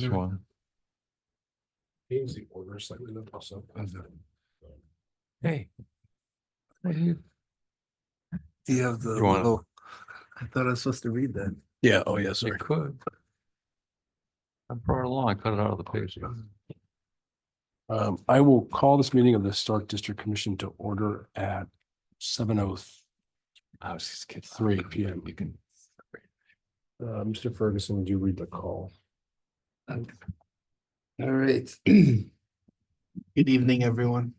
Just one. Change the order slightly. Also, Hey. Do you have the You want it? little? I thought I was supposed to read that. yeah. Oh, yeah. You Sorry. could. I brought it along. I cut it out of the page. I will call this meeting of the Historic District Commission to order at 7:03 p.m. You can. Mr. Ferguson, would you read the call? All right. Good evening, everyone.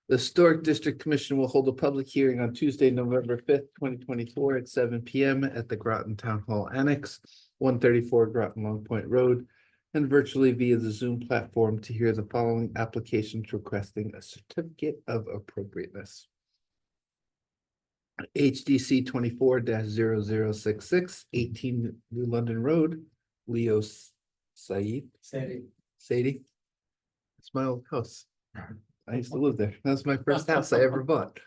The Historic District Commission will hold a public hearing on Tuesday, November 5th, 2024 at 7 p.m. at the Groton Town Hall Annex, 134 Groton Long Point Road, and virtually via the Zoom platform to hear the following applications requesting a certificate of appropriateness. HDC 24-0066, 18 New London Road, Leo Sadie. It's my old house. I used to live there. That's my first house I ever bought.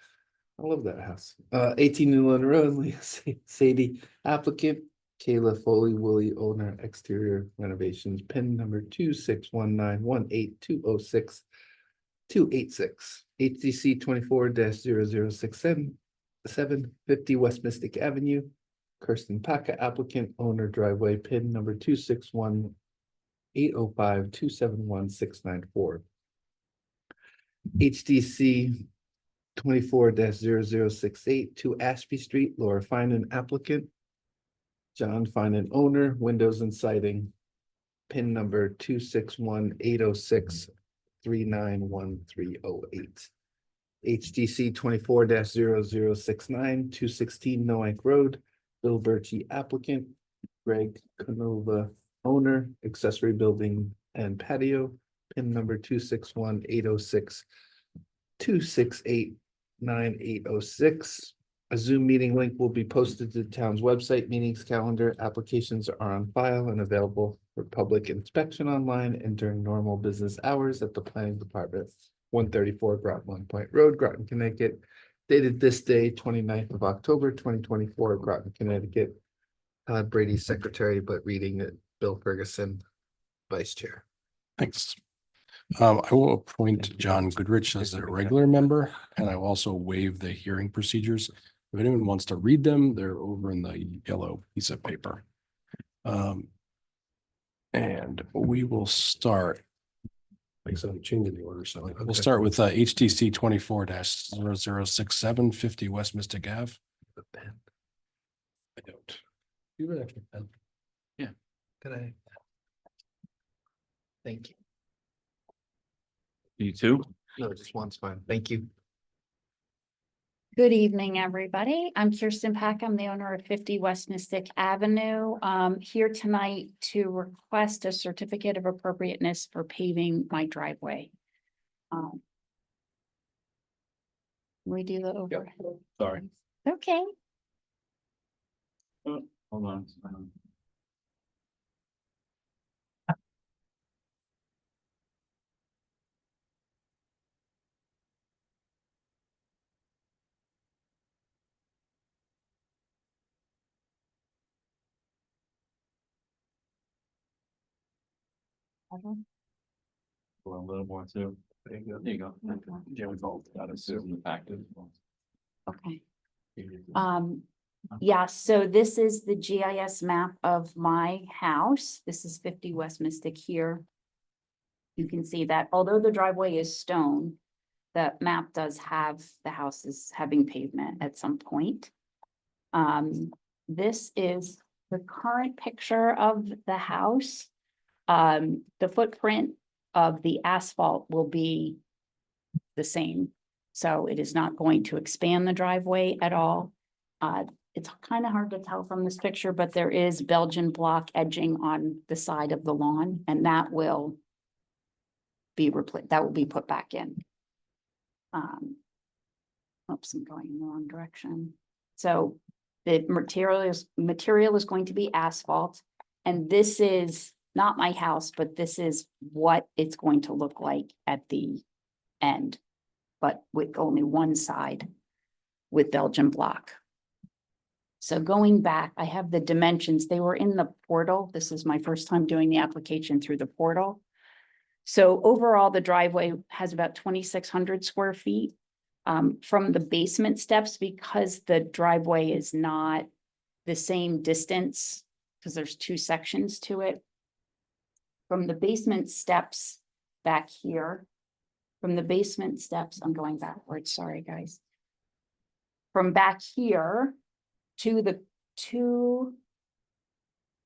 I love that house. 18 New London Road, Leo Sadie, applicant, Kayla Foley Woolley, owner, exterior renovations, PIN number 261918206 286, HDC 24-0067, 750 West Mystic Avenue, Kirsten Paca, applicant, owner, driveway, PIN number 261805271 HDC 24-0068 to Ashby Street, Laura Finan, applicant, John Finan, owner, windows and siding, PIN number 26180639138. HDC 24-0069 216 Noack Road, Bill Birchie, applicant, Greg Canova, owner, accessory building and patio, PIN number 2618062689806. A Zoom meeting link will be posted to the town's website. Meetings calendar applications are on file and available for public inspection online and during normal business hours at the planning department, 134 Groton Long Point Road, Groton, Connecticut. Dated this day, 29th of October, 2024, Groton, Connecticut. Todd Brady, secretary, but reading it, Bill Ferguson, vice chair. Thanks. I will appoint John Goodrich as a regular member, and I will also waive the hearing procedures. If anyone wants to read them, they're over in the yellow piece of paper. And we will start. Like so, I'm changing the order. So we'll start with HTC 24-0067 50 West Mystic Ave. The pen. I don't. You have an extra pen. Can I? Thank you. You too? No, just one's fine. Thank you. Good evening, everybody. I'm Kirsten Pack. I'm the owner of 50 West Mystic Avenue. Here tonight to request a certificate of appropriateness for paving my driveway. We do the over. Sorry. Okay. Hold on. A little more too. There you go. There you go. Yeah, we've all got it in the packet. Okay. Yeah, so this is the GIS map of my house. This is 50 West Mystic here. You can see that although the driveway is stone, the map does have the houses having pavement at some point. This is the current picture of the house. The footprint of the asphalt will be the same. So it is not going to expand the driveway at all. It's kind of hard to tell from this picture, but there is Belgian block edging on the side of the lawn, and that will be replaced. That will be put back in. Oops, I'm going in the wrong direction. So the material is going to be asphalt, and this is not my house, but this is what it's going to look like at the end, but with only one side with Belgian block. So going back, I have the dimensions. They were in the portal. This is my first time doing the application through the portal. So overall, the driveway has about 2,600 square feet. From the basement steps, because the driveway is not the same distance, because there's two sections to it. From the basement steps back here, from the basement steps, I'm going backwards, sorry, guys. From back here to the two,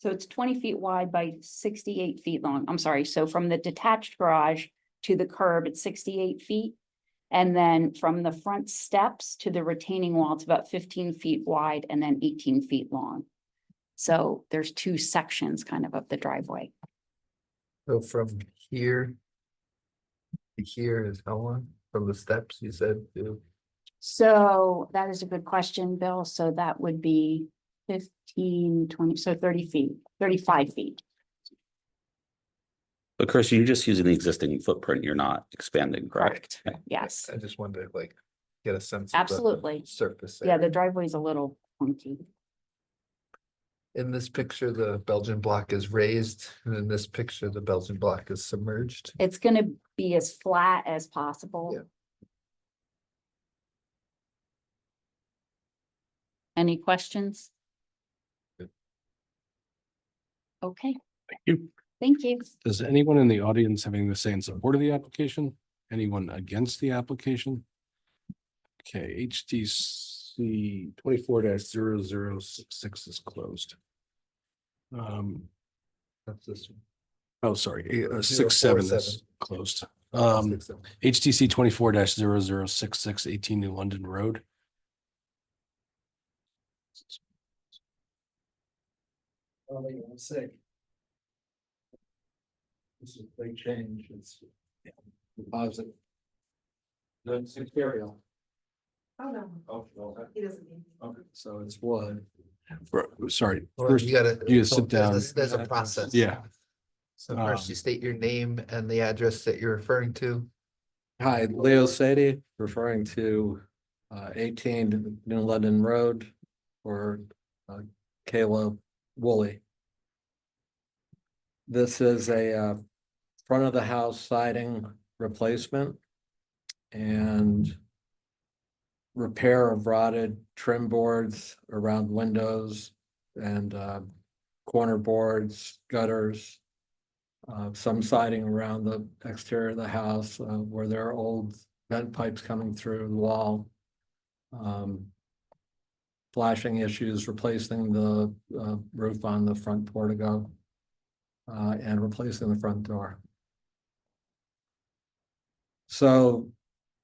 so it's 20 feet wide by 68 feet long. I'm sorry. So from the detached garage to the curb, it's 68 feet. And then from the front steps to the retaining wall, it's about 15 feet wide and then 18 feet long. So there's two sections kind of the driveway. So from here to here is how long? From the steps you said to? So that is a good question, Bill. So that would be 15, 20, so 30 feet, 35 feet. But Chris, you're just using the existing footprint. You're not expanding, correct? Correct. Yes, I just wanted to like get a sense. of the absolutely. Surface. Yeah, the area. driveway is a little funky. In this picture, the Belgian block is raised, and in this picture, the Belgian block is submerged. It's gonna be as flat as possible. Yeah. Any questions? Good. Okay, Thank you. thank you. Does anyone in the audience have anything to say in support of the application? Anyone against the application? Okay, HDC 24-0066 is closed. That's this one. Oh, sorry, 67 is 047. closed. 67. HDC 24-0066 18 New London Road. Say. This is a big change. It's positive. Good material. Oh, no, Oh, okay. he doesn't need. Okay, so it's wood. Sorry, Well, first, you gotta. you sit down. There's a process. Yeah. So first you state your name and the address that you're referring to. Hi, Leo Sadie, referring to 18 New London Road or Kayla Woolley. This is a front of the house siding replacement and repair of rotted trim boards around windows and corner boards, gutters. Some siding around the exterior of the house where there are old vent pipes coming through the wall. Flashing issues, replacing the roof on the front portico and replacing the front door. So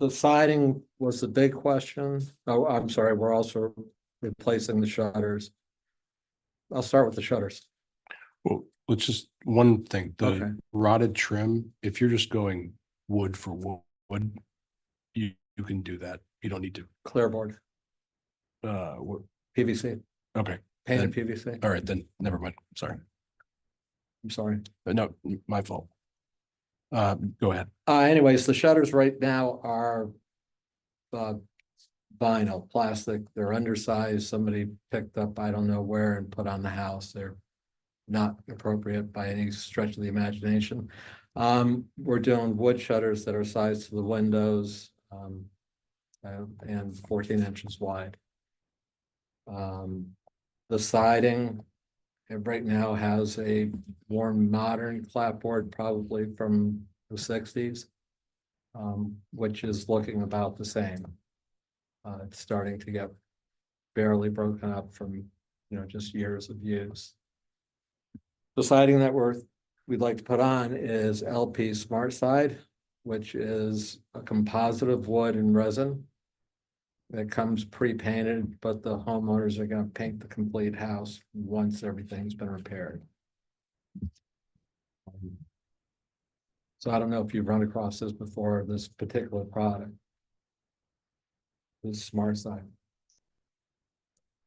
the siding was the big question. Oh, I'm sorry, we're also replacing the shutters. I'll start with the shutters. Well, let's just one thing, Okay. the rotted trim, if you're just going wood for wood, you can do that. You don't need to, Clearboard, PVC, okay, painted PVC. all right, then, never mind, sorry. I'm sorry. But no, my fault. Go ahead. Anyways, the shutters right now are vinyl, plastic. They're undersized. Somebody picked up, I don't know where, and put on the house. They're not appropriate by any stretch of the imagination. We're doing wood shutters that are sized to the windows and 14 inches wide. The siding right now has a more modern clapboard, probably from the 60s, which is looking about the same. It's starting to get barely broken up from, just years of use. The siding that we'd like to put on is LP Smart Side, which is a composite of wood and resin. It comes pre-painted, but the homeowners are gonna paint the complete house once everything's been repaired. So I don't know if you've run across this before, this particular product. This Smart Side,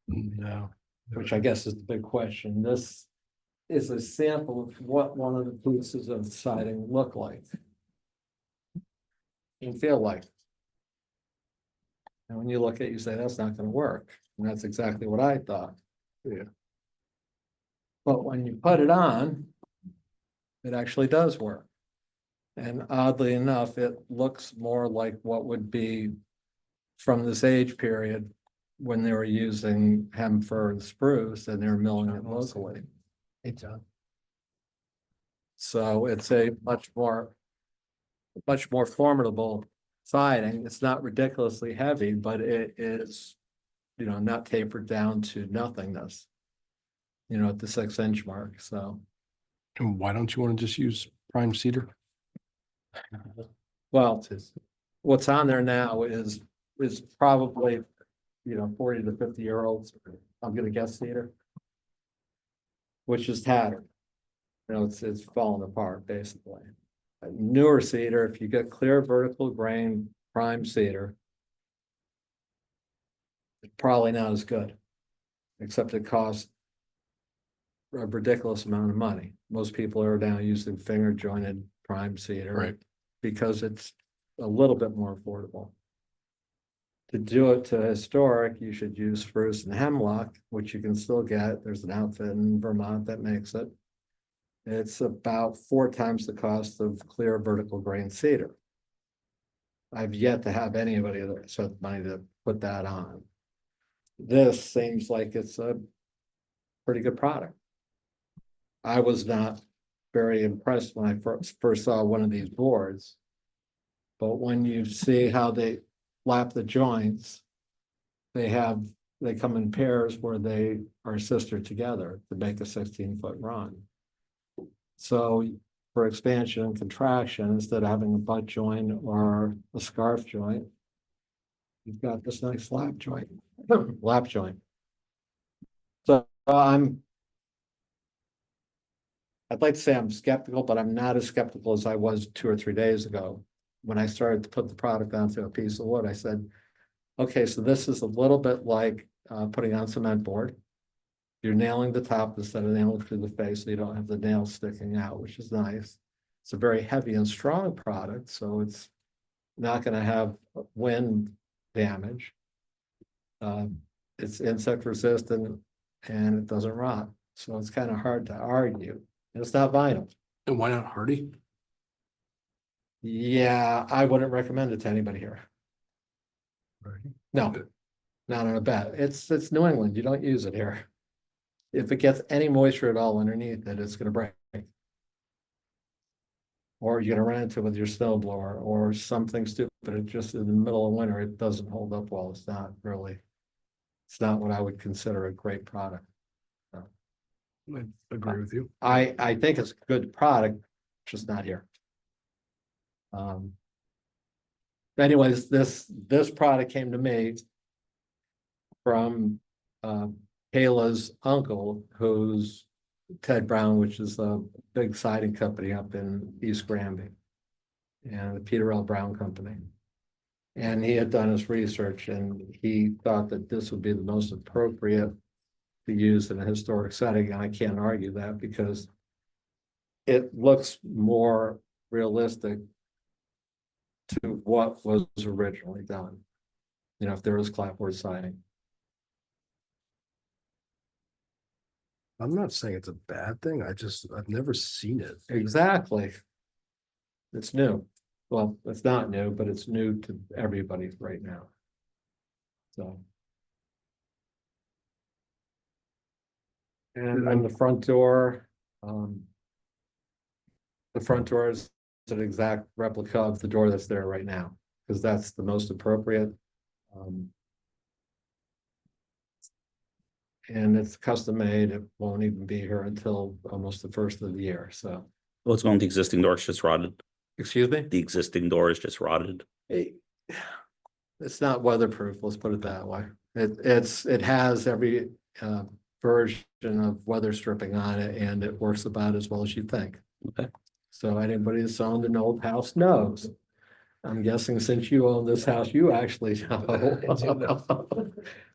No, which I guess is the big question. This is a sample of what one of the pieces of siding look like and feel like. And when you look at it, you say, that's not gonna work. And that's exactly what I thought. Yeah. But when you put it on, it actually does work. And oddly enough, it looks more like what would be from this age period when they were using hemp, fir, and spruce, and they're milling it locally. Hey, John. So it's a much more formidable siding. It's not ridiculously heavy, but it is, not tapered down to nothingness. At the 6-inch mark, so. And why don't you want to just use prime cedar? Well, what's on there now is probably, 40 to 50-year-olds, I'm gonna guess cedar. Which is tattered. It's falling apart, basically. A newer cedar, if you get clear vertical grain prime cedar, it's probably not as good. Except it costs a ridiculous amount of money. Most people are now using finger jointed prime cedar. Right. Because it's a little bit more affordable. To do it to historic, you should use spruce and hemlock, which you can still get. There's an outfit in Vermont that makes it. It's about 4 times the cost of clear vertical grain cedar. I've yet to have anybody that spent money to put that on. This seems like it's a pretty good product. I was not very impressed when I first saw one of these boards. But when you see how they lap the joints, they come in pairs where they are sistered together to make a 16-foot run. So for expansion and contraction, instead of having a butt joint or a scarf joint, you've got this nice lap joint. So I'd like to say I'm skeptical, but I'm not as skeptical as I was 2 or 3 days ago. When I started to put the product onto a piece of wood, I said, okay, so this is a little bit like putting on cement board. You're nailing the top instead of nailing through the face, so you don't have the nails sticking out, which is nice. It's a very heavy and strong product, so it's not going to have wind damage. It's insect resistant and it doesn't rot. So it's kind of hard to argue. And it's not vinyl. And why not hardy? Yeah, I wouldn't recommend it to anybody here. No, not on a bet. It's New England. You don't use it here. If it gets any moisture at all underneath it, it's gonna break. Or you're gonna run into it with your snow blower or something stupid. It just in the middle of winter, it doesn't hold up well. It's not what I would consider a great product. I agree with you. I think it's a good product, just not here. Anyways, this product came to me from Kayla's uncle, who's Ted Brown, which is a big siding company up in East Granby, and the Peter L. Brown Company. And he had done his research and he thought that this would be the most appropriate to use in a historic setting. And I can't argue that because it looks more realistic to what was originally done. If there was clapboard siding. I'm not saying it's a bad thing. I've never seen it. Exactly. It's new. Well, it's not new, but it's new to everybody right now. So. And on the front door, is an exact replica of the door that's there right now, because that's the most appropriate. And it's custom made. It won't even be here until almost the first of the year. So, What's going on? The existing door is just rotted. excuse me? The existing door is just rotted. It's not weatherproof, let's put it that way. It has every version of weather stripping on it, and it works about as well as you think. Okay. So anybody that's owned an old house knows. I'm guessing since you own this house, you actually know.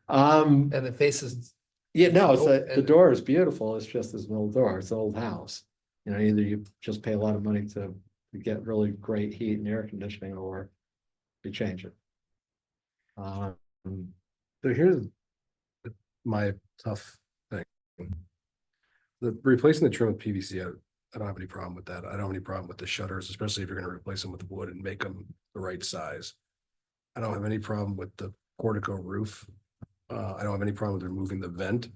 And the faces. Yeah, no, Oh, the and- door is beautiful. It's just as an old door. It's an old house. Either you just pay a lot of money to get really great heat and air conditioning, or you change it. So here's my tough thing. The replacing the trim with PVC, I don't have any problem with that. I don't have any problem with the shutters, especially if you're gonna replace them with wood and make them the right size. I don't have any problem with the portico roof. I don't have any problem with removing the vent.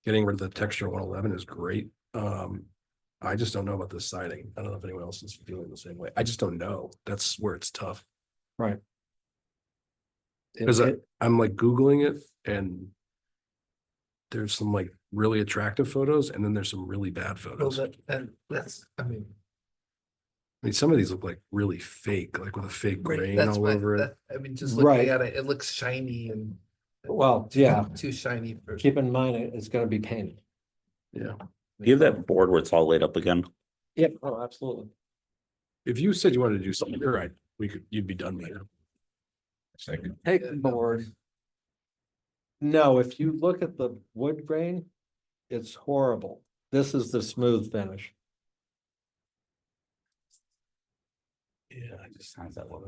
Getting rid of the texture 111 is great. I just don't know about the siding. I don't know if anyone else is feeling the same way. I just don't know. That's where it's tough. Right. Because I'm like Googling it and there's some like really attractive photos and then there's some really bad Well, photos. that's, I mean. I mean, some of these look like really fake, like with a fake Right, grain that's all why, over it. I mean, just Right. looking at it, it looks shiny and Well, yeah, too shiny for. keep in mind, it's gonna be painted. Yeah. Do you have that board where it's all laid up again? Yep, oh, absolutely. If you said you wanted to do something, you're right. You'd be done by now. Take the board. No, if you look at the wood grain, it's horrible. This is the smooth finish. Yeah, I just. How's that look?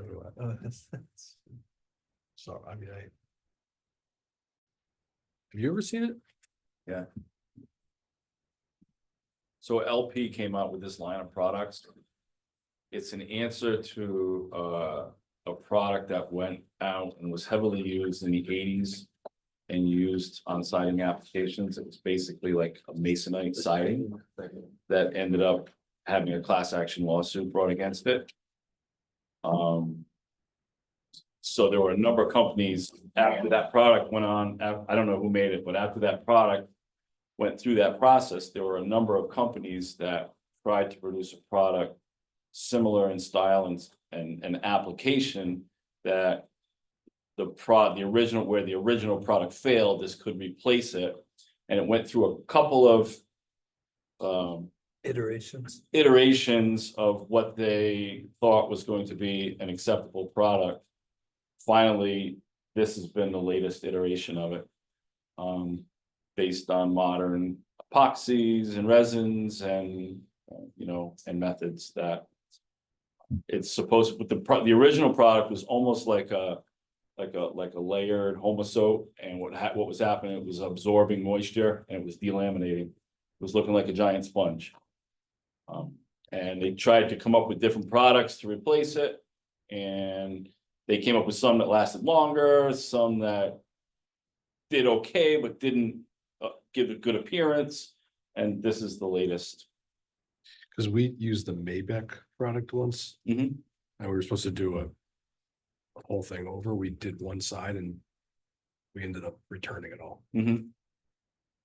So, I mean, have you ever seen it? So LP came out with this line of products. It's an answer to a product that went out and was heavily used in the 80s and used on siding applications. It was basically like a masonite siding that ended up having a class action lawsuit brought against it. So there were a number of companies after that product went on, I don't know who made it, but after that product went through that process, there were a number of companies that tried to produce a product similar in style and application that the original product failed, this could replace it. And it went through a couple of iterations of what they thought was going to be an acceptable product. Finally, this has been the latest iteration of it. Based on modern epoxies and resins and, and methods that it's supposed to, but the original product was almost like a layered homosote, and what was happening, it was absorbing moisture and it was delaminating. It was looking like a giant sponge. And they tried to come up with different products to replace it, and they came up with some that lasted longer, some that did okay but didn't give a good appearance, and this is the latest. Because we used the Maybach product once. Mhm. And we were supposed to do a whole thing over. We did one side and we ended up returning it all,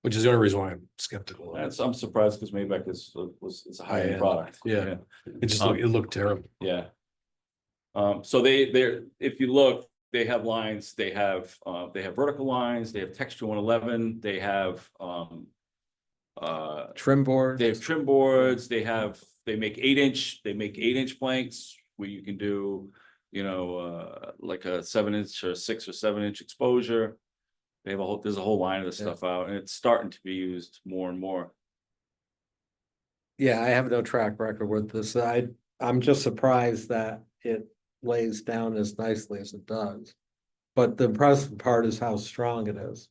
which is the only reason why I'm skeptical. of it. I'm surprised because Maybach it's a high-end Yeah. product. Yeah. It looked terrible. Yeah. So they're, if you look, they have lines, they have vertical lines, they have texture 111, they have Trim board. they have trim boards, they make 8-inch planks where you can do, like a 7-inch or 6 or 7-inch exposure. They have there's a whole line of this stuff out, and it's starting to be used more and more. Yeah, I have no track record with this. I'm just surprised that it lays down as nicely as it does. But the impressive part is how strong it is.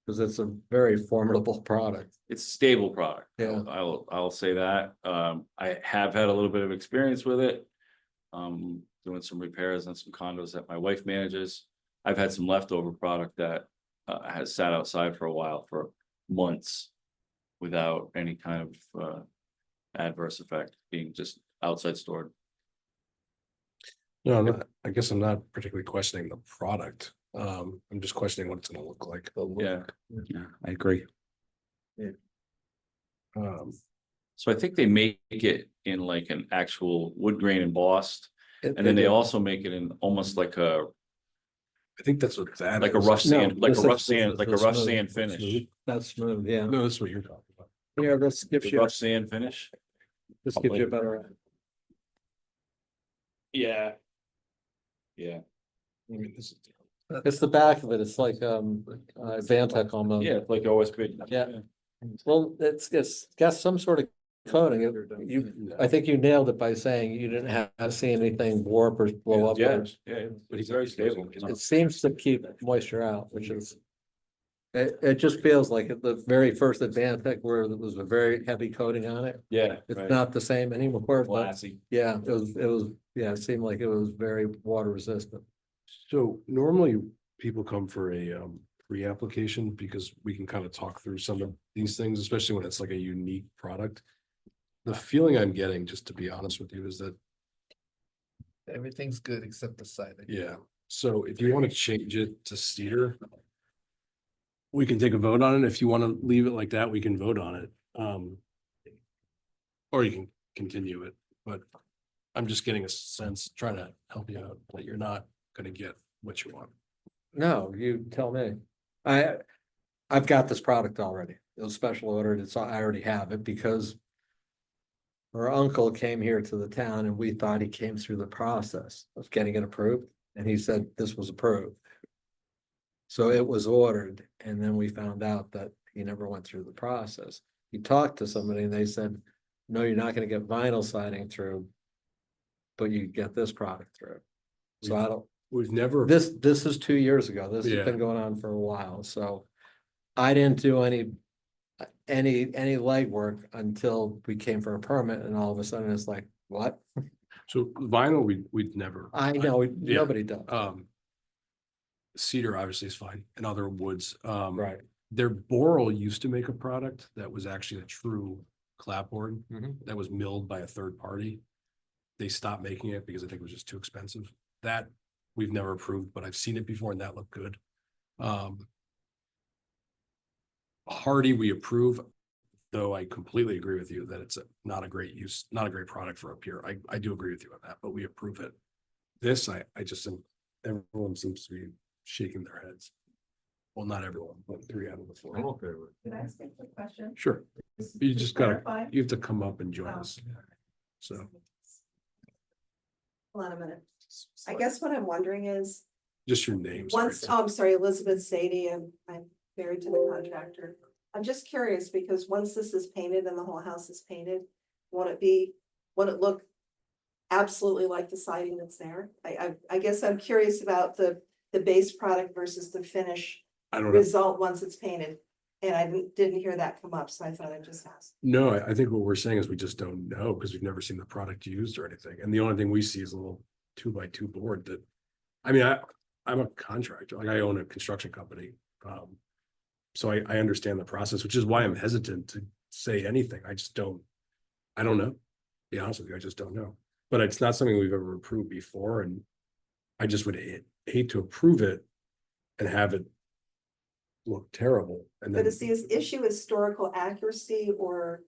Because it's a very formidable product. It's a stable product. Yeah. I'll say that. I have had a little bit of experience with it. Doing some repairs on some condos that my wife manages. I've had some leftover product that has sat outside for a while, for months, without any kind of adverse effect, being just outside stored. No, I guess I'm not particularly questioning the product. I'm just questioning what it's gonna look like. Yeah. Yeah, I agree. So I think they make it in like an actual wood grain embossed, and then they also make it in almost like a I think that's what that like a is. rough sand, No, like a this rough is- sand, this like is a rough smooth. sand finish. That's smooth, yeah. No, that's what you're talking about. Yeah, this gives The you, rough sand finish. this gives you a better. Yeah. Yeah. I mean, this is. It's the back of it. It's like Vantec almost. Yeah, it's like OSB. Yeah. Well, it's got some sort of coating. I think you nailed it by saying you didn't have see anything warp or blow up. Yeah, yeah, but he's very stable. It seems to keep moisture out, which is It just feels like at the very first Advantech where there was a very heavy coating on it. Yeah. It's right. not the same anymore, but Glassy. yeah, it seemed like it was very water resistant. So normally people come for a pre-application because we can kind of talk through some of these things, especially when it's like a unique product. The feeling I'm getting, just to be honest with you, is that, Everything's good except the siding. yeah, so if you want to change it to cedar, we can take a vote on it. If you want to leave it like that, we can vote on it. Or you can continue it, but I'm just getting a sense, trying to help you out, that you're not gonna get what you want. No, you tell me. I've got this product already. It was special ordered. I already have it because our uncle came here to the town and we thought he came through the process of getting it approved. And he said this was approved. So it was ordered and then we found out that he never went through the process. He talked to somebody and they said, no, you're not gonna get vinyl siding through, but you get this product through. So I don't, We've never. this is 2 years ago. This has Yeah. been going on for a while, so I didn't do any legwork until we came for a permit and all of a sudden it's like, what? So vinyl, we'd never. I know, yeah. nobody does. Cedar obviously is fine and other woods. Right. Their Boral used to make a product that was actually a true clapboard Mhm. that was milled by a third party. They stopped making it because I think it was just too expensive. That we've never approved, but I've seen it before and that looked good. Hardy, we approve, though I completely agree with you that it's not a great use, not a great product for up here. I do agree with you on that, but we approve it. This, I just think everyone seems to be shaking their heads. Well, not everyone, but 3 out of the 4. okay with it. Can I ask a quick question? Sure, Just you to just gotta, clarify. you have to come up and join Oh. us. So Hold on a minute. I guess what I'm wondering is, just your names. once, oh, I'm sorry, Elizabeth Sadie, and I'm married to the contractor. I'm just curious because once this is painted and the whole house is painted, won't it look absolutely like the siding that's there? I guess I'm curious about the base product versus the finish I don't know. result once it's painted. And I didn't hear that come up, so I thought I'd just ask. No, I think what we're saying is we just don't know because we've never seen the product used or anything. And the only thing we see is a little 2x2 board that, I mean, I'm a contractor, like I own a construction company. So I understand the process, which is why I'm hesitant to say anything. I don't know. To be honest with you, I just don't know. But it's not something we've ever approved before. And I just would hate to approve it and have it look terrible. And But then, is the issue historical accuracy or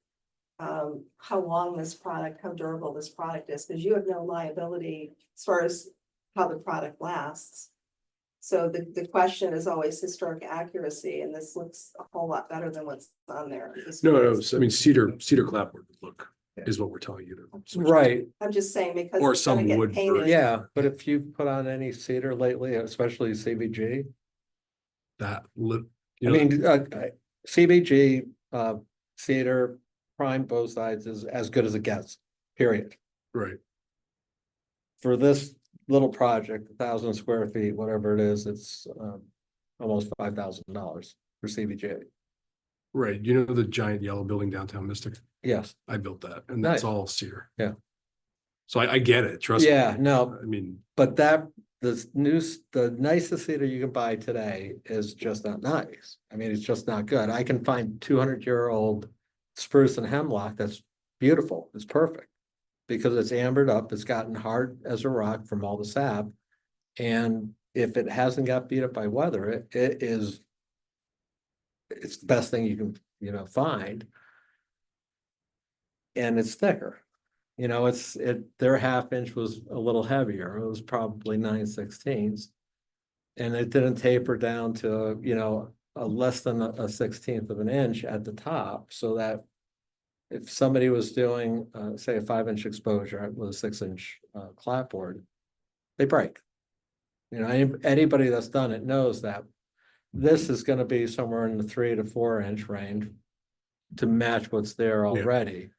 how long this product, how durable this product is? Because you have no liability as far as how the product lasts. So the question is always historic accuracy, and this looks a whole lot better than what's on there. no, I mean, cedar clapboard would look is what we're telling you to. switch to. Right, I'm just saying because Or it's gonna some get wood painted. version. yeah, but if you put on any cedar lately, especially CBG, That lip. I mean, CBG, cedar, prime both sides is as good as it gets, period. Right. For this little project, 1,000 square feet, whatever it is, it's almost $5,000 for CBG. Right. You know the giant yellow building downtown Mystic? Yes, I built that and that's Nice. all cedar. Yeah. So I get it. Trust me. yeah, no, I mean, but the nicest cedar you can buy today is just not nice. I mean, it's just not good. I can find 200-year-old spruce and hemlock that's beautiful. It's perfect. Because it's ambered up, it's gotten hard as a rock from all the sap. And if it hasn't got beat up by weather, it's the best thing you can, find. And it's thicker. Their 1/2 inch was a little heavier. It was probably 9/16. And it didn't taper down to, a less than a 1/16 of an inch at the top, so that if somebody was doing, say, a 5-inch exposure with a 6-inch clapboard, they break. Anybody that's done it knows that this is going to be somewhere in the 3 to 4-inch range to match what's there already.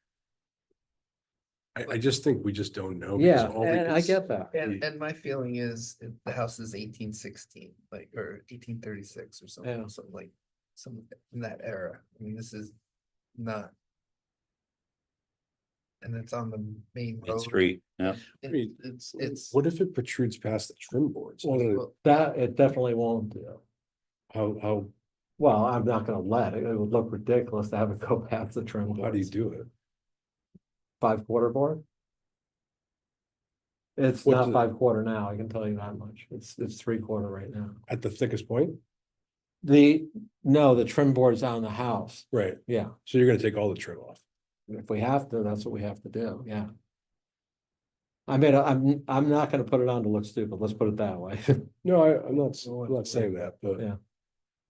I just think we just don't know. because Yeah, all we and can I s- get that. And my feeling is the house is 1816, like, or 1836 or something, Yeah. something like. some in that era. I mean, this is not. And it's on the main Main road. street, yeah. I mean, It's. What if it protrudes past the trim boards? Well, That, it definitely won't do. How, Well, I'm not gonna let it. It would look ridiculous to have it go past the trim. how do you boards. do it? 5/4 board? It's What's not the- 5/4 now, I can tell you that much. It's 3/4 right now. At the thickest point? No, the trim board's on the house. Right, Yeah, so you're gonna take all the trim off. if we have to, that's what we have to do, yeah. I mean, I'm not gonna put it on to look stupid, let's put it that way. No, I'm not saying that, but. Yeah.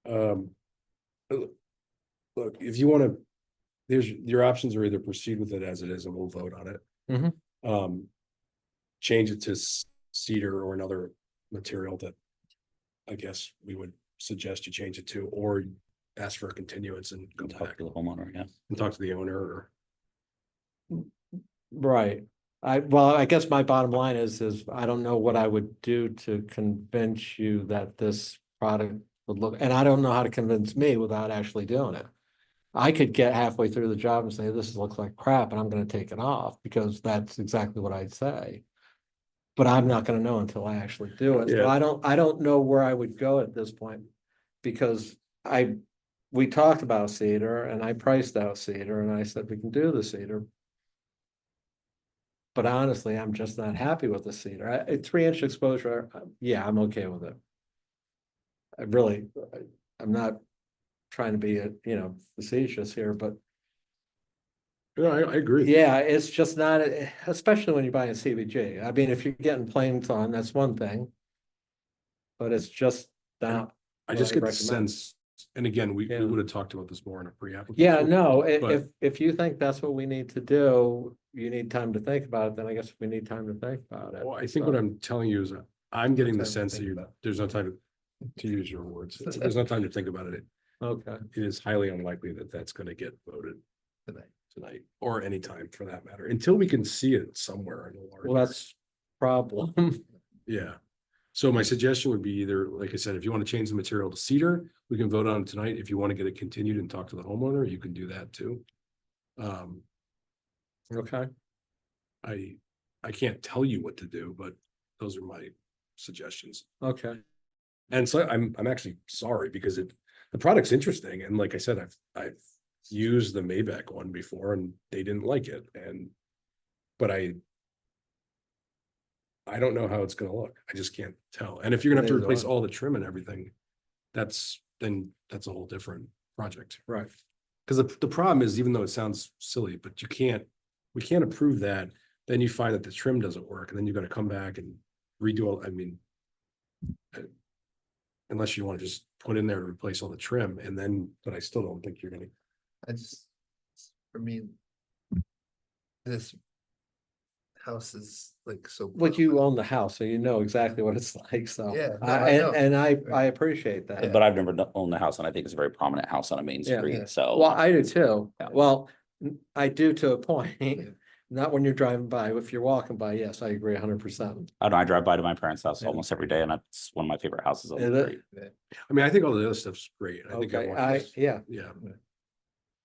Um. Look, if you wanna, your options are either proceed with it as it is and we'll vote on it. Mhm. Change it to cedar or another material that. I guess we would suggest you change it to, or ask for a continuance and come Talk back to the homeowner, yeah. and talk to the owner or. Right. Well, I guess my bottom line is I don't know what I would do to convince you that this product would look, and I don't know how to convince me without actually doing it. I could get halfway through the job and say, this looks like crap, and I'm gonna take it off, because that's exactly what I'd say. But I'm not gonna know until I actually do it. So Yeah. I don't know where I would go at this point. Because we talked about cedar and I priced out cedar and I said, we can do the cedar. But honestly, I'm just not happy with the cedar. A 3-inch exposure, yeah, I'm okay with it. I'm not trying to be, facetious here, but No, I agree. yeah, it's just not, especially when you're buying a CBG. I mean, if you're getting plain ton, that's one thing. But it's just not. I just what get the recommend. sense, and again, we Yeah. would have talked about this more in a pre-application. Yeah, no, But- if you think that's what we need to do, you need time to think about it, then I guess we need time to think about it. Well, I think what I'm telling you is I'm getting the time to sense that think about it. there's no time to use your words. There's no time to think about it. Okay, It is highly unlikely that that's gonna get voted Tonight. or anytime for that matter, until we can see it somewhere in the warrant. well, that's problem. Yeah. So my suggestion would be either, like I said, if you want to change the material to cedar, we can vote on it tonight. If you want to get it continued and talk to the homeowner, you can do that too. Okay, I can't tell you what to do, but those are my suggestions. okay, And so I'm actually sorry because the product's interesting. And like I said, I've used the Maybach one before and they didn't like it. But I don't know how it's gonna look. I just can't tell. And if you're gonna have to Neither do replace I. all the trim and everything, that's a whole different project. right. Because the problem is, even though it sounds silly, but we can't approve that. Then you find that the trim doesn't work and then you gotta come back and redo all, unless you want to just put in there to replace all the trim and then, but I still don't think you're gonna. For me. This. House is like so. But you own the house, so you know exactly what it's like, so. Yeah, no, I know. And I appreciate that. But I've never owned a house and I think it's a very prominent house on a main Yeah. street, Yeah. so. Well, I do too. Yeah. Well, I do to a point, not when you're driving by. If you're walking by, yes, I agree 100%. I don't know, I drive by to my parents' house Yeah. almost every day and it's one of my favorite houses on Is the it? street. I think all the other stuff's great. I think I Okay, want this. yeah, Yeah.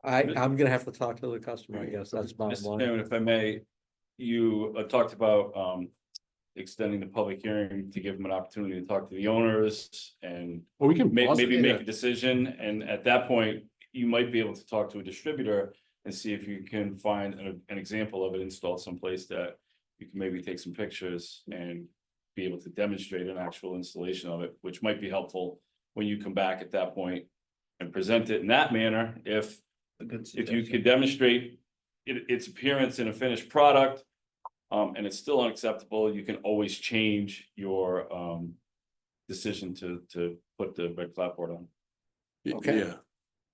I'm gonna have to talk to the customer, I guess, that's bottom Mr. Chairman, line. if I may, you talked about extending the public hearing to give them an opportunity to talk to the owners and Well, we can pause it. maybe make a decision, and at that point, you might be able to talk to a distributor and see if you can find an example of it installed someplace that you can maybe take some pictures and be able to demonstrate an actual installation of it, which might be helpful when you come back at that point and present it in that manner. If you could demonstrate its appearance in a finished product, and it's still unacceptable, you can always change your decision to put the red clapboard on. Okay. Yeah.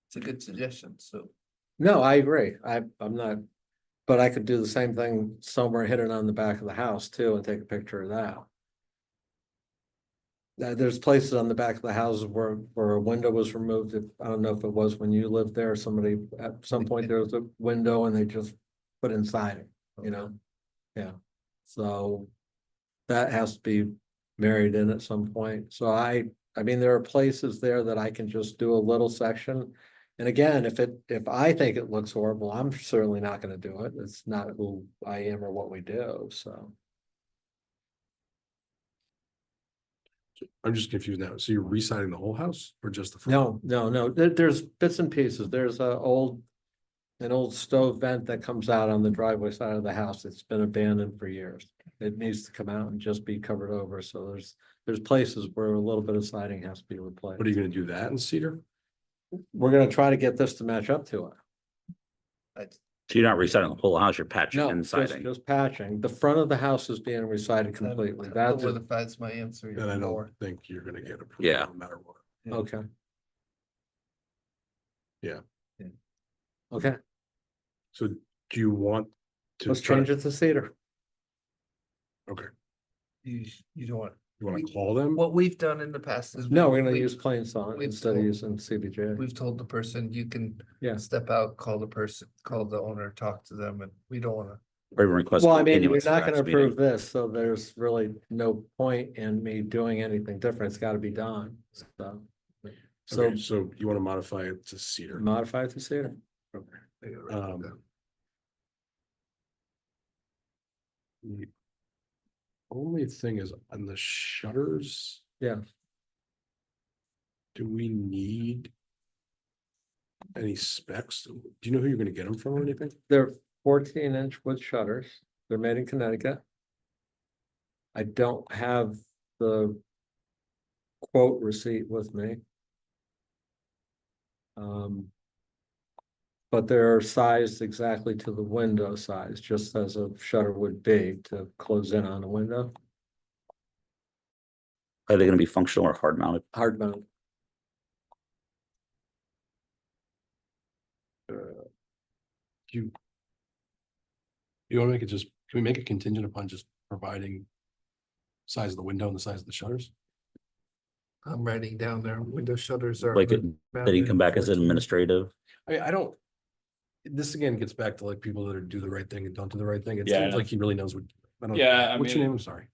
It's a good suggestion, so. No, I agree, I'm not, but I could do the same thing somewhere, hit it on the back of the house too, and take a picture of that. There's places on the back of the houses where a window was removed. I don't know if it was when you lived there, somebody, at some point, there was a window and they just put in siding, yeah. So that has to be married in at some point. So I I mean, there are places there that I can just do a little section. And again, if I think it looks horrible, I'm certainly not gonna do it. It's not who I am or what we do, so. I'm just confused now. So you're re-siding the whole house or just the front? No, there's bits and pieces. There's an old stove vent that comes out on the driveway side of the house. It's been abandoned for years. It needs to come out and just be covered over. So there's places where a little bit of siding has to be replaced. What are you gonna do that in cedar? We're gonna try to get this to match up to it. So you're not resetting the whole house, you're patching No, and just, siding. just patching. The front of the house is being resided completely. That's it. That's my answer. And I don't think you're gonna get approved Yeah. no matter what. Okay. Yeah. Okay, So do you want to? let's try to- change it to cedar. Okay, You don't want, you wanna call them? what we've done in the past is. No, we're gonna we- use plain song we've instead of told- using CBJ. We've told the person, you can Yeah. step out, call the person, call the owner, talk to them, and we don't wanna. Or even request. Well, I mean, you're continuance to not the gonna next meeting. approve this, so there's really no point in me doing anything different. It's gotta be done, so. So Okay, so you wanna modify it to cedar? modify it to cedar. Um, The only thing is on the shutters. Yeah. Do we need any specs? Do you know who you're gonna get them from or anything? They're 14-inch wood shutters. They're made in Connecticut. I don't have the quote receipt with me. But they're sized exactly to the window size, just as a shutter would be to close in on a window, Are they gonna be functional or hard mounted? hard mount. You. You wanna make it just, can we make it contingent upon just providing size of the window and the size of the shutters? I'm writing down there, window shutters are. Like, they didn't come back as an administrative? I mean, I don't. This again gets back to like people that do the right thing and don't do the right thing. It Yeah, I seems know. like he really knows what. I don't. Yeah, I What's your mean- name? I'm sorry.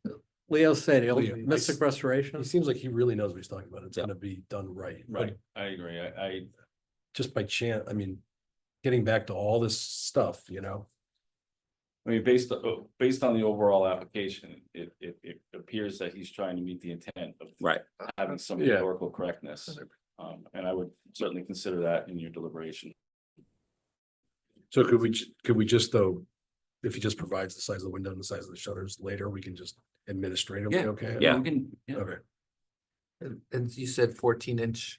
Leo Sadie, Leo, Mystic Restoration. He seems like he really knows what he's talking about. It's Yeah. gonna be done right. but Right, I agree. I Just by chance, I mean, getting back to all this stuff, I mean, based on the overall application, it appears that he's trying to meet the intent of. Right. Having some Yeah. historical correctness, and I would certainly consider that in your deliberation. So could we just though, if he just provides the size of the window and the size of the shutters later, we can just administratively, okay? Yeah. We can, yeah. Okay, And you said 14-inch.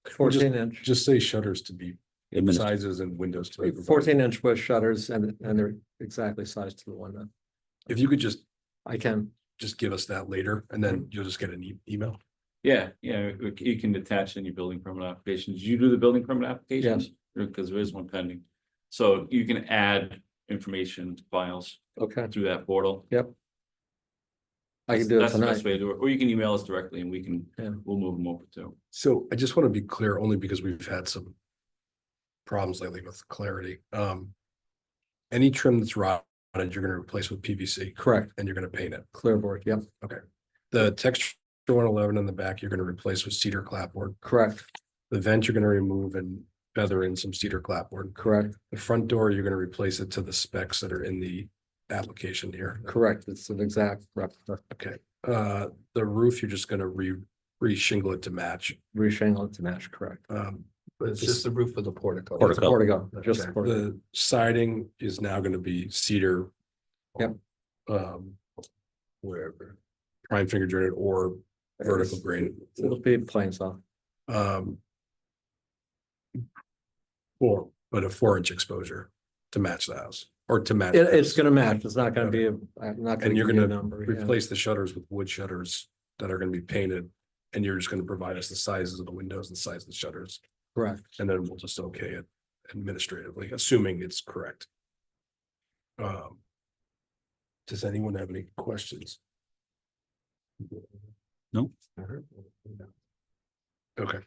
14-inch. just say shutters to be Administ- sizes and windows to be. provided. 14-inch wood shutters and they're exactly sized to the window. If you could just I can, give us that later and then you'll just get an email. Yeah, you can attach in your building permit applications. Did you do the building permit applications? Because there is one pending. So you can add information to files okay, through that portal. I can do it That's the tonight. best way to do it, or you can email us directly and we can, Yeah. we'll move them over too. So I just want to be clear only because we've had some problems lately with clarity. Any trim that's rotted, you're gonna replace with PVC Correct, and you're gonna paint it. clearboard, yep, The texture 111 in the back, you're gonna replace with cedar clapboard. correct, The vent, you're gonna remove and feather in some cedar clapboard. correct, The front door, you're gonna replace it to the specs that are in the application here. correct. It's an exact replica. Okay, the roof, you're just gonna re-shingle it to match. Reshingle it to match, correct. But it's just the roof of the portico. It's a portico, just the Okay, portico. the siding is now gonna be cedar. Yep. Wherever, prime finger jointed or vertical grain. It'll be plain saw. But a 4-inch exposure to match the house or to match. It's gonna match. It's not gonna be, I'm not gonna And you're give you a gonna number. yeah. replace the shutters with wood shutters that are gonna be painted. And you're just gonna provide us the sizes of the windows and the size of the shutters. Correct. And then we'll just okay it administratively, assuming it's correct. Does anyone have any questions? No. Okay.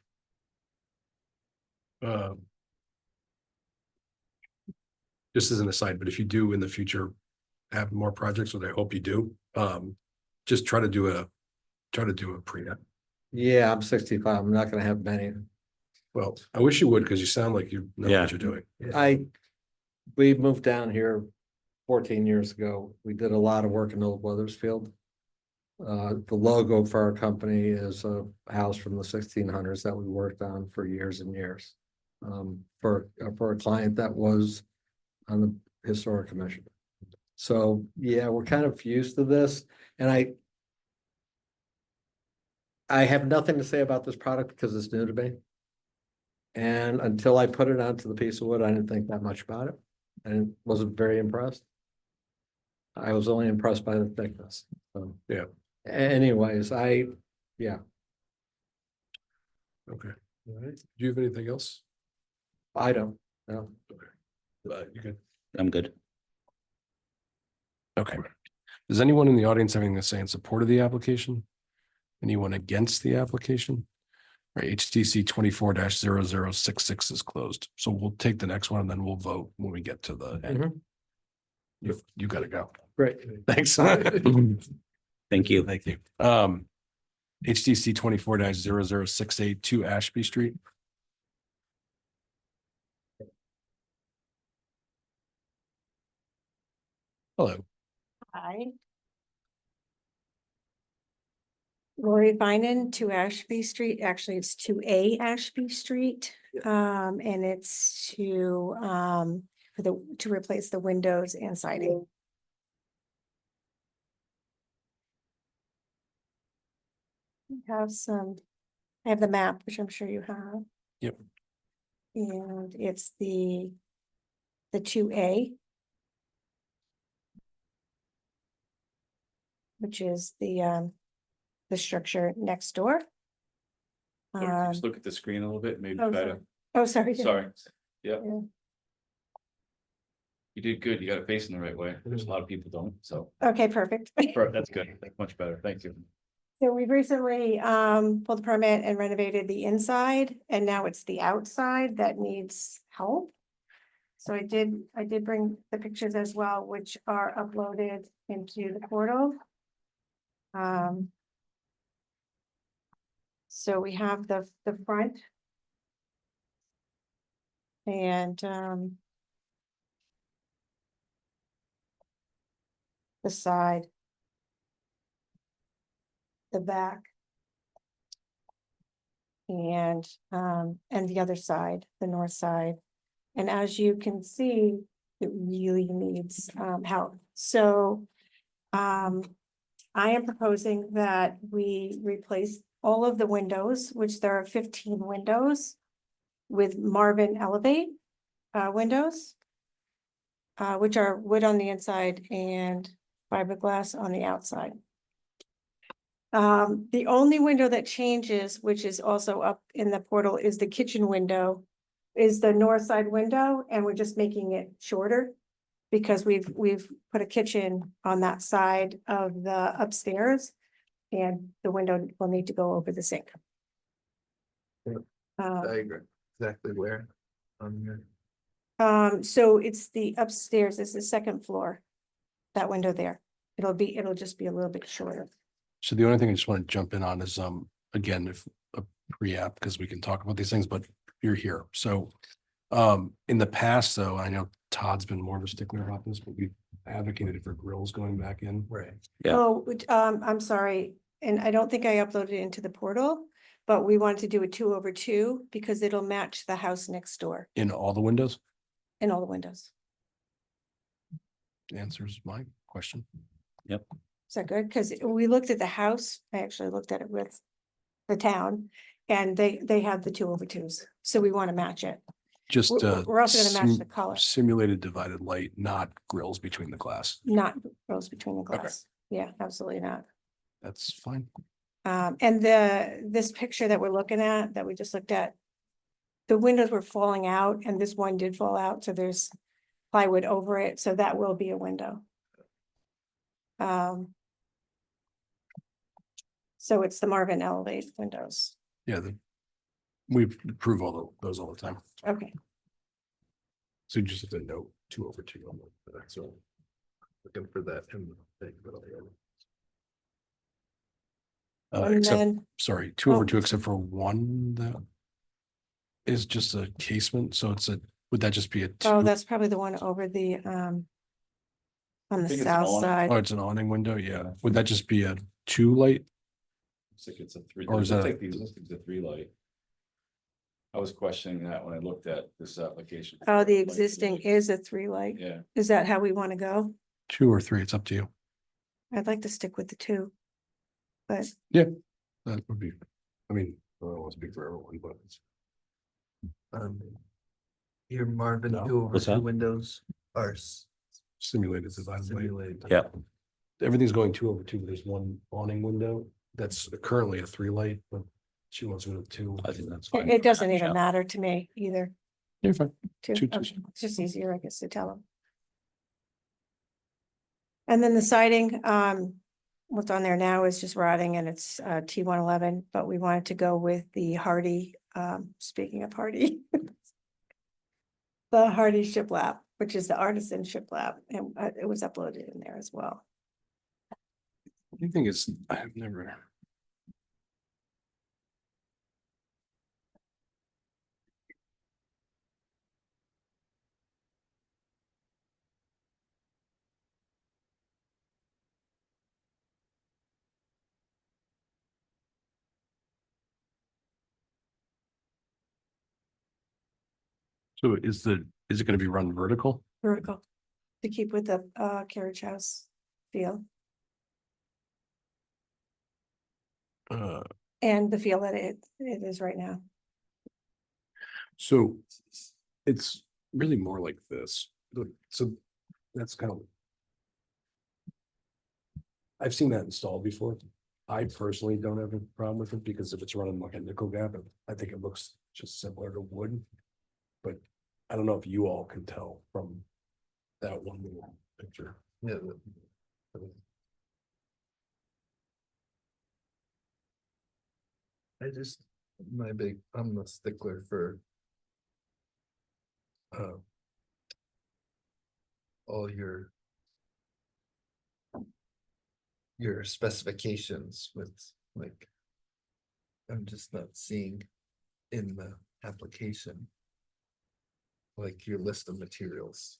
Just as an aside, but if you do in the future have more projects, which I hope you do, just try to do a pre-net. Yeah, I'm 65. I'm not gonna have many. Well, I wish you would, because you sound like you know Yeah. what you're doing. We moved down here 14 years ago. We did a lot of work in Old Weathersfield. The logo for our company is a house from the 1600s that we worked on for years and years. For a client that was on the historic commission. So, yeah, we're kind of used to this, and I have nothing to say about this product because it's new to me. And until I put it onto the piece of wood, I didn't think that much about it, and wasn't very impressed. I was only impressed by the thickness, so. Yeah. Anyways, yeah, Okay. All right. Do you have anything else? I don't, know. You good? I'm good. Okay. Does anyone in the audience have anything to say in support of the application? Anyone against the application? All right, HTC 24-0066 is closed. So we'll take the next one and then we'll vote when we get to the end. You gotta go. Great. Thanks. Thank you. Thank you. HTC 24-0068 2 Ashby Street. Hello. Hi. Lori Finan, 2 Ashby Street, actually it's 2A Ashby Street. And it's to replace the windows and siding. I have the map, which I'm sure you have. Yep. And it's the 2A. Which is the structure next door. Just look at the screen a little bit, maybe Oh, try sorry. to, Oh, sorry. yeah. sorry, yeah. Yeah. You did good, you got it facing the right way, there's a lot of people don't, so, Okay, perfect. that's good, much better, thank you. So we've recently pulled the permit and renovated the inside, and now it's the outside that needs help. So I did bring the pictures as well, which are uploaded into the portal. So we have the front. And the side. The back. And the other side, the north side. And as you can see, it really needs help. So I am proposing that we replace all of the windows, which there are 15 windows, with Marvin Elevate windows, which are wood on the inside and fiberglass on the outside. The only window that changes, which is also up in the portal, is the kitchen window, is the north side window, and we're just making it shorter because we've put a kitchen on that side of the upstairs, and the window will need to go over the sink. Diagram, exactly where on your. So it's the upstairs, it's the second floor, that window there. It'll just be a little bit shorter. So the only thing I just want to jump in on is, again, if a pre-app, because we can talk about these things, but you're here. So, in the past, though, I know Todd's been more of a stickler about this, but we've advocated for grills going back in. Right. Yeah. Oh, I'm sorry, and I don't think I uploaded it into the portal, but we wanted to do a 2/2 because it'll match the house next door In all the windows? in all the windows. Answers my question. Is that good? Because we looked at the house, I actually looked at it with the town, and they have the 2/2s, so we want to match it. Just, We're also gonna match the color. simulated divided light, not grills between the glass. Not rows between the glass. Yeah, absolutely not. That's fine. And this picture that we're looking at, that we just looked at, the windows were falling out, and this one did fall out, so there's plywood over it, so that will be a window. So it's the Marvin Elevate windows. Yeah, we approve those all the time. Okay, So just have to note 2/2 on that. So Looking for that in the thing, but And except, then, sorry, 2 over Oh. 2, except for one that is just a casement, so would that just be a oh, 2? that's probably the one over the, on the think it's an south awning. side. Oh, it's an awning window, yeah. Would that just be a 2 light? Looks like it's a three, Or it is looks that- like these, looks like it's a 3 light. I was questioning that when I looked at this application. Oh, the Like, existing is a 3 light. Yeah, Is that how we want to go? 2 or 3, it's up to you. I'd like to stick with the 2. But That would be, I mean, I don't want to speak for everyone, but it's. Your Marvin, No. 2 over What's 2 that? windows are Simulated design. simulated. Yeah, Everything's going 2 over 2, but there's one awning window that's currently a 3 light, but she wants to go to 2. I think that's it, fine. it doesn't even Yeah. matter to me either. You're fine. 2. Two, Okay, two. it's just easier, I guess, to tell them. And then the siding, what's on there now is just rotting and it's T111, but we wanted to go with the Hardy, speaking of Hardy. The Hardy shiplap, which is the artisan shiplap, and it was uploaded in there as well. The thing is, I have never. So is it gonna be run vertical? Vertical, to keep with the carriage house feel Uh, and the feel that it is right now. so it's really more like this. So that's kind of. I've seen that installed before. I personally don't have a problem with it because if it's running like a nickel gap, I think it looks just similar to wood. But I don't know if you all can tell from that one little picture. Yeah. I'm a stickler for. All your specifications with like. I'm just not seeing in the application. Like your list of materials.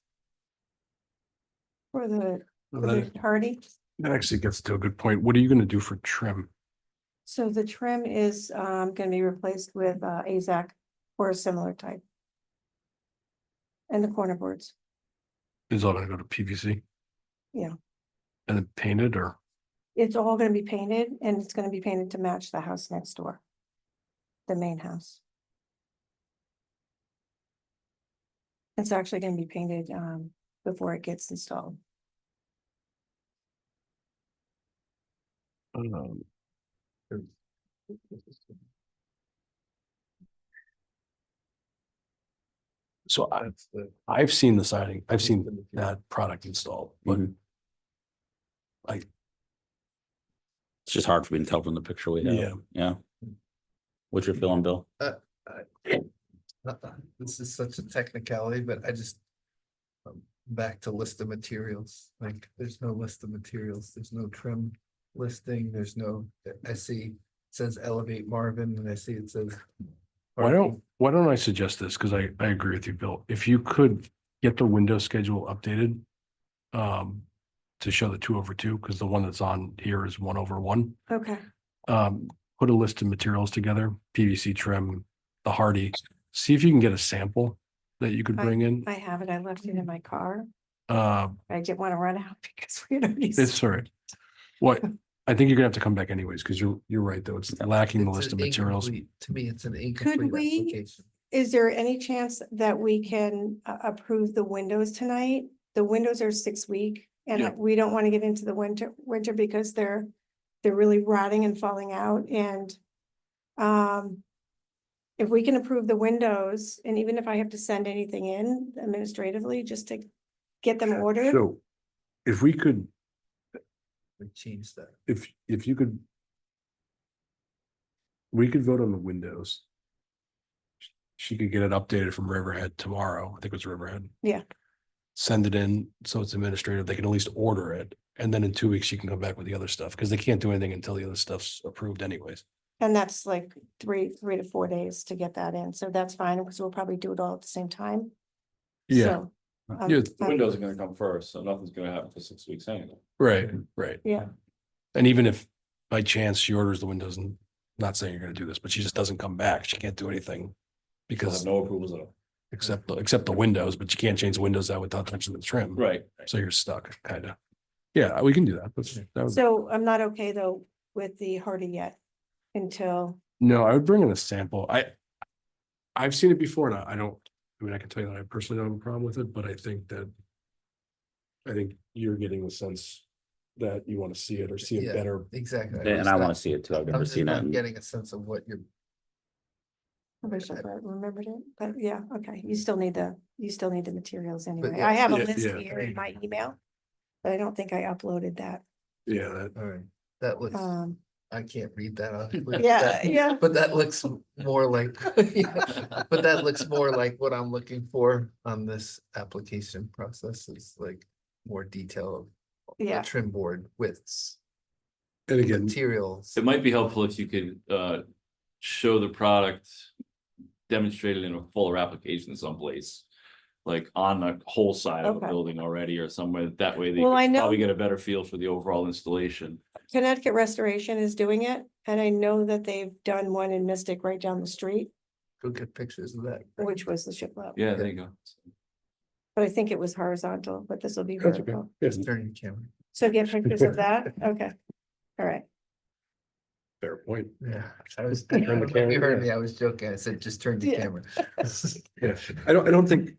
For the That Hardy. that actually gets to a good point. What are you gonna do for trim? So the trim is gonna be replaced with AZAC or a similar type. And the corner boards, Is all gonna go to PVC? Yeah. And then painted or? it's all gonna be painted and it's gonna be painted to match the house next door. The main house. It's actually gonna be painted before it gets installed. So I've seen the siding, I've seen that product installed, but Mhm. It's just hard for me to tell from the picture we yeah, have. Yeah. What's your feeling, Bill? This is such a technicality, but I just. Back to list of materials, like there's no list of materials, there's no trim listing, there's no, I see. It says elevate Marvin and I see it says. why don't I suggest this? Cause I agree with you, Bill. If you could get the window schedule updated. To show the 2 over 2, because the one that's on here is 1 over 1. Okay, Put a list of materials together, PVC trim, the Hardy. See if you can get a sample that you could bring in. I have it, I left it in my car, Uh, I didn't wanna run out because we had already. it's all right. What, I think you're gonna have to come back anyways, because you're right, though. It's lacking the It's list of an materials. incomplete- To me, it's an incomplete we- application. Is there any chance that we can approve the windows tonight? The windows are 6 week and Yeah. we don't want to get into the winter because they're really rotting and falling out and if we can approve the windows and even if I have to send anything in administratively just to get them ordered. So if we could, We changed that. if you could. We could vote on the windows. She could get it updated from Riverhead tomorrow. I think it was Riverhead. Yeah. Send it in, so it's administrative. They can at least order it. And then in 2 weeks, you can come back with the other stuff, because they can't do anything until the other stuff's approved anyways. And that's like three to 4 days to get that in, so that's fine, because we'll probably do it all at the same time. So, Yeah, The windows are gonna come first, so nothing's gonna happen for 6 weeks anyway. right, right. Yeah, And even if by chance she orders the windows, and not saying you're gonna do this, but she just doesn't come back, she can't do anything. Because Because no approvals at all. except the windows, but you can't change the windows out without touching the trim. Right. So you're stuck, kind of. Yeah, we can do that. That would- so I'm not okay though with the hardy yet until, No, I would bring in a sample. I've seen it before, and I don't, I mean, I can tell you that I personally don't have a problem with it, but I think you're getting the sense that you want to see it or see it Yeah, better. Exactly. And I want to see it too. I've never seen it. Getting a sense of what you're. I wish I remembered it, but yeah, okay, you still need the materials anyway. yeah, I have a yeah, list yeah. here in my email. But I don't think I uploaded that. Yeah, that, All right, that looks, I can't read that. Yeah. But that looks more like, but that looks more like what I'm looking for on this application process is like more detail of the Yeah. trim board widths, and again, materials. It might be helpful if you could show the product demonstrated in a fuller application someplace. Like on the whole side of a Okay. building already or somewhere, that way they Well, I could know- probably get a better feel for the overall installation. Connecticut Restoration is doing it, and I know that they've done one in Mystic right down the street, Go get pictures of that. which was the shiplap. Yeah, there you go. But I think it was horizontal, but this will be that's okay. vertical. Yes, Turn your camera. So get pictures of that, okay. All right, fair point. Yeah, I was, Turn the camera, you heard yeah. me, I was joking, I said, just turn the Yeah. camera. Yeah, I don't think,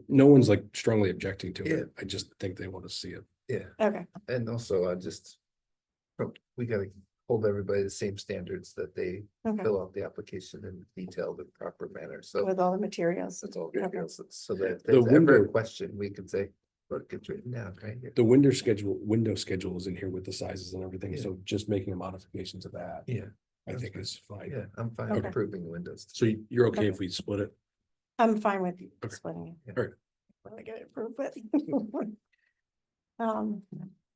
no one's like strongly objecting to Yeah. it. I just think they want to see it. Yeah, okay, and also I just, we gotta hold everybody the same standards that they okay, fill out the application in detailed and proper manner, so. with all the materials. That's all Okay. good, so that if The there's ever window- a question, we can say, look, it's written down right here. The window schedule is in here with the sizes and everything, Yeah. so just making a modification to that, Yeah, I think is fine. yeah, I'm fine Okay. approving the windows. So you're okay if Okay. we split it? I'm fine with Okay. splitting it. Yeah. All right. When I get it approved, but.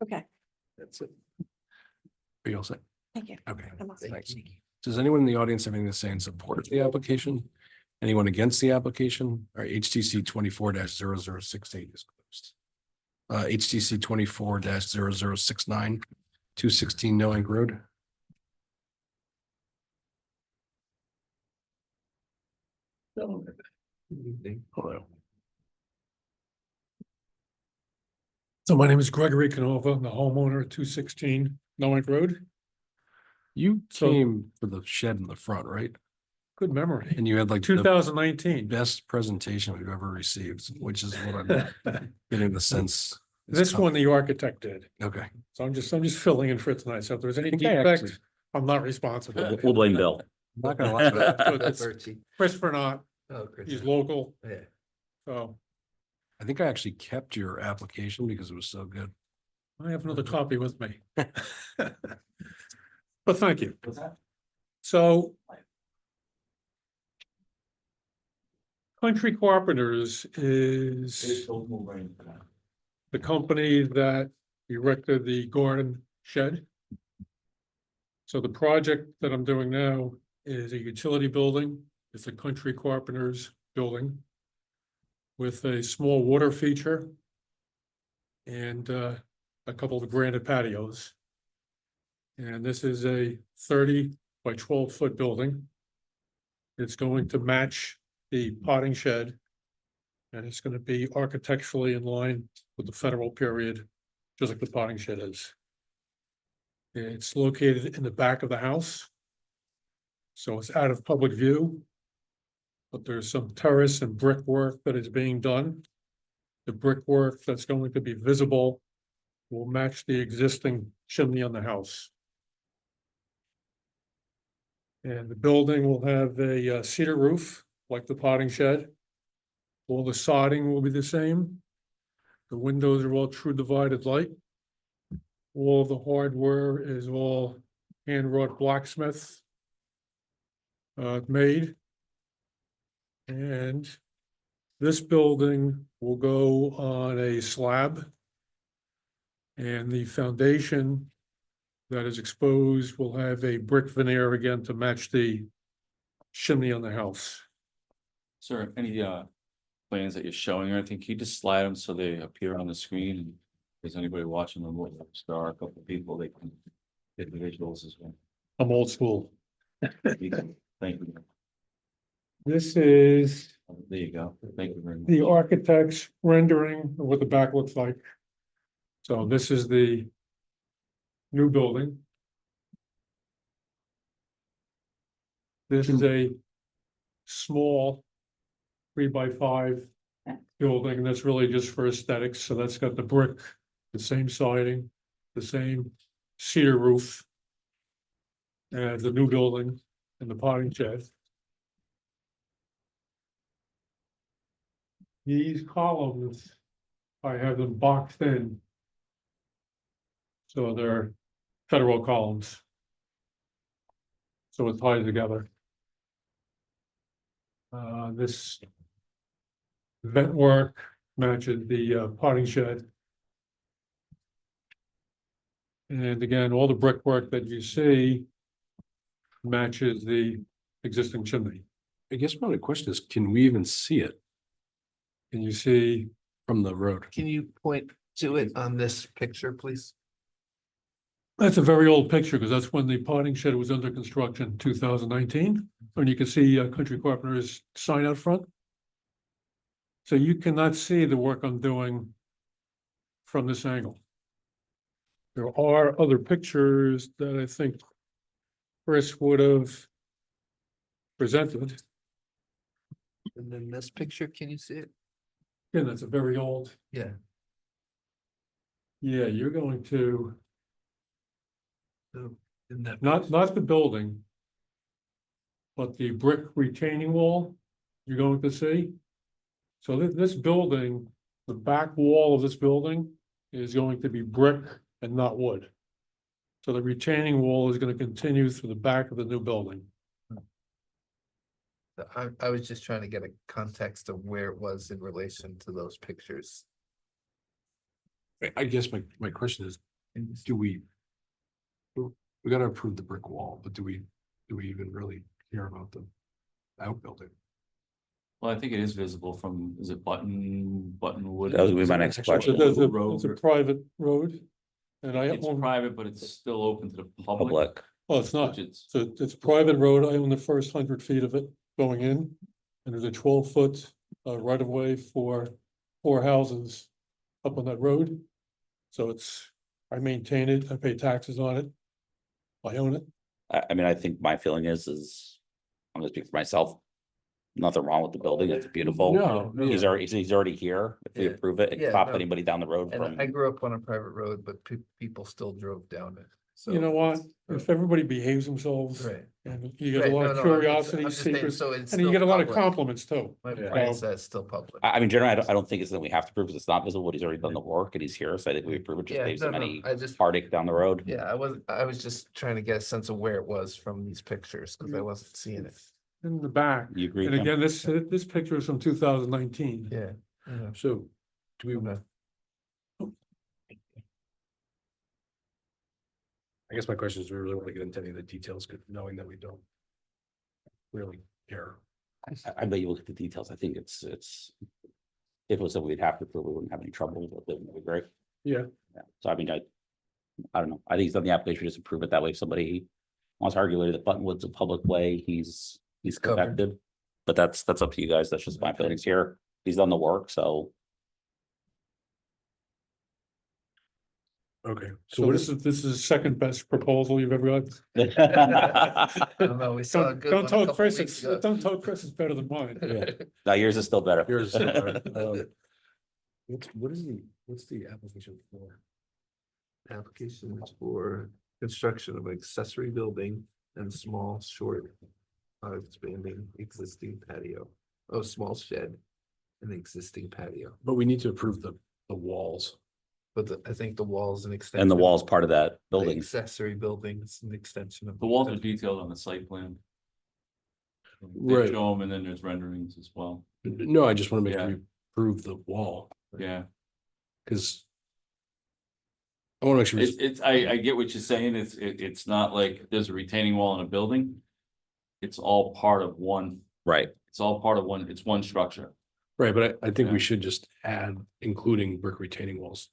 Okay, That's it. Are you all set? thank you. Okay, I'm all set. thanks. Does anyone in the audience have anything to say in support of the application? Anyone against the application? All right, HTC 24-0068 is closed. HTC 24-0069, 216 Knowing Road. Hello. So my name is Gregory Canova, I'm the homeowner at 216 Knowing Road. You So- came for the shed in the front, right? Good memory. And you had like the 2019. best presentation we've ever received, which is what I'm getting the sense. is This coming. one, the architect did. Okay. So I'm just filling in for it tonight. So if there's any think I actually- defect, I'm not responsible. We'll blame Bill. I'm not gonna lie. That's Archie. Christopher not, Oh, Chris. he's local, Yeah. so I think I actually kept your application because it was so good. I have another copy with me. But thank you. What's that? So Country Carpenters is the company that erected the garden shed. So the project that I'm doing now is a utility building. It's a Country Carpenters building with a small water feature and a couple of granite patios. And this is a 30 by 12-foot building. It's going to match the potting shed. And it's going to be architecturally in line with the federal period, just like the potting shed is. It's located in the back of the house. So it's out of public view. But there's some terrace and brickwork that is being done. The brickwork that's going to be visible will match the existing chimney on the house. And the building will have a cedar roof, like the potting shed. All the sodding will be the same. The windows are all true divided light. All the hardware is all hand-wrought blacksmith made. And this building will go on a slab. And the foundation that is exposed will have a brick veneer again to match the chimney on the house. Sir, any plans that you're showing or anything, can you just slide them so they appear on the screen? And if there's anybody watching them, or if there are a couple of people, they can get the visuals as well. I'm old school. Thank you. This is There you go. Thank you very much. the architect's rendering of what the back looks like. So this is the new building. This is a small 3x5 building that's really just for aesthetics. So that's got the brick, the same siding, the same cedar roof as the new building and the potting shed. These columns, I have them boxed in. So they're federal columns. So it ties together. This vent work matches the potting shed. And again, all the brickwork that you see matches the existing chimney. I guess my only question is, can we even see it And you see, from the road? Can you point to it on this picture, please? that's a very old picture because that's when the potting shed was under construction, 2019. And you can see Country Carpenter's sign out front. So you cannot see the work I'm doing from this angle. There are other pictures that I think Chris would have presented. And then this picture, can you see it? Again, that's a very old, Yeah. yeah, you're going to, So in that. not the building, but the brick retaining wall you're going to see. So this building, the back wall of this building is going to be brick and not wood. So the retaining wall is going to continue through the back of the new building. I was just trying to get a context of where it was in relation to those pictures. I guess my question is, do we gotta approve the brick wall, but do we even really care about the outbuilding? Well, I think it is visible from, is it Buttonwood? That was gonna be my next So question. it's a private road. And I It's own, private, but it's still open to the public. Public. well, it's not. Which it's, So it's a private road. I own the first 100 feet of it going in. And there's a 12-foot right of way for 4 houses up on that road. So I maintain it, I pay taxes on it. I own it. I mean, I think my feeling is I'm gonna speak for myself. Nothing wrong with the building. It's beautiful. No, He's already here. If we Yeah. approve it, it Yeah, can stop no. anybody down the road from. And I grew up on a private road, but people still drove down it. So You know what? it's- If everybody behaves themselves Right. and you get a Right, lot no, of no, curiosity, I'm just saying, secrets, so it's and you still get a lot of public. compliments too. My Yeah. point is that it's still public. I mean, generally, I don't think it's that we have to prove because it's not visible. He's already done the work and he's here. So I think we approve it, just Yeah, saves no, him no, any I just, heartache down the road. yeah, I was just trying to get a sense of where it was from these pictures, because I wasn't seeing it. In the back. You agree? And Tim? again, this picture is from 2019. Yeah. Yeah. So do we, Okay. I guess my question is, do we really want to get into any of the details, knowing that we don't really care? I bet you look at the details. I think it's. If it was something we'd have to prove, we wouldn't have any trouble with it. Would be great. Yeah. Yeah. So I mean, I don't know. I think he's done the application, just approve it that way. If somebody wants to argue that Buttonwood's a public way, he's Covered. protected. But that's up to you guys. That's just my feelings here. He's done the work, so. Okay, So this is the second best proposal you've ever got. I don't know, we saw a good one Don't a tell couple Chris, weeks ago. don't tell Chris it's better than mine. Yeah. No, yours is still better. Yours is what's the application for? Application is for construction of accessory building and small short. Expanding existing patio, small shed. And existing patio, But we need to approve the walls. but I think the walls and extension. And the wall's part of that the building. Accessory buildings and extension of. the walls are detailed on the site plan. Right. They show them and then there's renderings as well. No, I just want to make sure Yeah. we approve the wall, Yeah, because I want to make sure. I get what you're saying. It's not like there's a retaining wall in a building. It's all part of one, Right. it's all part of one, it's one structure. Right, but I think we Yeah. should just add including brick retaining walls.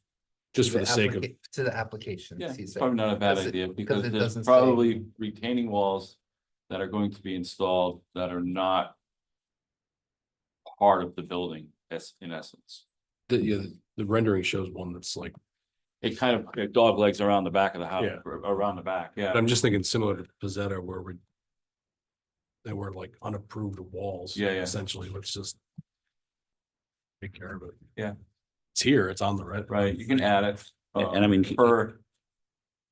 Just for the sake of, To the application. Yeah, he it's said. probably not a bad Because it- idea because because it there's doesn't say- probably retaining walls that are going to be installed that are not part of the building, as in essence. the rendering shows one that's like, It kind of, it dog legs around the back of the house, Yeah. around the back, yeah. I'm just thinking similar to Pizzetta where they were like unapproved walls. Yeah, yeah. Essentially, let's just take care of it. Yeah. It's here, it's on the red. Right, you can add it. And I mean, Per.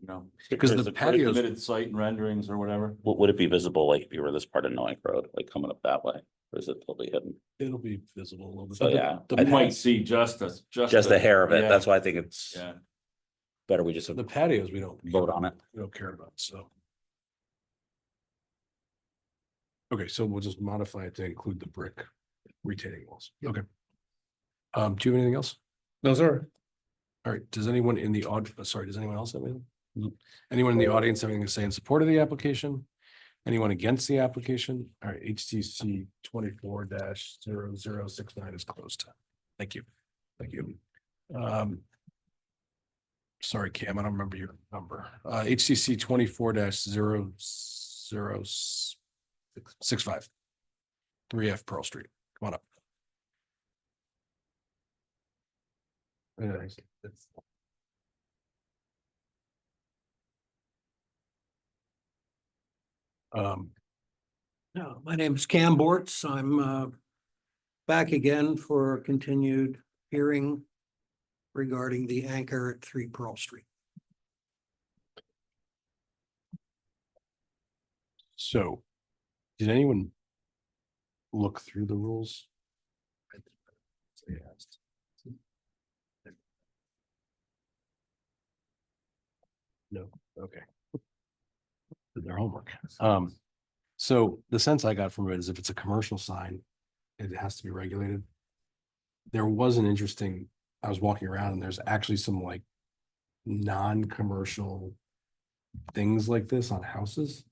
You know. Because there's the a patios- Submitted site and renderings or whatever. would it be visible, like if you were this part of Noack Road, like coming up that way? Or is it totally hidden? It'll be visible a little bit. So, But the- yeah, the You I might pat- see just Just a hair of it. yeah, That's why I think it's Yeah, better we just The patios, we don't. vote on it. We don't care about, so. Okay, so we'll just modify it to include the brick retaining walls. Okay. Do you have anything else? No, sir. All right, does anyone in the sorry, does anyone else have anything? Anyone in the audience have anything to say in support of the application? Anyone against the application? All right, HTC 24-0069 is closed. Thank you. Thank you. Sorry, Cam, I don't remember your number. HTC 24-0065. 3F Pearl Street. Come on up. Anyways. No, my name is Cam Bortz. I'm back again for a continued hearing regarding the anchor at 3 Pearl Street. So, did anyone look through the rules? No, okay. Did their homework. So the sense I got from it is if it's a commercial sign, it has to be regulated. There was an interesting, I was walking around and there's actually some like non-commercial things like this on houses.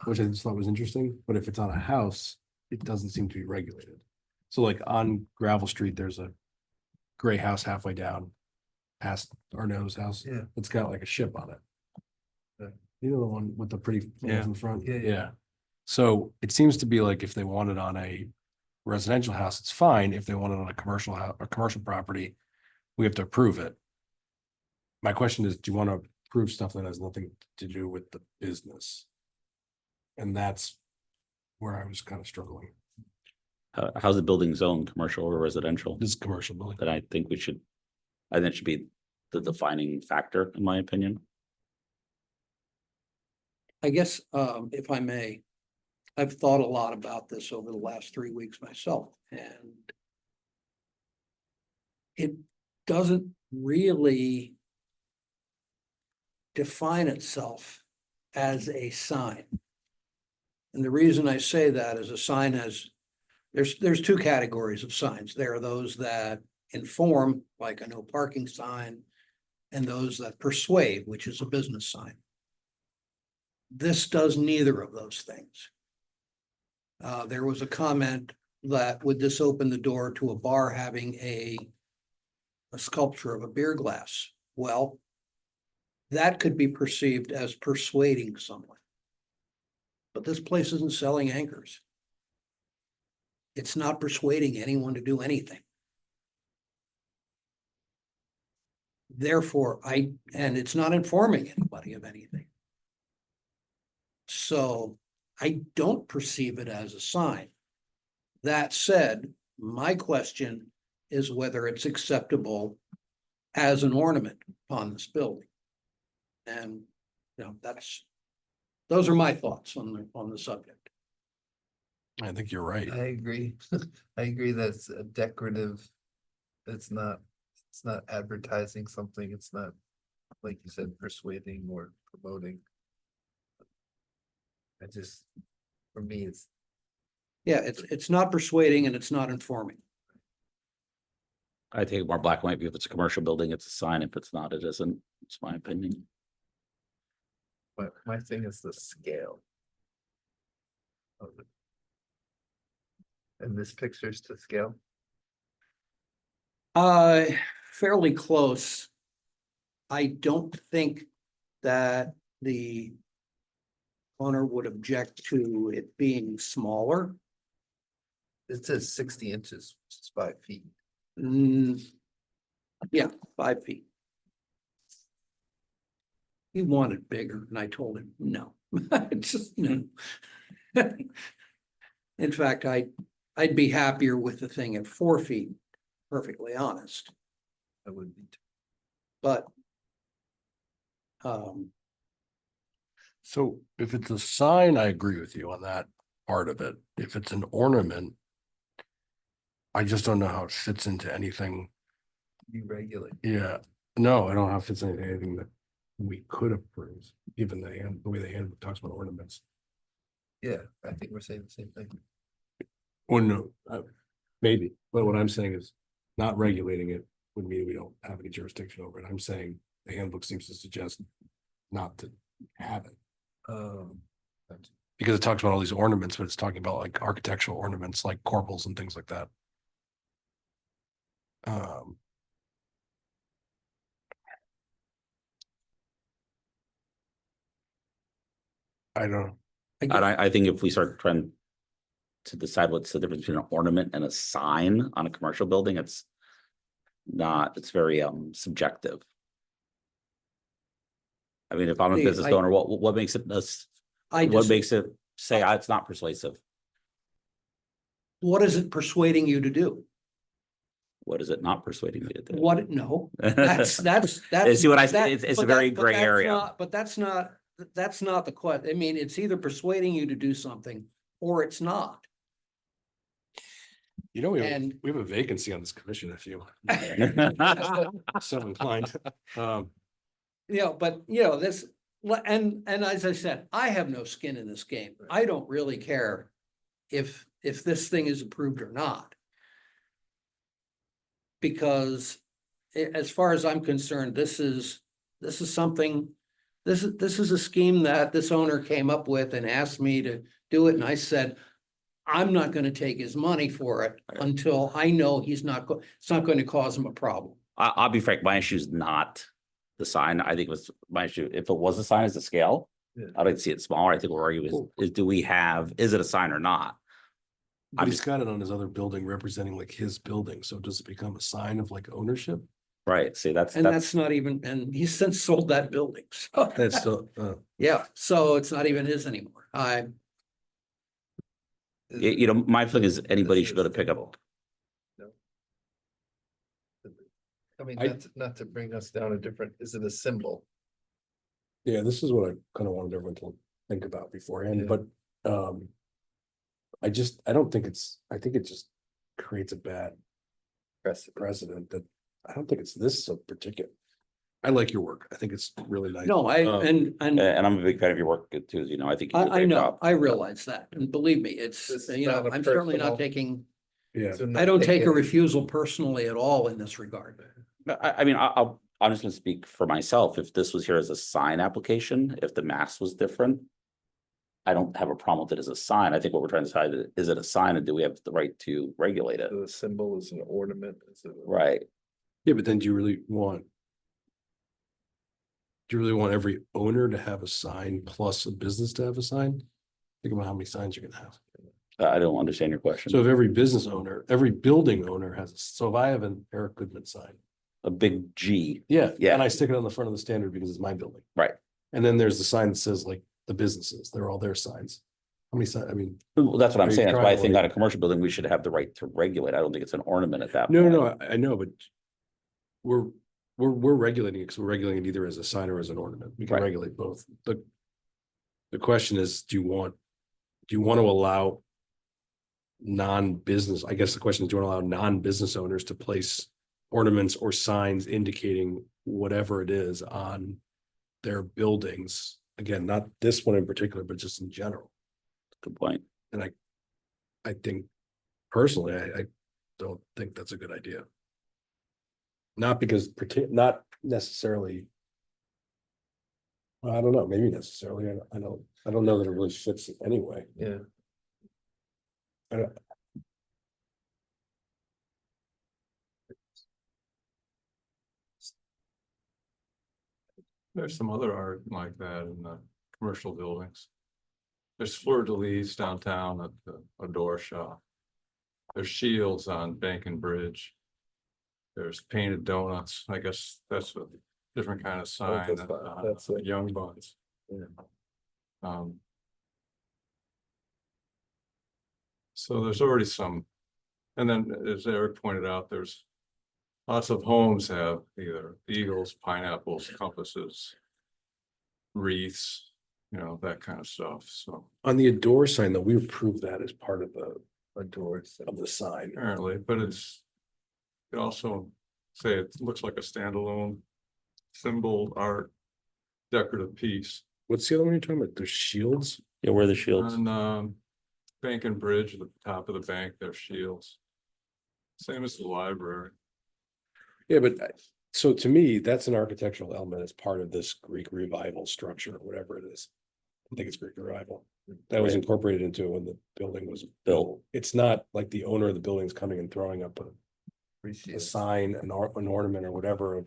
Which I just thought was interesting, but if it's on a house, it doesn't seem to be regulated. So like on Gravel Street, there's a gray house halfway down past Arnaud's house. Yeah. It's got like a ship on it. You know, the one with the pretty flames in front? Yeah, yeah. Yeah. So it seems to be like if they want it on a residential house, it's fine. If they want it on a commercial house, a commercial property, we have to approve it. My question is, do you want to approve stuff that has nothing to do with the business? And that's where I was kind of struggling. How's the building zone, commercial or residential? This is commercial building. That I think it should be the defining factor, in my opinion. I guess, if I may, I've thought a lot about this over the last 3 weeks myself, and it doesn't really define itself as a sign. And the reason I say that is a sign has, there's two categories of signs. There are those that inform, like a no parking sign, and those that persuade, which is a business sign. This does neither of those things. There was a comment that would this open the door to a bar having a sculpture of a beer glass? Well, that could be perceived as persuading someone. But this place isn't selling anchors. It's not persuading anyone to do anything. Therefore, and it's not informing anybody of anything. So I don't perceive it as a sign. That said, my question is whether it's acceptable as an ornament on this building. And, you know, those are my thoughts on the subject. I think you're right. I agree. I agree that it's a decorative. It's not advertising something. It's not, like you said, persuading or promoting. For me, it's. Yeah, it's not persuading and it's not informing. I take it more black and white. If it's a commercial building, it's a sign. If it's not, it isn't. It's my opinion. But my thing is the scale. of it. And this picture's to scale. Fairly close. I don't think that the owner would object to it being smaller. It says 60 inches, which is 5 feet. Yeah, 5 feet. He wanted bigger, and I told him, no, just no. In fact, I'd be happier with the thing at 4 feet, perfectly honest, I would be. but. So if it's a sign, I agree with you on that part of it. If it's an ornament, I just don't know how it fits into anything. You regulate. Yeah, no, I don't know how it fits into anything that we could approve, given the way the handbook talks about ornaments. Yeah, I think we're saying the same thing. Or no, maybe, but what I'm saying is not regulating it would mean we don't have any jurisdiction over it. I'm saying the handbook seems to suggest not to have it. Because it talks about all these ornaments, but it's talking about like architectural ornaments, like corbels and things like that. I don't know. And I think if we start trying to decide what's the difference between an ornament and a sign on a commercial building, it's very subjective. I mean, if I'm a See, business owner, what makes it what makes it say it's not persuasive? What is it persuading you to do? What is it not persuading me to do? What, no, that's. See what I that- it's a but very that- but gray that's area. not- But that's not the question. I mean, it's either persuading you to do something or it's not. You know, we And- have a vacancy on this commission if you so inclined. But this, and as I said, I have no skin in this game. I don't really care if this thing is approved or not. Because as far as I'm concerned, this is something, this is a scheme that this owner came up with and asked me to do it, and I said, I'm not gonna take his money for it until I know it's not going to cause him a problem. I'll be frank, my issue is not the sign. I think it was my issue. If it was a sign, is the scale. Yeah. I'd like to see it smaller. I think we're arguing is is it a sign or not? But I'm he's just got it on his other building representing like his building. So does it become a sign of like ownership? right. See, that's not even, and he's since sold that building, so. That's still, Yeah, so it's not even his anymore. my feeling is anybody This should go is to pick up. I mean, I- not to bring us down a different, is it a symbol? yeah, this is what I kind of wanted everyone to think about beforehand, Yeah. but I don't think I think it just creates a bad precedent that I don't think it's this so particular. I like your work. I think it's really nice. No, and And I'm a big fan of your work too, as you know. I think you do a I great know, job. I realize that, and believe me, it's, This is not a I'm certainly personal- not taking, Yeah, So I not don't take a taking- refusal personally at all in this regard. I mean, I'm just gonna speak for myself. If this was here as a sign application, if the mass was different, I don't have a problem with it as a sign. I think what we're trying to decide is it a sign and do we have the right to regulate it? The symbol is an ornament. Right. yeah, but then do you really want every owner to have a sign plus a business to have a sign? Think about how many signs you're gonna have. I don't understand your question. So if every business owner, every building owner so if I have an Eric Goodman sign. A big G. Yeah. Yeah. And I stick it on the front of the standard because it's my building. Right. And then there's the sign that says like the businesses, they're all their signs. How many signs, I mean, Well, that's what I'm Are you saying. That's why I trying, think like- on a commercial building, we should have the right to regulate. I don't think it's an ornament at that. no, point. I know, but we're regulating it because we're regulating it either as a sign or as an ornament. We can Right. regulate both. The question is, do you want to allow non-business, I guess the question is, do you want to allow non-business owners to place ornaments or signs indicating whatever it is on their buildings? Again, not this one in particular, but just in general. Good point. And I think personally, I don't think that's a good idea. not because, not necessarily. I don't know, maybe necessarily, I don't know that it really fits anyway. Yeah. There's some other art like that in the commercial buildings. There's fleur de lis downtown at a door shop. There's shields on Bank and Bridge. There's painted donuts. I guess that's a different kind of sign that's than fine. That's it. Young Buns. Yeah. So there's already some, and then as Eric pointed out, there's lots of homes have either eagles, pineapples, compasses, wreaths, that kind of stuff. So On the Adore sign, though, we approved that as part of Adores. the sign. apparently, but it also say it looks like a standalone symbol art decorative piece. What's the other one you're talking about? There's shields? Yeah, where are the shields? On Bank and Bridge, at the top of the bank, there's shields. Same as the library. Yeah, but so to me, that's an architectural element as part of this Greek revival structure, or whatever it is. I think it's Greek revival. That was Right. incorporated into it when the building was Built. built. It's not like the owner of the building's coming and throwing up a Appreciate it. sign, an ornament or whatever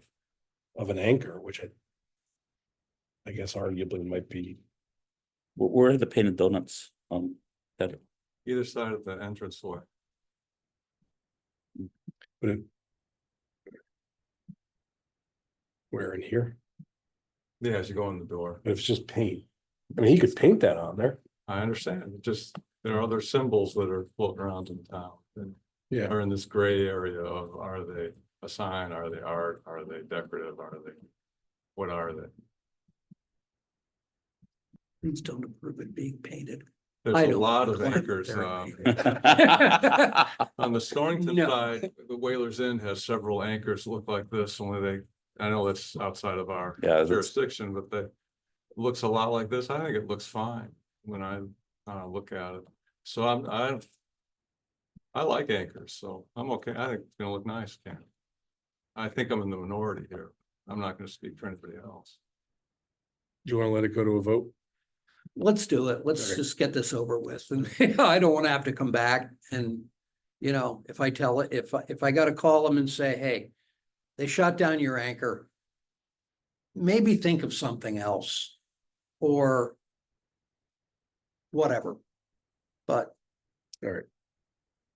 of an anchor, which I guess arguably might be. Where are the painted donuts? That Either side of the entranceway. But where in here? Yeah, as you go in the door. But if it's just paint, I mean, he could paint that on there. I understand. Just there are other symbols that are floating around in town. And Yeah. are in this gray area of, are they a sign? Are they art? Are they decorative? What are they? Please don't approve it being painted. There's I a don't lot of want it anchors. very On the Storrington No. side, the Whalers Inn has several anchors that look like this, only I know that's outside of our Yeah, that's- jurisdiction, but it looks a lot like this. I think it looks fine when I look at it. So I like anchors, so I'm okay. I think it's gonna look nice, Ken. I think I'm in the minority here. I'm not gonna speak for anybody else. Do you want to let it go to a vote? Let's do it. Let's Okay. just get this over with. And I don't want to have to come back and, if I tell it, if I got to call them and say, hey, they shot down your anchor, maybe think of something else or whatever. But All right.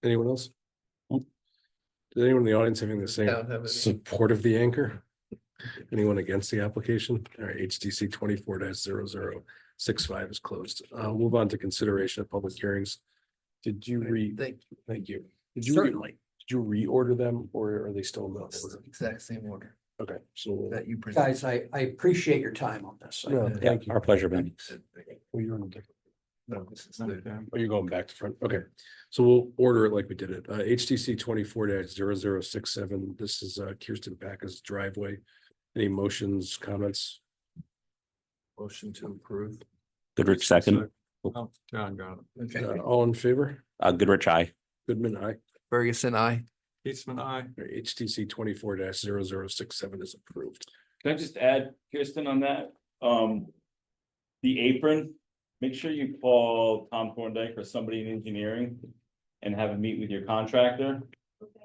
Anyone else? Nope. Does anyone in the audience having the Don't have same any. support of the anchor? Anyone against the application? All right, HTC 24-0065 is closed. Move on to consideration of public hearings. Did you Thank you. Thank you. Did you certainly, Did you reorder them or are they still in the It's the order? exact same order Okay, so. that you presented. guys, I appreciate your time on this. No, Yeah, thank you. our pleasure, man. Well, you're in a different. No, this is Okay. the. Oh, you're going back to front. Okay, so we'll order it like we did it. HTC 24-0067. This is Kirsten Backus driveway. Any motions, comments? Motion to approve. Goodrich second. Oh, John got it. Okay. All in favor? Goodrich, aye. Goodman, aye. Ferguson, I. Eastman, aye. HTC 24-0067 is approved. Can I just add, Kirsten, on that? The apron, make sure you call Tom Thorndike or somebody in engineering and have a meet with your contractor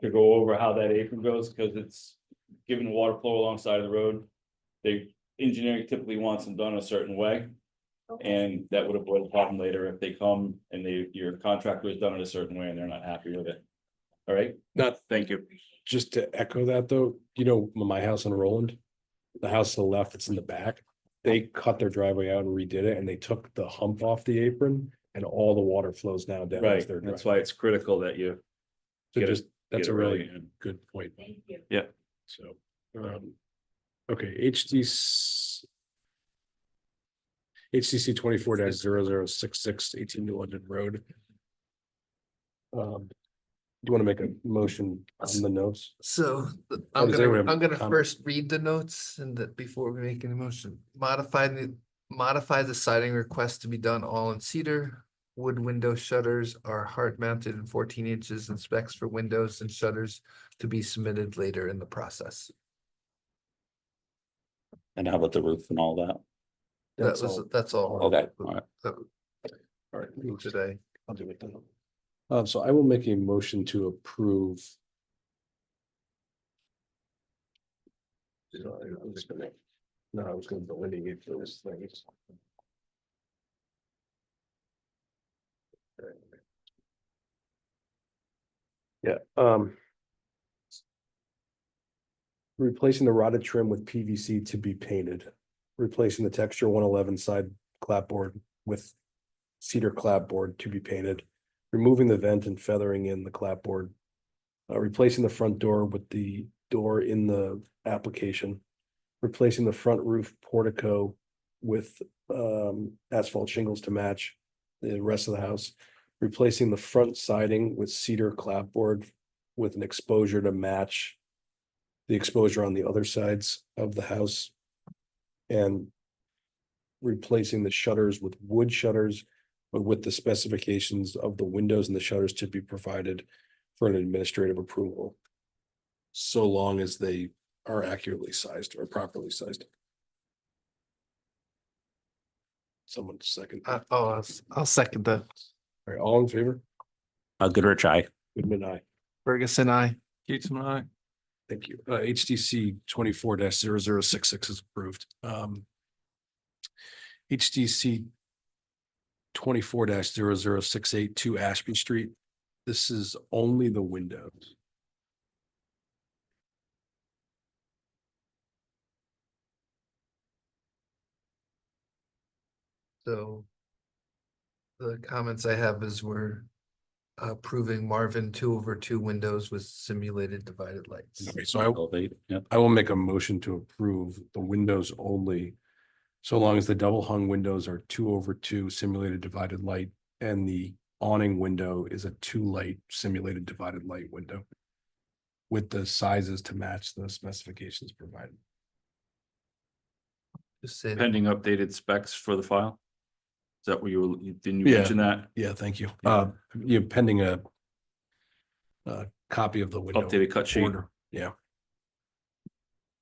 to go over how that apron goes, because it's given water flow alongside of the road. Engineering typically wants them done a certain way. And that would avoid a problem later if they come and your contractor has done it a certain way and they're not happy with it. All right, Not, thank you. just to echo that though, my house on Roland, the house to the left, it's in the back. They cut their driveway out and redid it and they took the hump off the apron and all the water flows now down. Right, into their that's driveway. why it's critical that you. So get it- just, that's get a it really right. good point. Thank you. Yeah. So, okay, HTC 24-0066, 18 New London Road. Do you want to make a motion on the notes? So Or I'm does anyone have I'm gonna comment? first read the notes and that before we make any motion, modify the siding request to be done all in cedar. Wood window shutters are hard mounted and 14 inches and specs for windows and shutters to be submitted later in the process. And how about the roof and all that? That's all. That's all. Okay, all right. That All right. was today. I'll do it then. So I will make a motion to approve. Sorry, I was gonna delineate those things. Yeah, replacing the rotted trim with PVC to be painted. Replacing the texture 111 side clapboard with cedar clapboard to be painted. Removing the vent and feathering in the clapboard. Replacing the front door with the door in the application. Replacing the front roof portico with asphalt shingles to match the rest of the house. Replacing the front siding with cedar clapboard with an exposure to match the exposure on the other sides of the house. And replacing the shutters with wood shutters, but with the specifications of the windows and the shutters to be provided for an administrative approval. So long as they are accurately sized or properly sized. Someone second. I'll second that. All right, all in favor? Goodrich, aye. Goodman, aye. Ferguson, I. Keaton, I. Thank you. HDC 24-0066 is approved. HDC 24-0068 to Ashby Street. This is only the windows. So the comments I have is we're approving Marvin 2/2 windows with simulated divided lights. Okay, so Elevate, yep. I will make a motion to approve the windows only. So long as the double hung windows are 2/2 simulated divided light and the awning window is a 2 light simulated divided light window. With the sizes to match the specifications provided. Just say, Pending updated specs for the file? Is that what didn't you Yeah. mention that? Yeah, thank you. You're pending a copy of the window. Updated cut sheet. order. Yeah,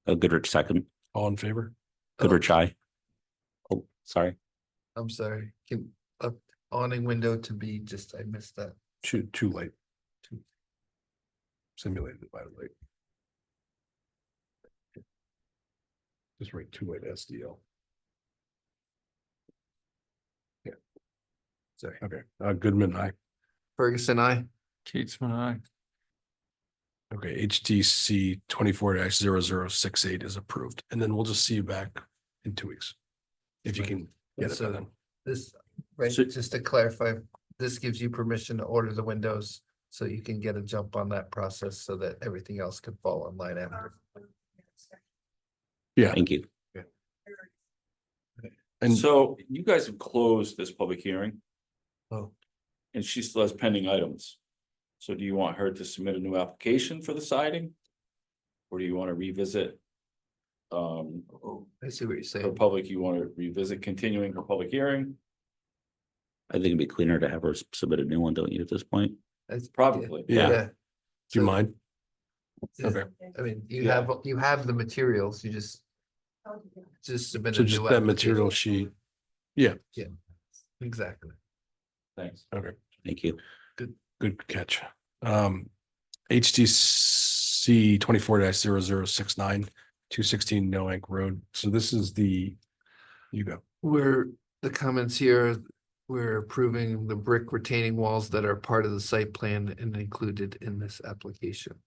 Goodrich, second. all in favor? Goodrich, aye. Oh, sorry. I'm sorry, can awning window to be just, I missed that. Two light. Simulated divided light. Just write 2 light SDL. Yeah. Sorry. Okay, Goodman, aye. Ferguson, I. Keaton, I. Okay, HTC 24-0068 is approved, and then we'll just see you back in 2 weeks. If you can get it So done. this, right, So- just to clarify, this gives you permission to order the windows. So you can get a jump on that process so that everything else can fall online after. Yeah, Thank you. and So you guys have closed this public hearing. Oh. And she still has pending items. So do you want her to submit a new application for the siding? Or do you want to revisit? I see what you're Her saying. public, you want to revisit continuing her public hearing? I think it'd be cleaner to have her submit a new one, don't you, at this point? That's Probably. Yeah. Yeah. do you So, mind? Okay, I mean, Yeah. you have the materials, you just submit so a just new that material application. sheet. Exactly. Thanks. Okay, Thank you. good catch. HTC 24-0069, 216 Noank Road. So this is the, you go. The comments here, we're approving the brick retaining walls that are part of the site plan and included in this application.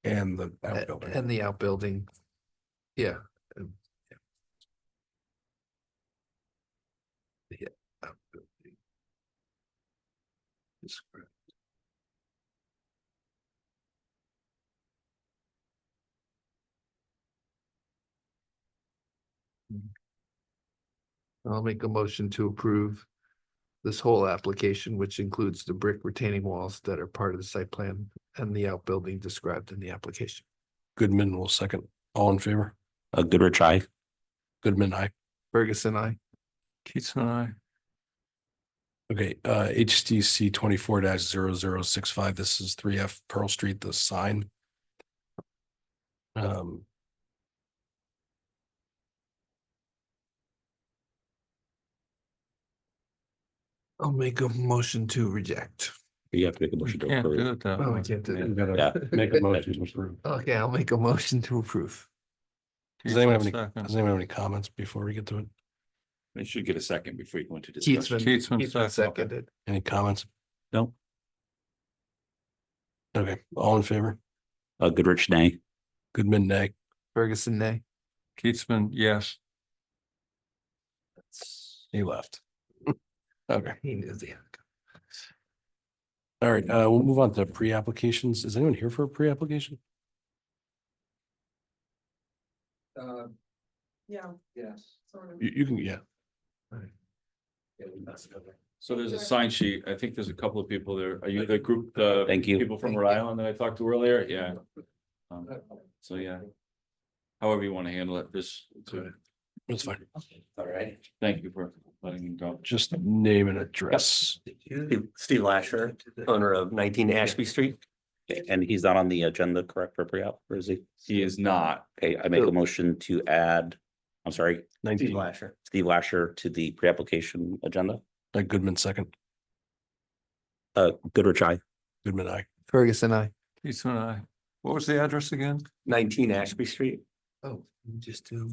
And the outbuilding. And the outbuilding. Yeah. Yeah. Outbuilding. Describe. I'll make a motion to approve this whole application, which includes the brick retaining walls that are part of the site plan and the outbuilding described in the application. Goodman will second. All in favor? Goodrich, aye. Goodman, aye. Ferguson, I. Keaton, I. Okay, HTC 24-0065. This is 3F Pearl Street, the sign. I'll make a motion to reject. You have to make a You motion to can't do approve. it that Oh, way. we can't do You that. gotta make a motion to approve. Okay, I'll make a motion to approve. Does anyone have any, Second. does anyone have any comments before we get to it? They should get a second before you go into discussion. Keatsman Seconded. Any comments? No, Okay, all in favor? Goodrich, nay. Goodman, nay. Ferguson, nay. Keatsman, yes. He left. Okay, He knows the. all right, we'll move on to pre-applications. Is anyone here for a pre-application? Yeah. Yes. Sort of. You can, yeah. So there's a sign sheet. I think there's a couple of people there. Are you the group, Thank you. people from Rhode Island that I talked to earlier? Yeah. So, yeah. However you want to handle it, this, That's fine. all right. Thank you for letting me go. Just name and address. Steve Lasher, owner of 19 Ashby Street. And he's not on the agenda, correct, for pre-app, or is he? He is not. Okay, I make a motion to add, I'm sorry, Steve 19, Lasher. Steve Lasher to the pre-application agenda. Goodman, second. Goodrich, aye. Goodman, aye. Ferguson, I. Keatsman, aye. What was the address again? 19 Ashby Street. Oh, just do.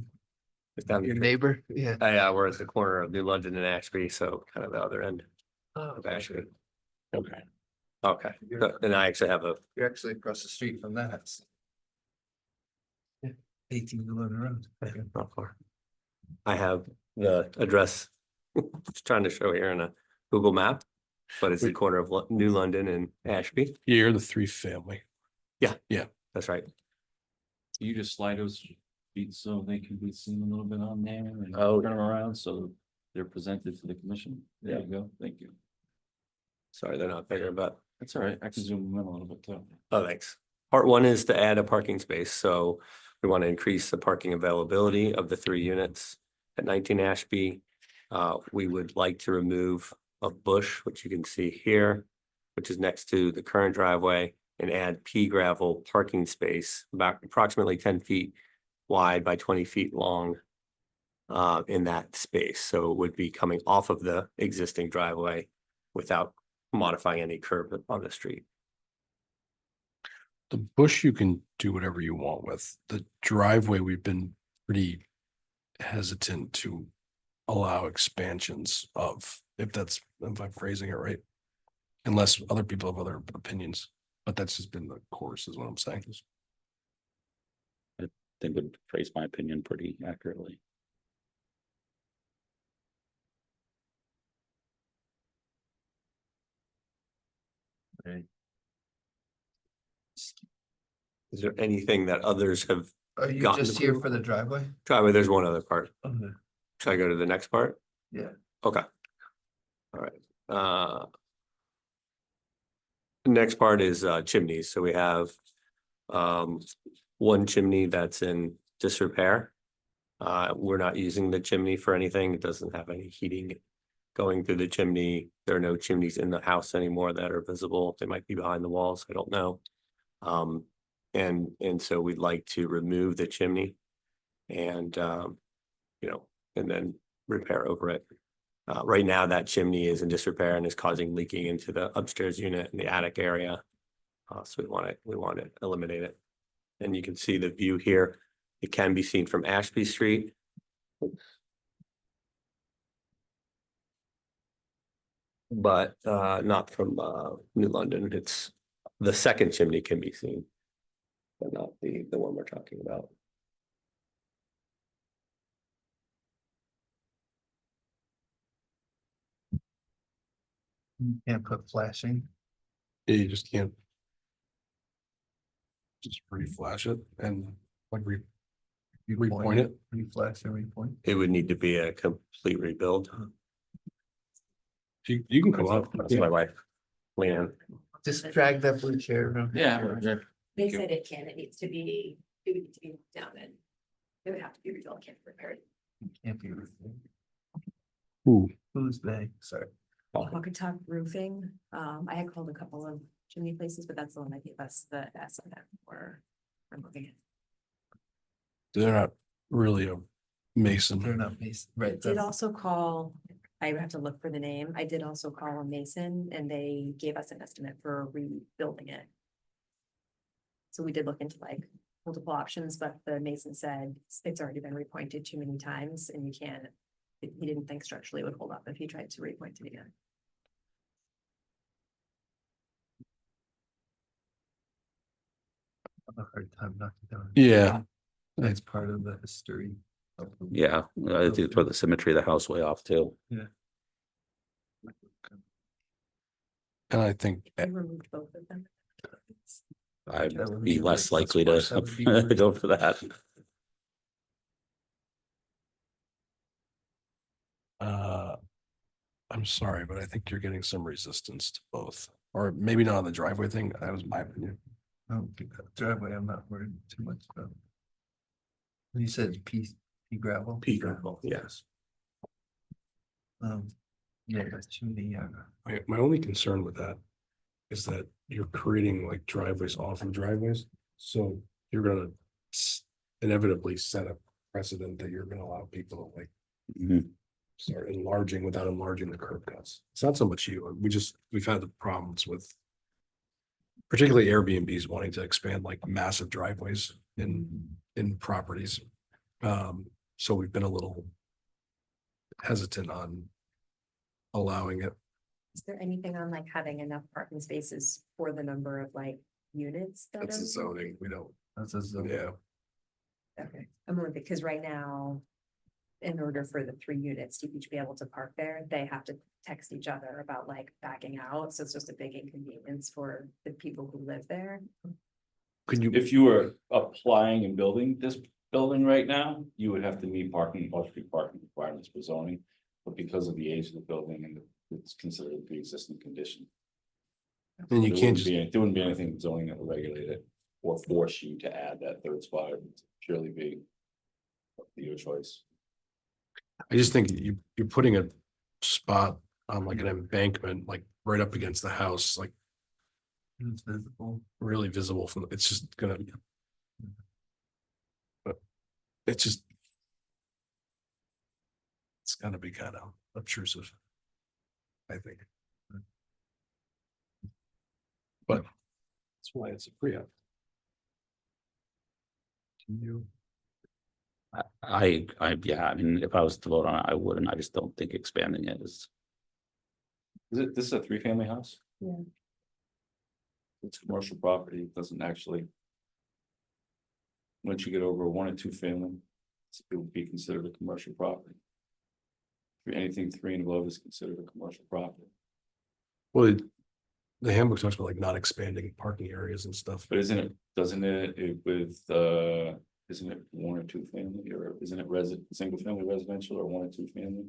It's down Your the, neighbor, yeah. we're at the corner of New London and Ashby, so kind of the other end Oh, of Ashby. Okay. Okay, and I actually have a, You're actually across the street from that house. Yeah, 18 London Road. not far. I have the address, just trying to show here in a Google map, but it's the Wait. corner of New London and Ashby. You're the three family. That's right. You just slide those feet so they can be seen a little bit on there and Oh. turn them around so they're presented to the commission. There you go. Thank you. Sorry, they're not bigger, but That's all right. I can zoom them in a little bit too. oh, thanks. Part one is to add a parking space, so we want to increase the parking availability of the 3 units at 19 Ashby. We would like to remove a bush, which you can see here, which is next to the current driveway, and add pea gravel parking space about approximately 10 feet wide by 20 feet long in that space. So it would be coming off of the existing driveway without modifying any curb on the street. The bush you can do whatever you want with. The driveway, we've been pretty hesitant to allow expansions of, if I'm phrasing it right. Unless other people have other opinions, but that's just been the course is what I'm saying. I think would phrase my opinion pretty accurately. Is there anything that others have Are you Gotten just here approval. for the driveway? driveway? There's one other part. Okay. Should I go to the next part? Yeah. Okay. All right. The next part is chimneys. So we have one chimney that's in disrepair. We're not using the chimney for anything. It doesn't have any heating going through the chimney. There are no chimneys in the house anymore that are visible. They might be behind the walls. I don't know. And so we'd like to remove the chimney and, and then repair over it. Right now, that chimney is in disrepair and is causing leaking into the upstairs unit in the attic area. So we want to eliminate it. And you can see the view here. It can be seen from Ashby Street. But not from New London. It's the second chimney can be seen, but not the one we're talking about. You can't put flashing. Yeah, you just can't. Just reflash it and like You repoint it. Reflash and repoint. It would need to be a complete rebuild. You can come up. That's my wife, Leanne. Just drag that blue chair around. Yeah. They said it needs to be, it would need to be down and it would have to be rebuilt, can't be repaired. Can't be rebuilt. Ooh, Who's they? Sorry. Talk roofing, I had called a couple of chimney places, but that's the one I think that's the estimate for moving it. they're not really a mason. They're not mason, right? I did also call I would have to look for the name. I did also call a mason and they gave us an estimate for rebuilding it. So we did look into like multiple options, but the mason said it's already been repointed too many times and you can't, he didn't think structurally it would hold up if he tried to repoint it again. A hard time knocking down. Yeah, That's part of the history. Yeah, I think throw the symmetry of the house way off too. and I think We removed both of them. I'd That would be be less worse. likely That to would be worse. go for that. I'm sorry, but I think you're getting some resistance to both, or maybe not on the driveway thing. That was my opinion. Driveway, I'm not worried too much about. You said pea gravel? Pea gravel, yes. Yeah, that's chimney, My only concern with that is that you're creating like driveways off of driveways. So you're gonna inevitably set a precedent that you're gonna allow people to like Mhm. start enlarging without enlarging the curb cuts. It's not so much you, we've had the problems with particularly Airbnbs wanting to expand like massive driveways in properties. So we've been a little hesitant on allowing it. Is there anything on like having enough parking spaces for the number of like units? That That's are- the zoning, we don't, that's a zone. yeah. Okay, I'm only because right now, in order for the 3 units to each be able to park there, they have to text each other about like backing out. So it's just a big inconvenience for the people who live there. Could you, If you were applying and building this building right now, you would have to meet off-street parking requirements for zoning. But because of the age of the building and it's considered a pre-existing condition. and you can't There wouldn't be anything zoning that would regulate it or force you to add that third spot. It would purely be up to your choice. I just think you're putting a spot on like an embankment, like right up against the house, like It's visible. really visible from, it's just gonna. But it's just. It's gonna be kind of obtrusive. I think. But that's why it's a pre-app. You. Yeah, I mean, if I was to vote on it, I wouldn't. I just don't think expanding it is. This is a 3-family house? Yeah. It's commercial property, it doesn't actually. Once you get over a 1 or 2 family, it would be considered a commercial property. Anything 3 and above is considered a commercial property, Well, the handbook talks about like not expanding parking areas and stuff. but doesn't it with, isn't it 1 or 2 family, or isn't it single family residential or 1 or 2 family?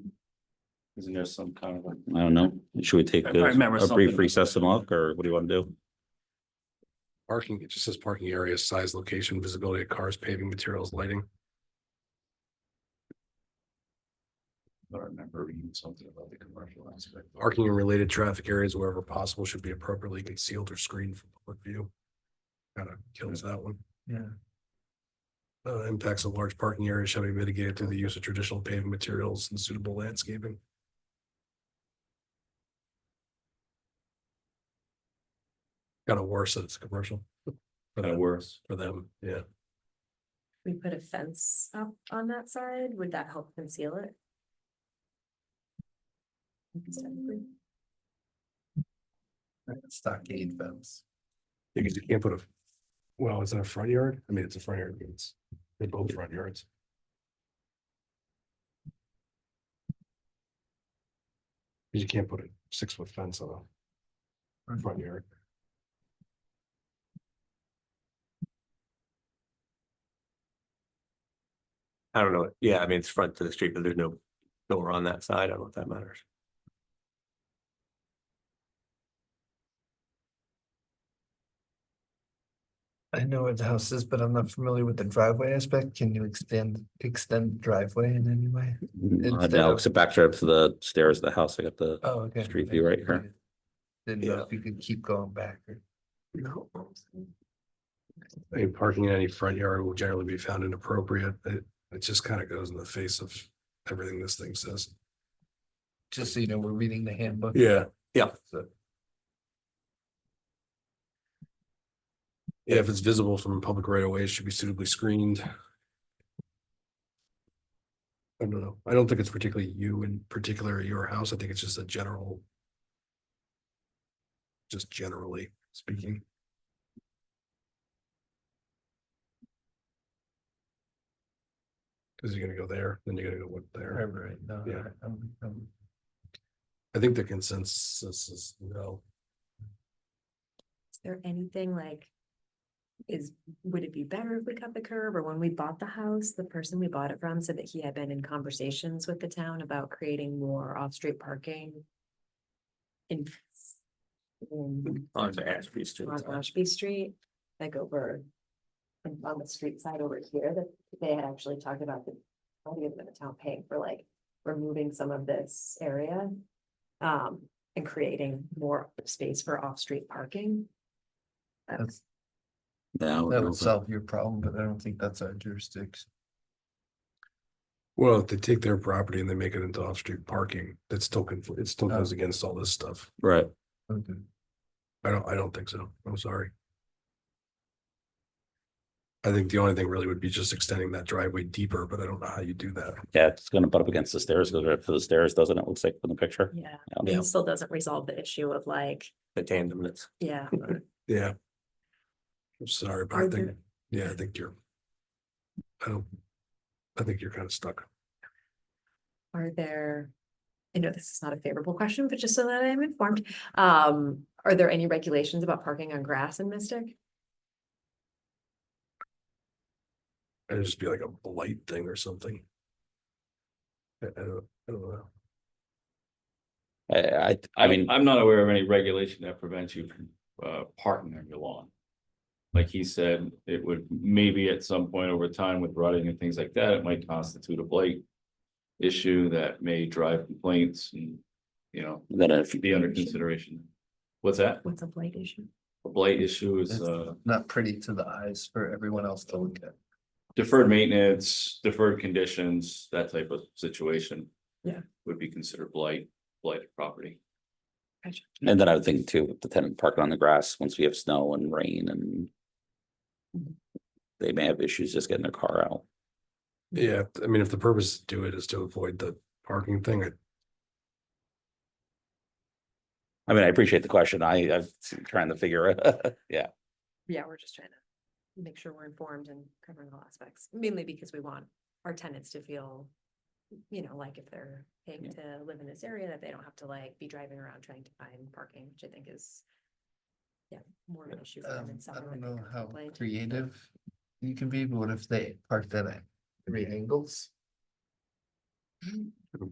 Isn't there some kind of I don't know. Should we take I remember a brief something. recess and look, or what do you want to do? Parking, it just says parking area, size, location, visibility of cars, paving materials, lighting. I remember reading something about the commercial aspect. Parking and related traffic areas wherever possible should be appropriately concealed or screened from public view. Kind of kills that one. Yeah. Impacts of large parking areas shall be mitigated through the use of traditional paving materials and suitable landscaping. Kind of worse that it's commercial. Kind of worse. For them, yeah. We put a fence up on that side. Would that help conceal it? Stockade fence. Because you can't put well, is it a front yard? I mean, it's a front yard, they're both front yards. Because you can't put a 6-foot fence on a front yard. I don't know. Yeah, I mean, it's front to the street, but there's nowhere on that side. I don't know if that matters. I know where the house is, but I'm not familiar with the driveway aspect. Can you extend driveway in any way? Instead Now, of- except back up to the stairs of the house. I got the Oh, okay. street view right here. Didn't know if you could keep going back or. No. I mean, parking in any front yard will generally be found inappropriate. It just kind of goes in the face of everything this thing says. just so you know, we're reading the handbook. Yeah. So, Yeah, if it's visible from public right of way, it should be suitably screened. I don't know. I don't think it's particularly you in particular at your house. I think it's just a general. Just generally speaking. Cause you're gonna go there, then you're gonna go what there. right, no, Yeah. I'm- I think the consensus is no. Is there anything like? Would it be better if we cut the curb, or when we bought the house, the person we bought it from said that he had been in conversations with the town about creating more off-street parking? In. On the Ashby Street. On Ashby Street, like over. On the street side over here, that they had actually talked about the, idea of the town paying for like, removing some of this area. And creating more space for off-street parking. That's, No, that would solve your problem, but I don't think that's our jurisdiction. Well, if they take their property and they make it into off-street parking, that still it still goes against all this stuff. right. Okay. I don't think so. I'm sorry. I think the only thing really would be just extending that driveway deeper, but I don't know how you do that. Yeah, it's gonna butt up against the stairs, goes right for the stairs, doesn't it? Looks like from the picture. Yeah, Yeah. it still doesn't resolve the issue of like, The tandem units. yeah. Yeah. I'm sorry, but I Are think, there- yeah, I think you're kind of stuck. Are there, I know this is not a favorable question, but just so that I'm informed, are there any regulations about parking on grass in Mystic? It'd just be like a blight thing or something. I don't know. I mean, I'm not aware of any regulation that prevents you from parking on your lawn. Like he said, it would maybe at some point over time with rutting and things like that, it might constitute a blight issue that may drive complaints and, you know, then if you be under consideration. What's that? What's a blight issue? A blight issue is It's not pretty to the eyes for everyone else to look at. deferred maintenance, deferred conditions, that type of situation. Yeah. Would be considered blighted property. and then I would think too, the tenant parking on the grass, once we have snow and rain and. They may have issues just getting their car out. Yeah, I mean, if the purpose to do it is to avoid the parking thing, I mean, I appreciate the question. I'm trying to figure it, yeah. Yeah, we're just trying to make sure we're informed and covering all aspects, mainly because we want our tenants to feel, you know, like if they're paying to live in this area, that they don't have to like be driving around trying to find parking, which I think is. Yeah, more of an issue for them in I summer. don't when they know come how complain. creative you can be, but what if they parked that at 3 angles? I don't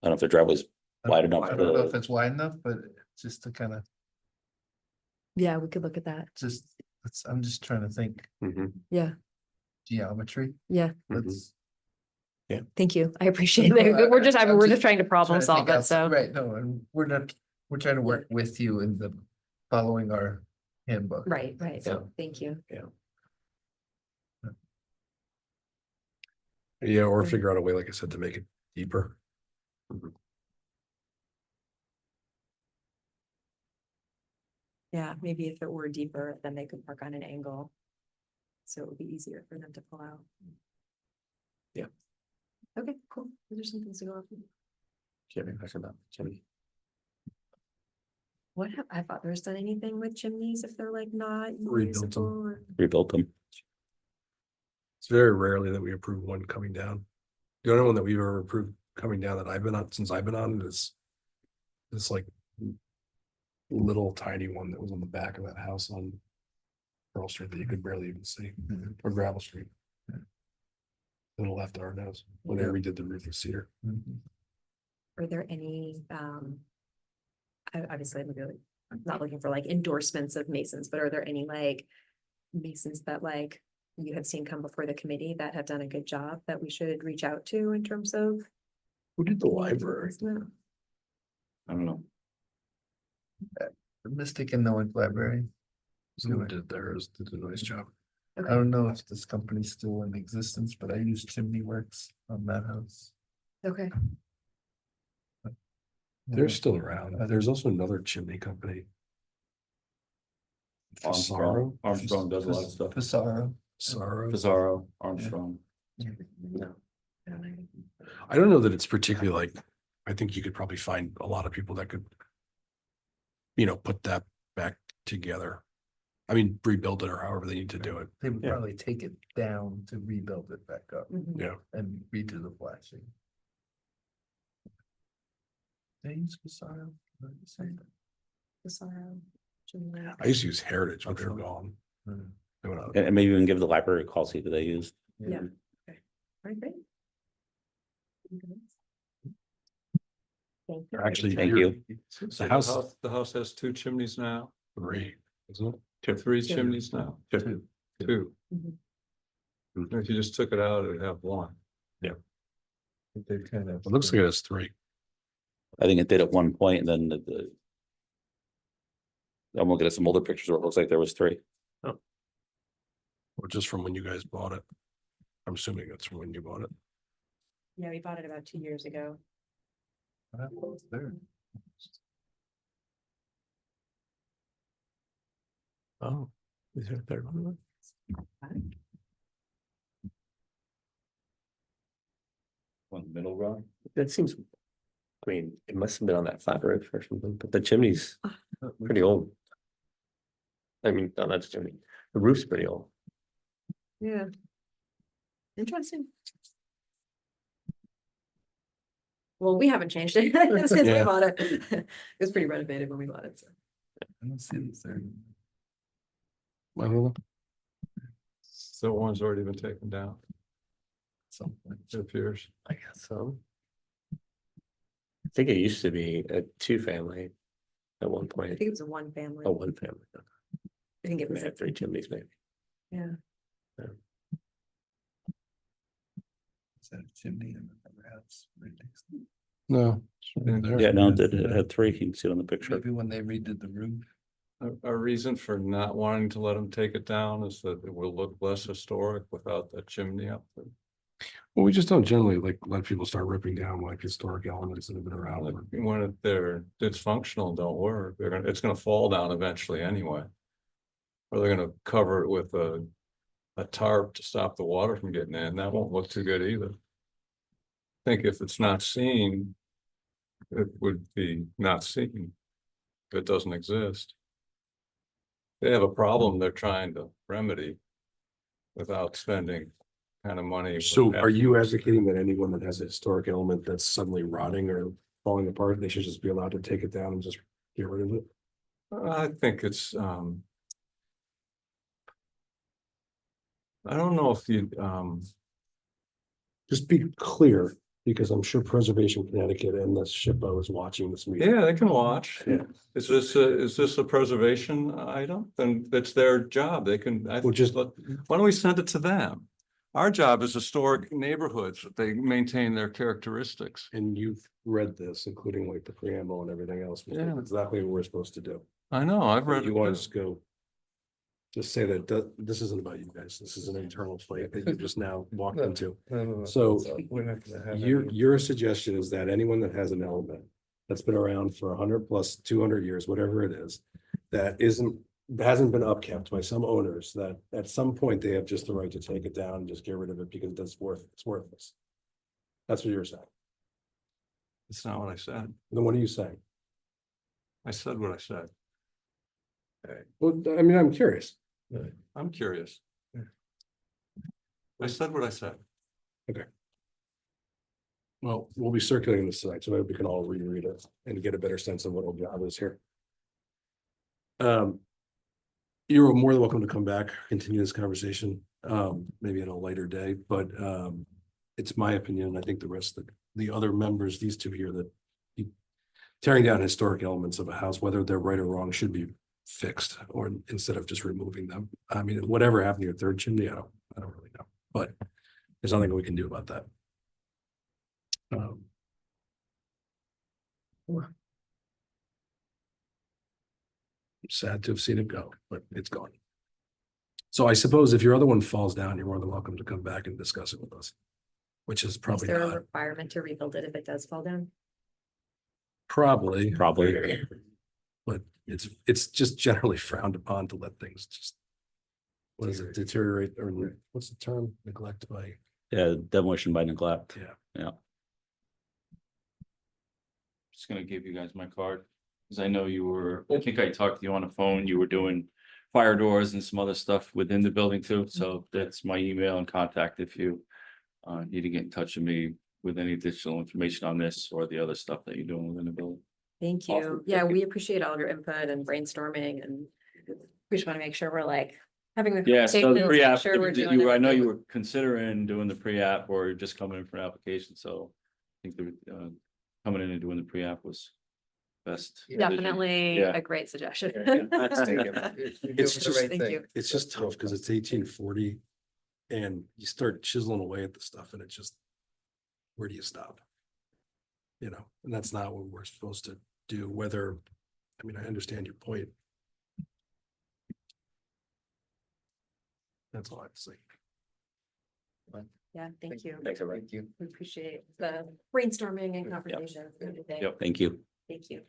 know if their driveway's wide enough. I don't know if to- it's wide enough, but just to kind of, Yeah, we could look at that. I'm just trying to think Yeah, geometry. yeah. Let's. Thank you. I appreciate it. We're just, I'm we're just just trying to problem trying to solve think it, outside- so. Right, no, and we're trying to work with you in the following our handbook. Right, So- thank you. yeah, or figure out a way, like I said, to make it deeper. Yeah, maybe if it were deeper, then they could park on an angle. So it would be easier for them to pull out. Yeah. Okay, cool. Those are some things to go off. Do you have any question about Jimmy? What have, have others done anything with chimneys if they're like not Rebuilt them. municipal or? Rebuilt them. It's very rarely that we approve one coming down. The only one that we've ever approved coming down that I've been on, since I've been on, is this like little tiny one that was on the back of that house on Pearl Street that you could barely even see, or Gravel Street. To the left of our nose, when they redid the roof of cedar. Are there any, obviously, I'm not looking for like endorsements of masons, but are there any like masons that like you have seen come before the committee that have done a good job that we should reach out to in terms of? Who did the library? I don't know. The Mystic and Norwood Library. Who did theirs, did a nice job. I don't know if this company's still in existence, but I use Chimney Works on that house. Okay. They're still around. There's also another chimney company. Armstrong, Armstrong does a lot of stuff. Pissarro. Pizarro, Armstrong. I don't know that it's particularly like, I think you could probably find a lot of people that could, put that back together. I mean, rebuild it or however they need to do it. They would probably take it down to rebuild it back up Yeah. and redo the flashing. They use Pissarro. I used to use Heritage when they were gone. They went out. And maybe we can give the library a call, see who they use. Yeah. Okay. All right, great. Thank you. Actually, Thank you're- you. So house- the house has 2 chimneys now, 3, isn't it? 3 Two. chimneys now, 2. Mhm. If you just took it out, it'd have 1. They kind of. It looks like it has 3. I think it did at one point, and then the. I'm looking at some older pictures where it looks like there was 3. Or just from when you guys bought it. I'm assuming it's from when you bought it. Yeah, we bought it about 2 years ago. Oh, is there a third one? On the middle run. That seems, I mean, it must have been on that flat roof or something, but the chimney's pretty old. I mean, no, that's chimney. The roof's pretty old. Yeah. Interesting. Well, we haven't changed it since we Yeah. bought it. It was pretty renovated when we bought it, so. I don't see this there. I don't know. So one's already been taken down, Something. it appears. I guess so. I think it used to be a 2-family at one I point. think it was a one family. Oh, 1 family. I think it We was, had 3 chimneys maybe. yeah. Is that a chimney in the house? Right next to it? No. it's right there. Yeah, no, it had 3. You can see it on the picture. Maybe when they redid the roof. A reason for not wanting to let them take it down is that it will look less historic without that chimney up there. Well, we just don't generally like let people start ripping down like historic elements that have been around. Like, when they're dysfunctional, don't work, it's gonna fall down eventually anyway. Or they're gonna cover it with a tarp to stop the water from getting in, that won't look too good either. I think if it's not seen, it would be not seen. If it doesn't exist. They have a problem they're trying to remedy without spending kind of money. So are you advocating that anyone that has a historic element that's suddenly rotting or falling apart, they should just be allowed to take it down and just get rid of it? I think it's, I don't know if you, Just be clear, because I'm sure Preservation Connecticut and the SHPO is watching this meeting. yeah, they can watch. Yeah. Is this a preservation item? Then it's their job. They can, Well, just- why don't we send it to them? Our job is historic neighborhoods. They maintain their characteristics. And you've read this, including like the preamble and everything else, which is Yeah. exactly what we're supposed to do. I know, I've read You want it. to just go. Just say that this isn't about you guys. This is an internal fight that you just now walked into. So, We're not gonna have. Your suggestion is that anyone that has an element that's been around for 100 plus 200 years, whatever it is, that hasn't been upkept by some owners, that at some point they have just the right to take it down and just get rid of it because it's worthless. That's what you're saying. It's not what I said. Then what are you saying? I said what I said. Well, I mean, I'm curious. I'm curious. I said what I said. Well, we'll be circulating this tonight, so maybe we can all reread it and get a better sense of what our job is here. You're more than welcome to come back, continue this conversation, maybe at a later day, but it's my opinion, I think the rest of the other members, these two here, that tearing down historic elements of a house, whether they're right or wrong, should be fixed, or instead of just removing them. I mean, whatever happened to your third chimney, I don't really know, but there's nothing we can do about that. Sad to have seen it go, but it's gone. So I suppose if your other one falls down, you're more than welcome to come back and discuss it with us, which is Is probably there a not. requirement to rebuild it if it does fall down? Probably, Probably. but it's just generally frowned upon to let things just. What is it, deteriorate, or what's the term, neglect by, Yeah, demolition by neglect. yeah. Yeah. Just gonna give you guys my card, because I know you were, I think I talked to you on the phone, you were doing fire doors and some other stuff within the building too, so that's my email and contact if you need to get in touch with me with any additional information on this or the other stuff that you're doing within the building. Thank Awesome. you. Yeah, we appreciate all of your input and brainstorming, and we just want to make sure we're like having the. Yeah, so the conversations, make pre-app, sure we're doing I know you everything. were considering doing the pre-app or you're just coming in for an application, so I think the coming in and doing the pre-app was best. decision. Definitely Yeah. a great suggestion. It's just, Thank you. it's just tough because it's 1840. And you start chiseling away at the stuff and it just, where do you stop? You know, and that's not what we're supposed to do, whether, I mean, I understand your point. That's all I have to say. Yeah, thank you. Thanks, everybody. Thank you. We appreciate the brainstorming and conversation and everything. Yep. Thank you. Thank you.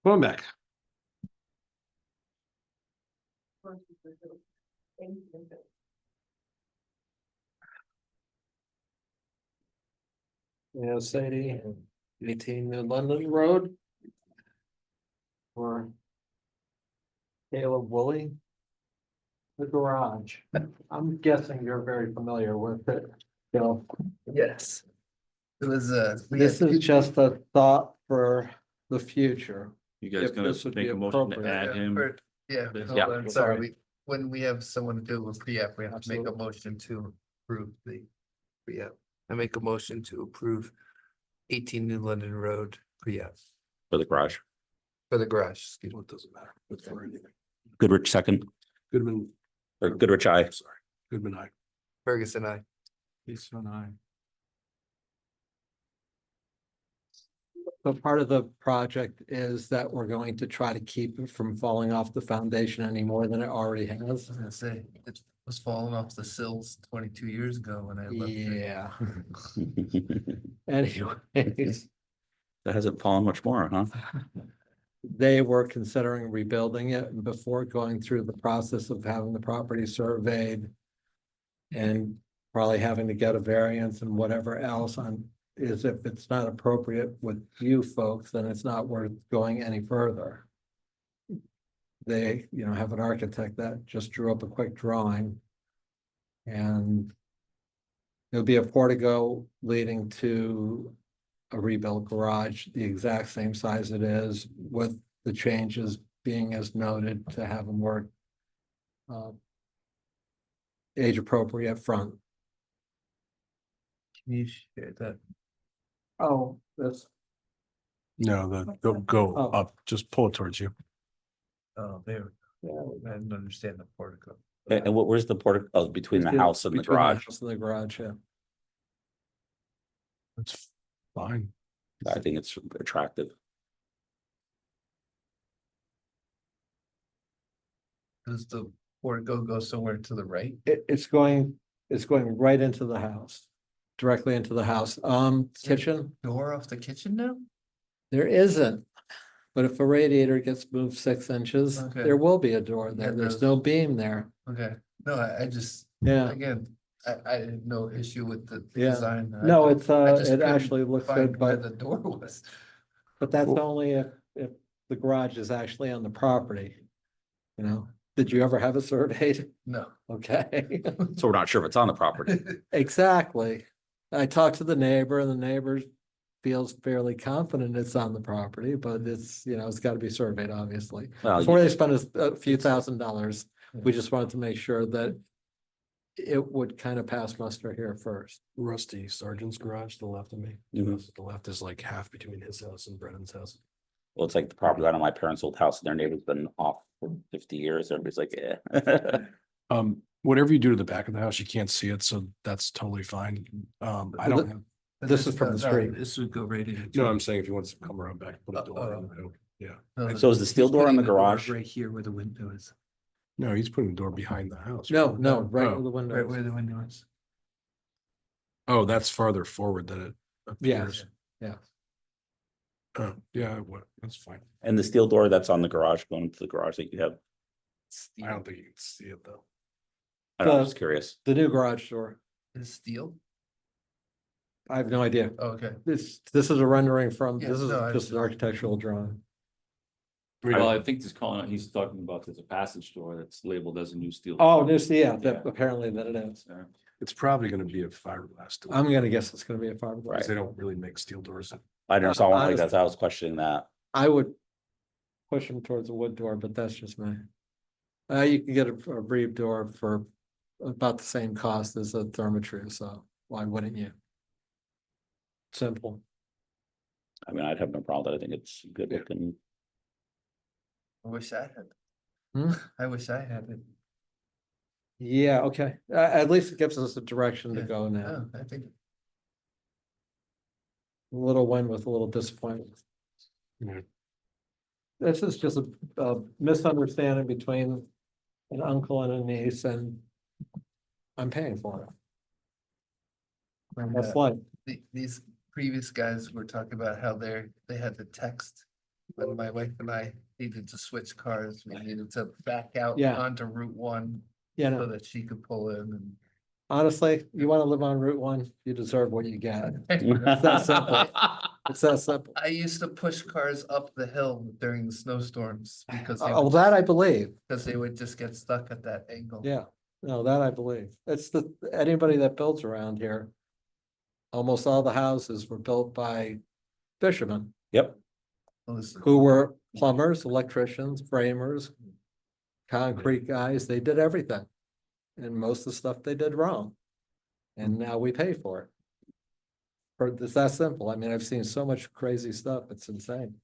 Going back. Yeah, Sadie, 18 New London Road. Or Caleb Woolley. The garage. I'm guessing you're very familiar with it. So Yes. It was, this is just a thought for the future. You guys If gonna this would be make a motion to appropriate. add him? Yeah, This- hold Yeah. on, sorry, when we have someone to do a pre-app, we have to make a motion to approve the pre-app. I make a motion to approve 18 New London Road pre-app For the garage. for the garage, excuse me. Well, it doesn't matter. But for anything. Goodrich second, Goodman, or Goodrich, aye. sorry, Goodman, I. Ferguson, I. He's so nice. So part of the project is that we're going to try to keep it from falling off the foundation any more than it already has. I was gonna say, it was falling off the sills 22 years ago when I left. it. Yeah, That anyways, hasn't fallen much more, huh? they were considering rebuilding it before going through the process of having the property surveyed. And probably having to get a variance and whatever else on, is if it's not appropriate with you folks, then it's not worth going any further. They, have an architect that just drew up a quick drawing. And there'll be a portico leading to a rebuilt garage, the exact same size it is, with the changes being as noted to have a more age appropriate front. Can you share that? Oh, that's. No, they'll go Oh. up, just pull it towards you. Oh, there. I didn't understand the portico. And where's the portico? Oh, between the house and the Between garage. house and the garage, yeah. It's fine. I think it's attractive. Does the portico go somewhere to the right? It's going right into the house, directly into the house. Kitchen, Door off the kitchen now? there isn't. But if a radiator gets moved 6 inches, Okay. there will be a door there. Yeah, There's those- no beam there. Okay, no, I just, Yeah, again, I had no issue with the Yeah. design. no, I it's, just it couldn't actually looks find good, where but, the door was. but that's only if the garage is actually on the property. Did you ever have it surveyed? No. Okay. So we're not sure if it's on the property. Exactly. I talked to the neighbor and the neighbor feels fairly confident it's on the property, but it's gotta be surveyed, obviously. Well, Before they spend a few $1,000s, we just wanted to make sure that it would kind of pass muster here first. Rusty Sargent's garage to the left of me. Mhm. The left is like half between his house and Brennan's house. Well, it's like the property line on my parents' old house and their neighbor's been off for 50 years. Everybody's like, yeah. Whatever you do to the back of the house, you can't see it, so that's totally fine. I don't have, This is from the street. This would go right in. no, I'm saying if he wants to come around back, put a door in, yeah. So is the steel door in the garage? Right here where the window is. No, he's putting the door behind the house. No, right Oh. where the window Right is. where the window is. Oh, that's farther forward than it Yeah, appears. yeah. Oh, yeah, what, that's fine. And the steel door that's on the garage, going to the garage that you have, I don't think you can see it though. I don't know, I'm just curious. The new garage door. Is steel? I have no idea. Okay. This is a rendering from, Yeah, this is no, I just an was- architectural drawing. Well, I think he's calling, he's talking about there's a passage door that's labeled as a new steel. Oh, door. this, yeah, Yeah. apparently that it is. Yeah. It's probably gonna be a fiberglass door. I'm gonna guess it's gonna be a Because fiberglass. they don't really make steel doors. I never saw one like honest- that, so I was questioning that. I would push them towards a wood door, but that's just me. You can get a reeve door for about the same cost as a Therma-Tru, so why wouldn't you? Simple. I mean, I'd have no problem with that. I think it's good Yeah. looking. I wish I had Hmm? it. I wish I had it. Yeah, okay. At least it gives us a direction to Yeah. go now. Oh, I think. A little win with a little disappointment. Yeah. This is just a misunderstanding between an uncle and a niece, and I'm paying for it. When, That's life. these previous guys were talking about how they had to text. When my wife and I needed to switch cars, we needed to back out Yeah. onto Route 1 You so know, that she could pull in and. honestly, you want to live on Route 1, you deserve what you get. It's that simple. It's that simple. I used to push cars up the hill during the snowstorms because they Oh, would, that I believe. because they would just get stuck at that angle. Yeah, no, that I believe. It's anybody that builds around here. Almost all the houses were built by fishermen Yep. Listen, who were plumbers, electricians, framers, concrete guys. They did everything. And most of the stuff they did wrong. And now we pay for it. It's that simple. I mean, I've seen so much crazy stuff. It's insane.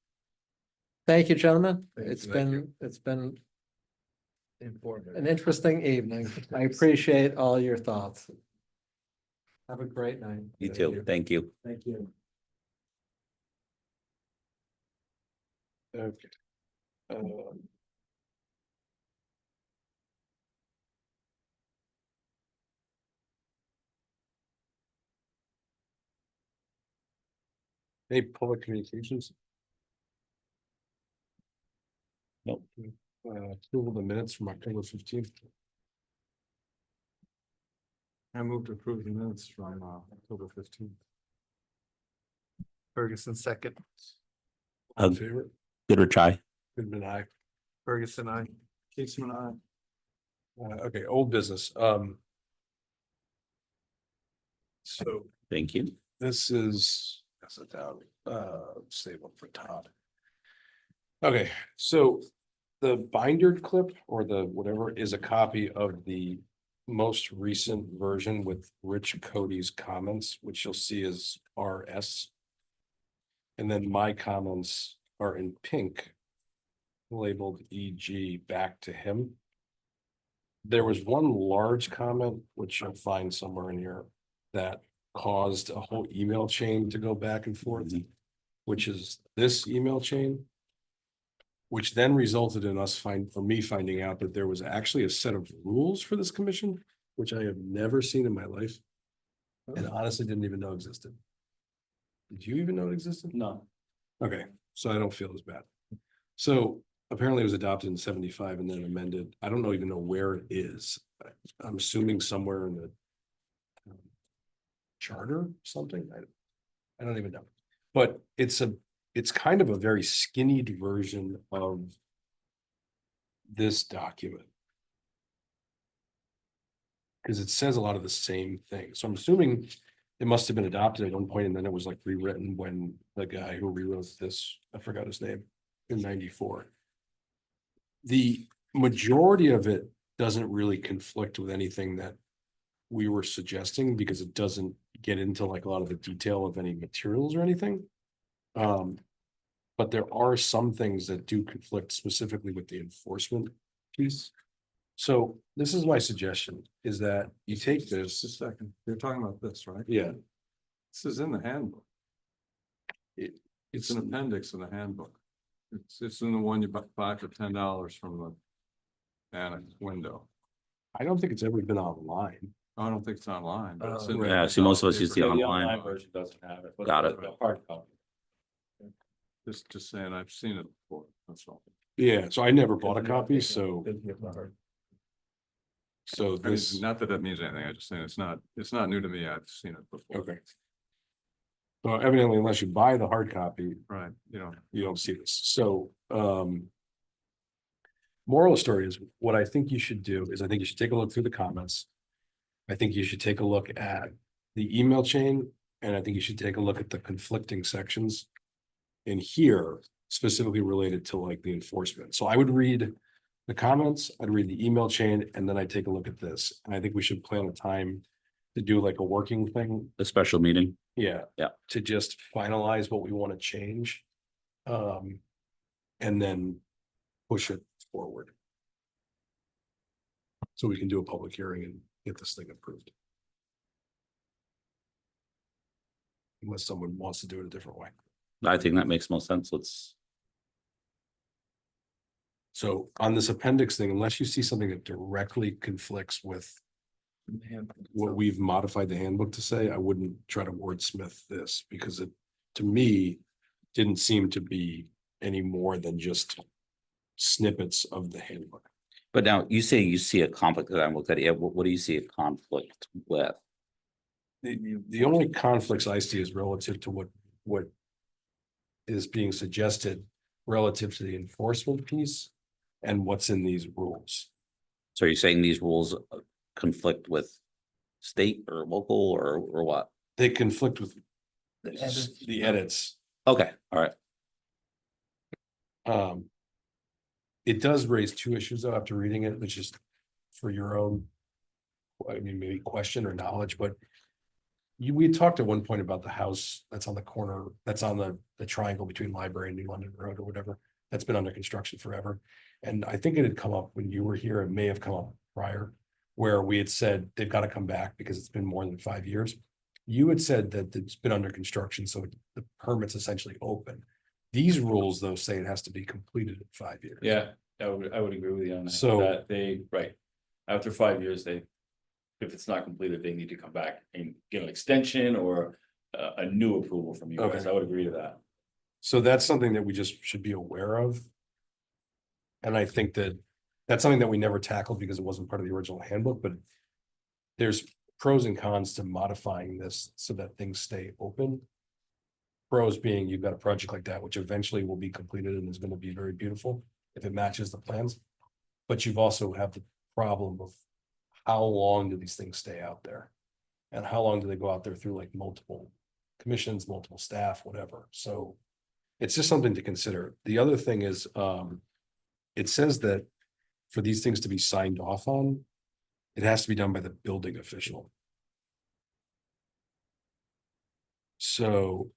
Thank you, gentlemen. It's been informative. an interesting evening. I appreciate all your thoughts. Have a great night. You too. Thank you. Thank you. Okay. Any public communications? Nope. Approval of the minutes from October 15th. I moved to approve the minutes from October 15th. Ferguson second. All in Um, favor? Goodrich, aye. Goodman, aye. Ferguson, I. Caseyman, I. Okay, old business, so Thank you. this is, pass it down, save one for Todd. Okay, so the binder clip or the whatever is a copy of the most recent version with Rich Cody's comments, which you'll see is RS. And then my comments are in pink, labeled EG back to him. There was one large comment, which you'll find somewhere in here, that caused a whole email chain to go back and forth, which is this email chain. Which then resulted in us me finding out that there was actually a set of rules for this commission, which I have never seen in my life. And honestly didn't even know existed. Did you even know it existed? No. Okay, so I don't feel as bad. So apparently it was adopted in 75 and then amended. I don't even know where it is. I'm assuming somewhere in the charter or something. I don't even know. But it's kind of a very skinnied version of this document. Because it says a lot of the same things. So I'm assuming it must have been adopted at one point and then it was like rewritten when the guy who rewrote this, I forgot his name, in 94. The majority of it doesn't really conflict with anything that we were suggesting because it doesn't get into like a lot of the detail of any materials or anything. But there are some things that do conflict specifically with the enforcement piece. So this is my suggestion, is that you take this. Just a second, you're talking about this, right? Yeah. This is in the handbook. It's It's an appendix in the handbook. It's in the one you buy for $10 from the annex window. I don't think it's ever been online. I don't think it's online, but it's in Right. there. Yeah, see, most of us use the Yeah, online. version doesn't have it. but Got it. the hard copy. Just saying, I've seen it before, that's all. Yeah, so I never bought a copy, so I mean, this, not that that means anything, I just saying it's not new to me, I've seen it before. okay. So evidently, unless you buy the hard copy, Right, you know, you don't see this. So, moral of the story is what I think you should do is I think you should take a look through the comments. I think you should take a look at the email chain, and I think you should take a look at the conflicting sections in here, specifically related to like the enforcement. So I would read the comments, I'd read the email chain, and then I'd take a look at this. And I think we should plan a time to do like a working thing. A special meeting. Yeah. Yeah. To just finalize what we want to change. And then push it forward. So we can do a public hearing and get this thing approved. Unless someone wants to do it a different way. I think that makes most sense. Let's, So on this appendix thing, unless you see something that directly conflicts with what we've modified the handbook to say, I wouldn't try to wordsmith this because it, to me, didn't seem to be any more than just snippets of the handbook. but now you say you see a conflict that I looked at it. What do you see a conflict with? The only conflicts I see is relative to what is being suggested relative to the enforcement piece and what's in these rules. So you're saying these rules conflict with state or local or what? They conflict with edits. the edits. Okay, all right. It does raise two issues though, after reading it, which is for your own, I mean, maybe question or knowledge, but we had talked at one point about the house that's on the corner, that's on the triangle between Library and New London Road or whatever, that's been under construction forever. And I think it had come up when you were here, it may have come up prior, where we had said they've got to come back because it's been more than 5 years. You had said that it's been under construction, so the permit's essentially open. These rules, though, say it has to be completed in 5 years. Yeah, I would agree with you on that. So- That they, right, after 5 years, if it's not completed, they need to come back and get an extension or a new approval from you guys. Okay. I would agree to that. So that's something that we just should be aware of. And I think that that's something that we never tackled because it wasn't part of the original handbook, but there's pros and cons to modifying this so that things stay open. Pros being you've got a project like that, which eventually will be completed and is going to be very beautiful if it matches the plans. But you've also have the problem of how long do these things stay out there? And how long do they go out there through like multiple commissions, multiple staff, whatever? So it's just something to consider. The other thing is, it says that for these things to be signed off on, it has to be done by the building official. So.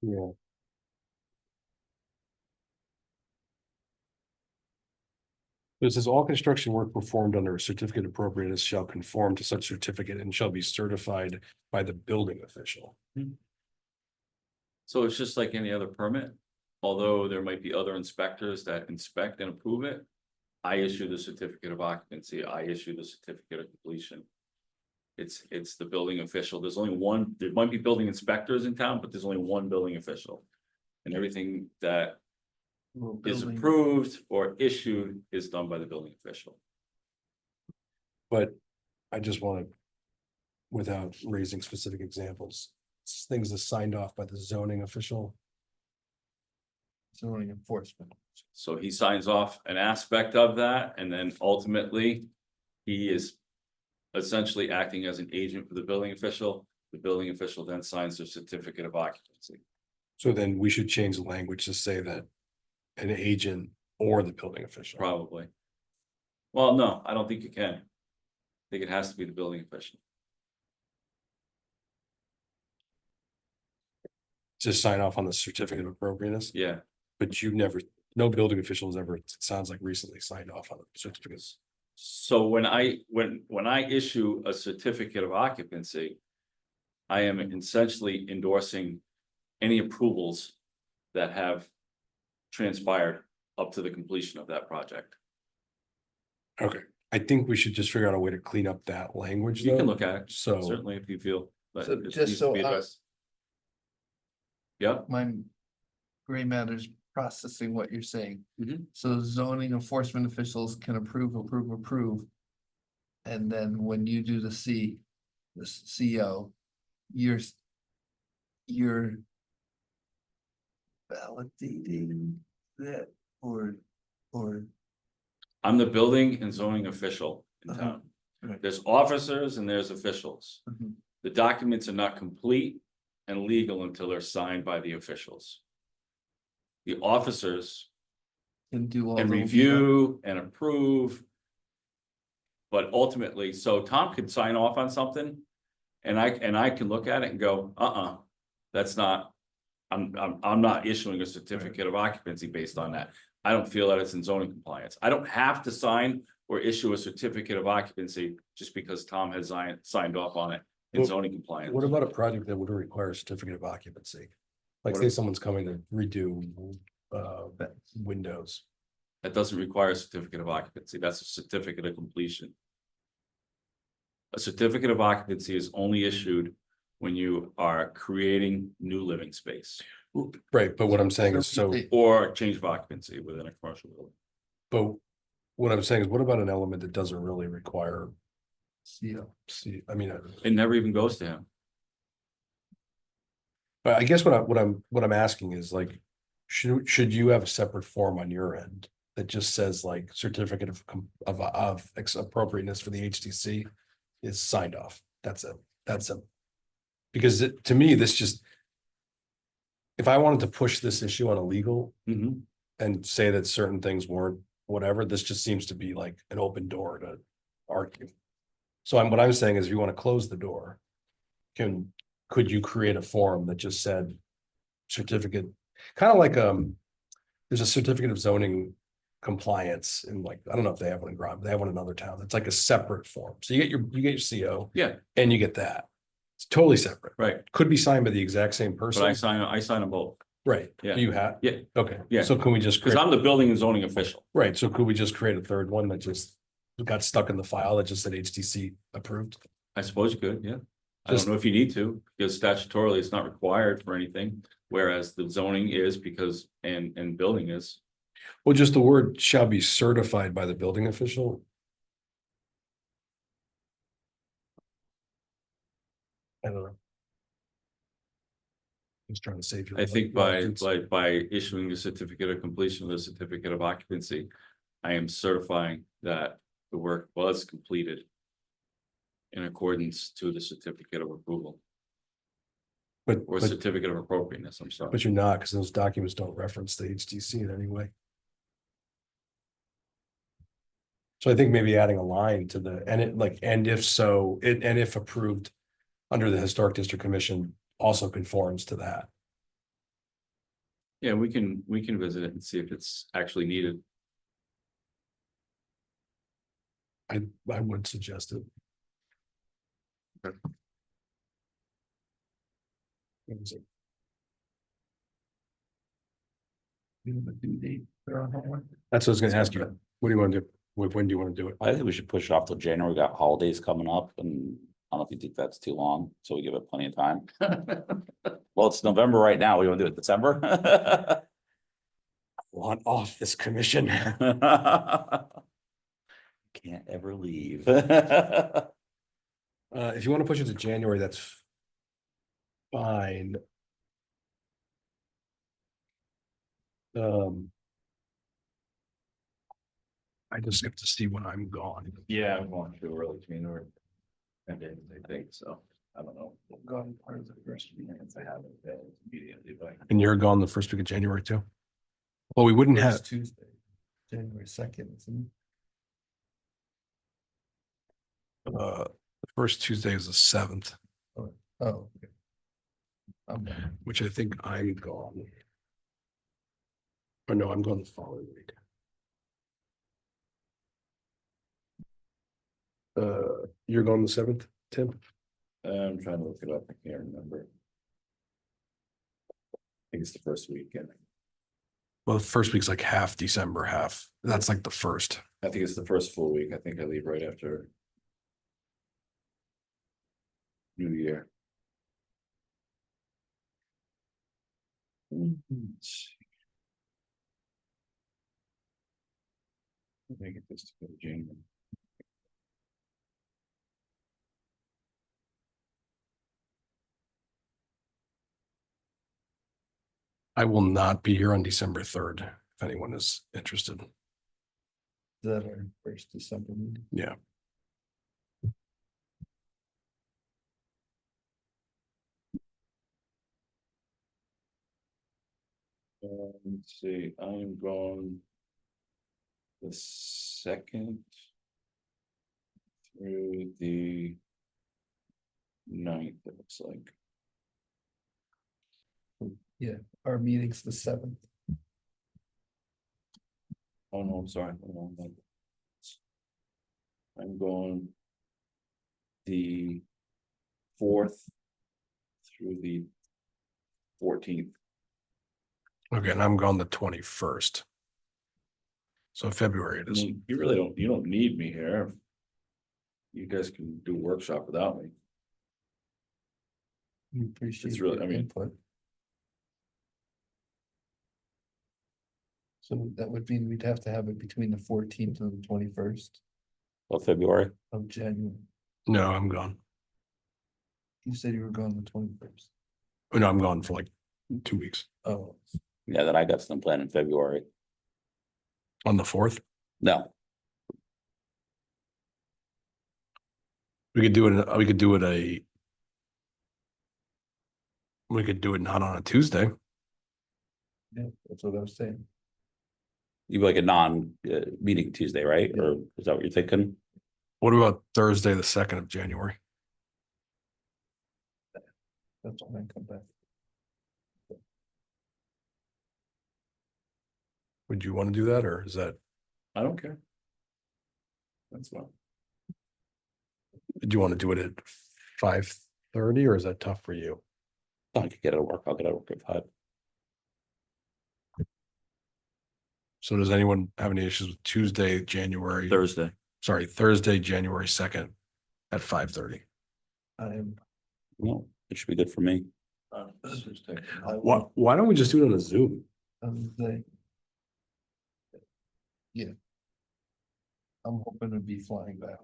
Yeah. It says all construction work performed under a certificate of appropriateness shall conform to such certificate and shall be certified by the building official. So it's just like any other permit, although there might be other inspectors that inspect and approve it. I issue the certificate of occupancy, I issue the certificate of completion. It's the building official. There's only one, there might be building inspectors in town, but there's only one building official. And everything that is approved or issued is done by the building official. But I just want to, without raising specific examples, things are signed off by the zoning official. Zoning enforcement. So he signs off an aspect of that, and then ultimately, he is essentially acting as an agent for the building official. The building official then signs the certificate of occupancy. So then we should change the language to say that an agent or the building official. Probably. Well, no, I don't think you can. I think it has to be the building official. Just sign off on the certificate of appropriateness, Yeah, but you've never, no building official has ever, it sounds like recently signed off on the certificates. So when I issue a certificate of occupancy, I am essentially endorsing any approvals that have transpired up to the completion of that project. Okay, I think we should just figure out a way to clean up that language You can though. look at it, So, certainly if you feel. that So it just needs to so be I- addressed. Yeah, My gray matter's processing what you're saying. Mhm. So zoning enforcement officials can approve. And then when you do the CO, you're validating that or I'm the building and zoning official in Uh-huh. town. Right. There's officers and there's officials. Mhm. The documents are not complete and legal until they're signed by the officials. The officers can do all can the. review and approve. But ultimately, so Tom could sign off on something. And I can look at it and go, that's not, I'm not issuing a certificate of occupancy based on that. I don't feel that it's in zoning compliance. I don't have to sign or issue a certificate of occupancy just because Tom has signed off on it in Well, zoning compliance. what about a project that would require a certificate of occupancy? Like What say if- someone's coming to redo windows. That doesn't require a certificate of occupancy. That's a certificate of completion. A certificate of occupancy is only issued when you are creating new living space Right, but what I'm saying is so, or change of occupancy within a commercial building. but what I'm saying is, what about an element that doesn't really require? CO. I mean, It never even goes to him. but I guess what I'm asking is like, should you have a separate form on your end that just says like certificate of appropriateness for the HTC is signed off? That's it. Because to me, this just. If I wanted to push this issue on a legal and say that certain things weren't whatever, this just seems to be like an open door to argue. So what I'm saying is if you want to close the door, could you create a form that just said certificate, kind of like, there's a certificate of zoning compliance and like, I don't know if they have one in Groton, but they have one in another towns. It's like a separate form. So you get your CO. Yeah. And you get that. It's totally separate. Right, Could be signed by the exact same but person. I sign them both, Right. Yeah. You have? Yeah. Okay. Yeah. So can we just because create, I'm the building and zoning official. right, so could we just create a third one that just got stuck in the file that just said HTC approved? I suppose you could, yeah. I Just- don't know if you need to, because statutorily it's not required for anything, whereas the zoning is because, and building is. Well, just the word shall be certified by the building official. I don't know. Just trying to save you. I think by issuing the certificate of completion, the certificate of occupancy, I am certifying that the work was completed in accordance to the certificate of approval But, or certificate of appropriateness, I'm sorry. but you're not, because those documents don't reference the HTC in any way. So I think maybe adding a line to the, and if so, and if approved under the Historic District Commission also conforms to that. Yeah, we can visit it and see if it's actually needed. I would suggest it. Okay. What is it? You have a due date there on that one? That's what I was gonna ask you. What do you want to do? When do you want to do it? I think we should push it off till January. We got holidays coming up and I don't know if you think that's too long, so we give it plenty of time. Well, it's November right now. We want to do it December? Want off this commission. Can't ever leave. If you want to push it to January, that's fine. I just have to see when I'm gone. Yeah, I'm going to early January. And then I think so. I don't know. Gone part of the first meeting, I have it Immediately, but And you're gone the first week of January too? Well, we wouldn't have, Tuesday, January 2nd, isn't the first Tuesday is the 7th, it? Oh. Okay. which I think I'm gone. Or no, I'm going the following week. You're going the 7th, Tim? I'm trying to look it up, I can't remember. I think it's the first weekend. Well, the first week's like half December, half. That's like the first. I think it's the first full week. I think I leave right after New Year. Let's see. Let me get this to go to January. I will not be here on December 3rd, if anyone is interested. That our first December meeting. Yeah. Let's see, I'm going the 2nd through the 9th, it looks like. Yeah, our meeting's the 7th. Oh, no, I'm sorry. Hold on. I'm going the 4th through the 14th. Okay, and I'm gone the 21st. So February it is. You really don't need me here. You guys can do a workshop without me. We appreciate It's really, your I mean- input. So that would mean we'd have to have it between the 14th and the 21st Of February. of January. No, I'm gone. You said you were going the 21st. Oh, no, I'm gone for like 2 weeks. Oh, Yeah, then I got some planned in February. On the 4th, No, we could do it. We could do it not on a Tuesday. yeah, that's what I was saying. you like a meeting Tuesday, right? Or is that what you're thinking? What about Thursday, the 2nd of January? That's when I come back. Would you want to do that, or is that, I don't care. That's fine. do you want to do it at 5:30, or is that tough for you? I could get it to work. I'll get it to work at 5. So does anyone have any issues with Thursday, January 2nd at 5:30? I'm. No, it should be good for me. Why don't we just do it on a Zoom? Yeah. I'm hoping to be flying back.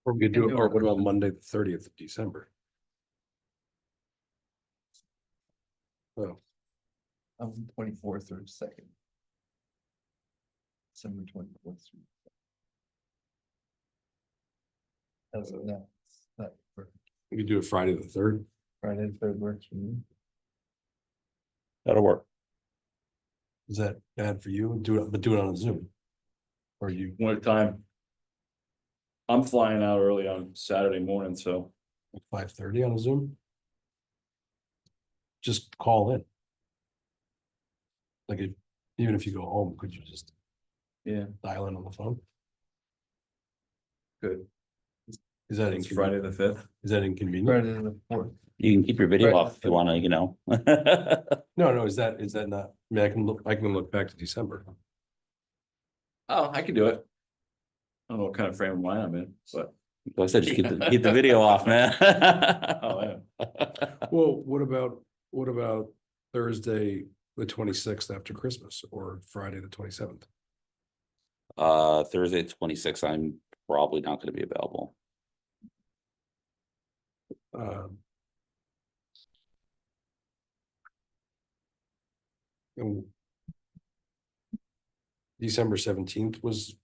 Or we could do it, or what about Monday, the 30th of December? Oh, I'm 24th or 2nd. December 24th. As of now, it's not for we could do it Friday, the 3rd. Friday, the 3rd works for me. That'll work. Is that bad for you? But do it on a Zoom. Or you, What time? I'm flying out early on Saturday morning, so 5:30 on a Zoom? Just call in. Like, even if you go home, could you just yeah, dial in on the phone? good. Is that It's Friday inconvenient? the 5th. Is that inconvenient? Friday, the 4th. You can keep your video Right. off if you want to, No, is that not, I mean, I can look back to December. Oh, I can do it. I don't know what kind of frame of mind I'm in, but. Like I said, just keep the video off, man. Oh, yeah. Well, what about Thursday, the 26th after Christmas, or Friday, the 27th? Thursday, 26th, I'm probably not going to be available. And December 17th was.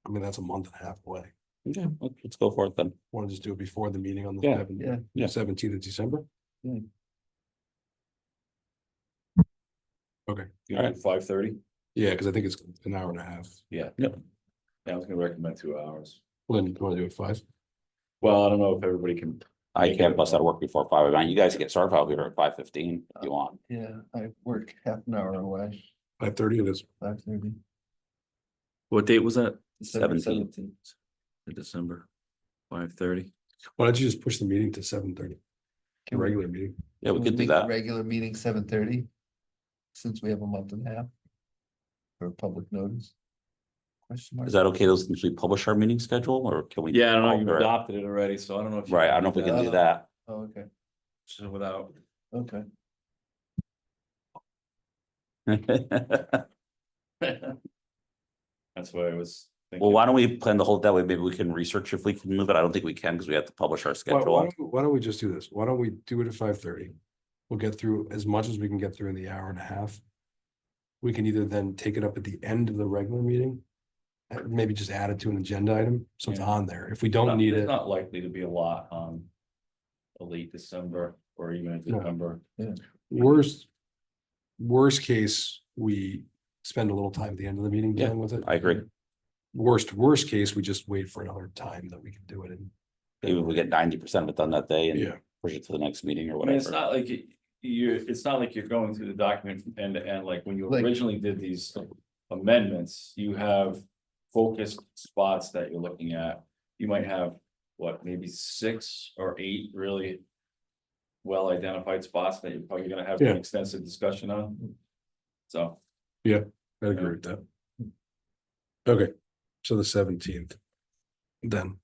I mean, that's a month and a half away. Okay, let's go for it then. Want to just do it before the meeting on the Yeah, yeah. 17th of December? Okay, You know, 5:30? yeah, because I think it's an hour and a half. Yeah. Yep. Yeah, I was gonna recommend 2 hours. Well, then you want to do it 5? Well, I don't know if everybody can I can't bust out of work before 5. I mean, you guys can get started out here at 5:15 if you want. Yeah, I work half an hour away, 5:30 it is. 5:30. What date was that? December 17th. December, 5:30. Why don't you just push the meeting to 7:30? Can we- Regular meeting. Yeah, we Can could do make the that. Regular meeting 7:30, since we have a month and a half for public notice. Question mark? Is that okay, those, since we publish our meeting schedule, or can we? Yeah, I don't know, you've alter it? adopted it already, so I don't know if. Right, I don't know if we can do that. Oh, okay, So without. okay. That's what I was thinking. Well, why don't we plan the whole, that way maybe we can research if we can move it. I don't think we can because we have to publish our Why schedule. don't we just do this? Why don't we do it at 5:30? We'll get through as much as we can get through in the hour and a half. We can either then take it up at the end of the regular meeting. Maybe just add it to an agenda item, so it's Yeah. on there. If we don't need There's it, not likely to be a lot on. A late December or even in No. December. worst case, we spend a little time at the end of the meeting Yeah, dealing with it. I agree. Worst case, we just wait for another time that we can do it in. Maybe we get 90% of it done that day Yeah. and push it to the next meeting or I mean, it's whatever. not like it's not like you're going through the document from end to end, like when you Like- originally did these amendments, you have. Focused spots that you're looking at, you might have, what, maybe 6 or 8 really. Well identified spots that you're probably gonna have Yeah. an extensive discussion on. So, I agree with that. Okay, so the 17th. Then.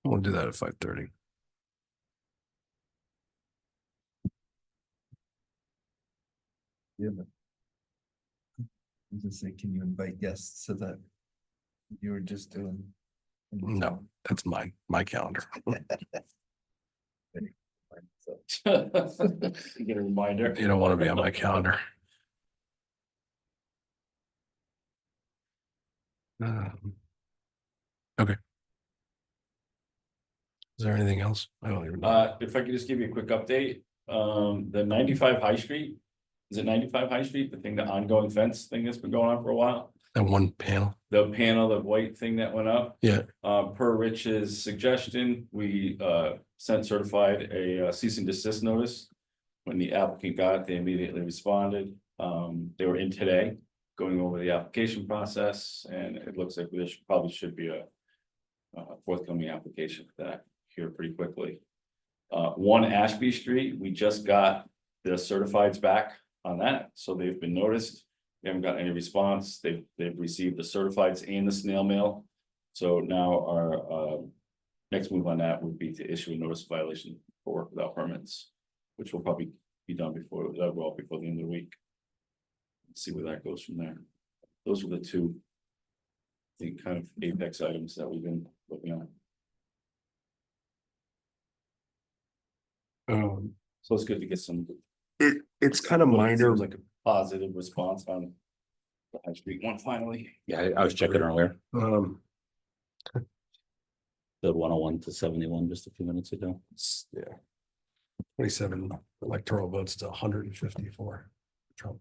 We'll do that at 5:30. Yeah, but. I was just saying, can you invite guests so that you were just doing? No, that's my calendar. you get a reminder. You don't want to be on my calendar. Okay. Is there anything else? I don't even know. If I could just give you a quick update, the 95 High Street. Is it 95 High Street, the thing, the ongoing fence thing that's been going on for a while? That one panel. The panel, the white thing that went up. Yeah. Per Rich's suggestion, we sent certified a cease and desist notice. When the applicant got it, they immediately responded. They were in today, going over the application process, and it looks like there probably should be a forthcoming application for that here pretty quickly. 1 Ashby Street, we just got the certifieds back on that, so they've been noticed. We haven't got any response. They've received the certifieds and the snail mail. So now our next move on that would be to issue a notice of violation for work without permits, which will probably be done before the end of the week. See where that goes from there. Those are the 2, I think, kind of apex items that we've been looking at. So it's good to get some. It's kind of what minor. seems like a positive response on the High Street one finally. Yeah, I was checking earlier. Um, The 101 to 71 just a few minutes ago. yeah. 27 electoral votes to 154. Trump.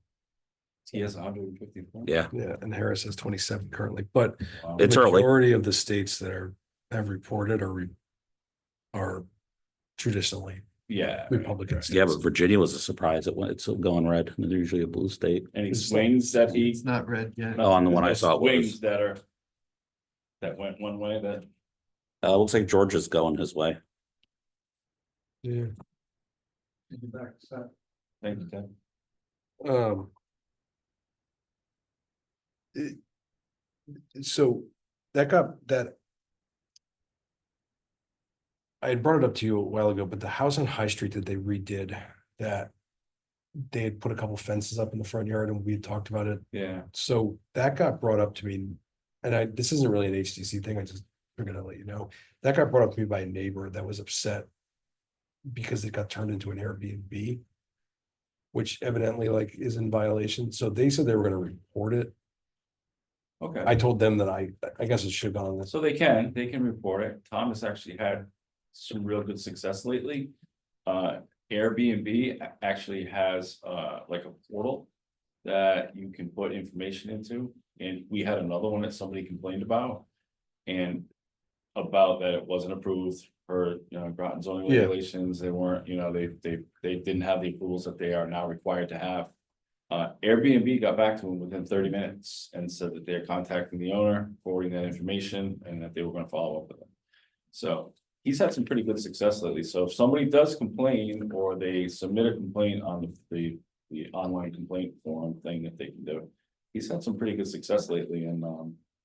He has 154. Yeah, Yeah, and Harris has 27 currently, but Wow. It's the early. majority of the states that have reported are traditionally Yeah. Republican states. yeah, but Virginia was a surprise. It's going red. They're usually a blue state. Any swings that he? It's not red yet. Oh, on the one I saw it was. Swings that went one way that. Looks like Georgia's going his way. Yeah. Thank you, Ted. So that. I had brought it up to you a while ago, but the house on High Street that they redid, that they had put a couple fences up in the front yard and we had talked about it. Yeah, So that got brought up to me, and this isn't really an HTC thing, I just figured I'd let you know. That got brought up to me by a neighbor that was upset because it got turned into an Airbnb, which evidently like is in violation. So they said they were gonna report it. okay. I told them that I guess it should have gone on this. So they can report it. Thomas actually had some real good success lately. Airbnb actually has like a portal that you can put information into. And we had another one that somebody complained about. And about that it wasn't approved for, you know, Groton zoning Yeah. regulations. They weren't, you know, they didn't have the approvals that they are now required to have. Airbnb got back to them within 30 minutes and said that they're contacting the owner, forwarding that information, and that they were gonna follow up with them. So he's had some pretty good success lately. So if somebody does complain or they submit a complaint on the online complaint form thing that they can do. He's had some pretty good success lately in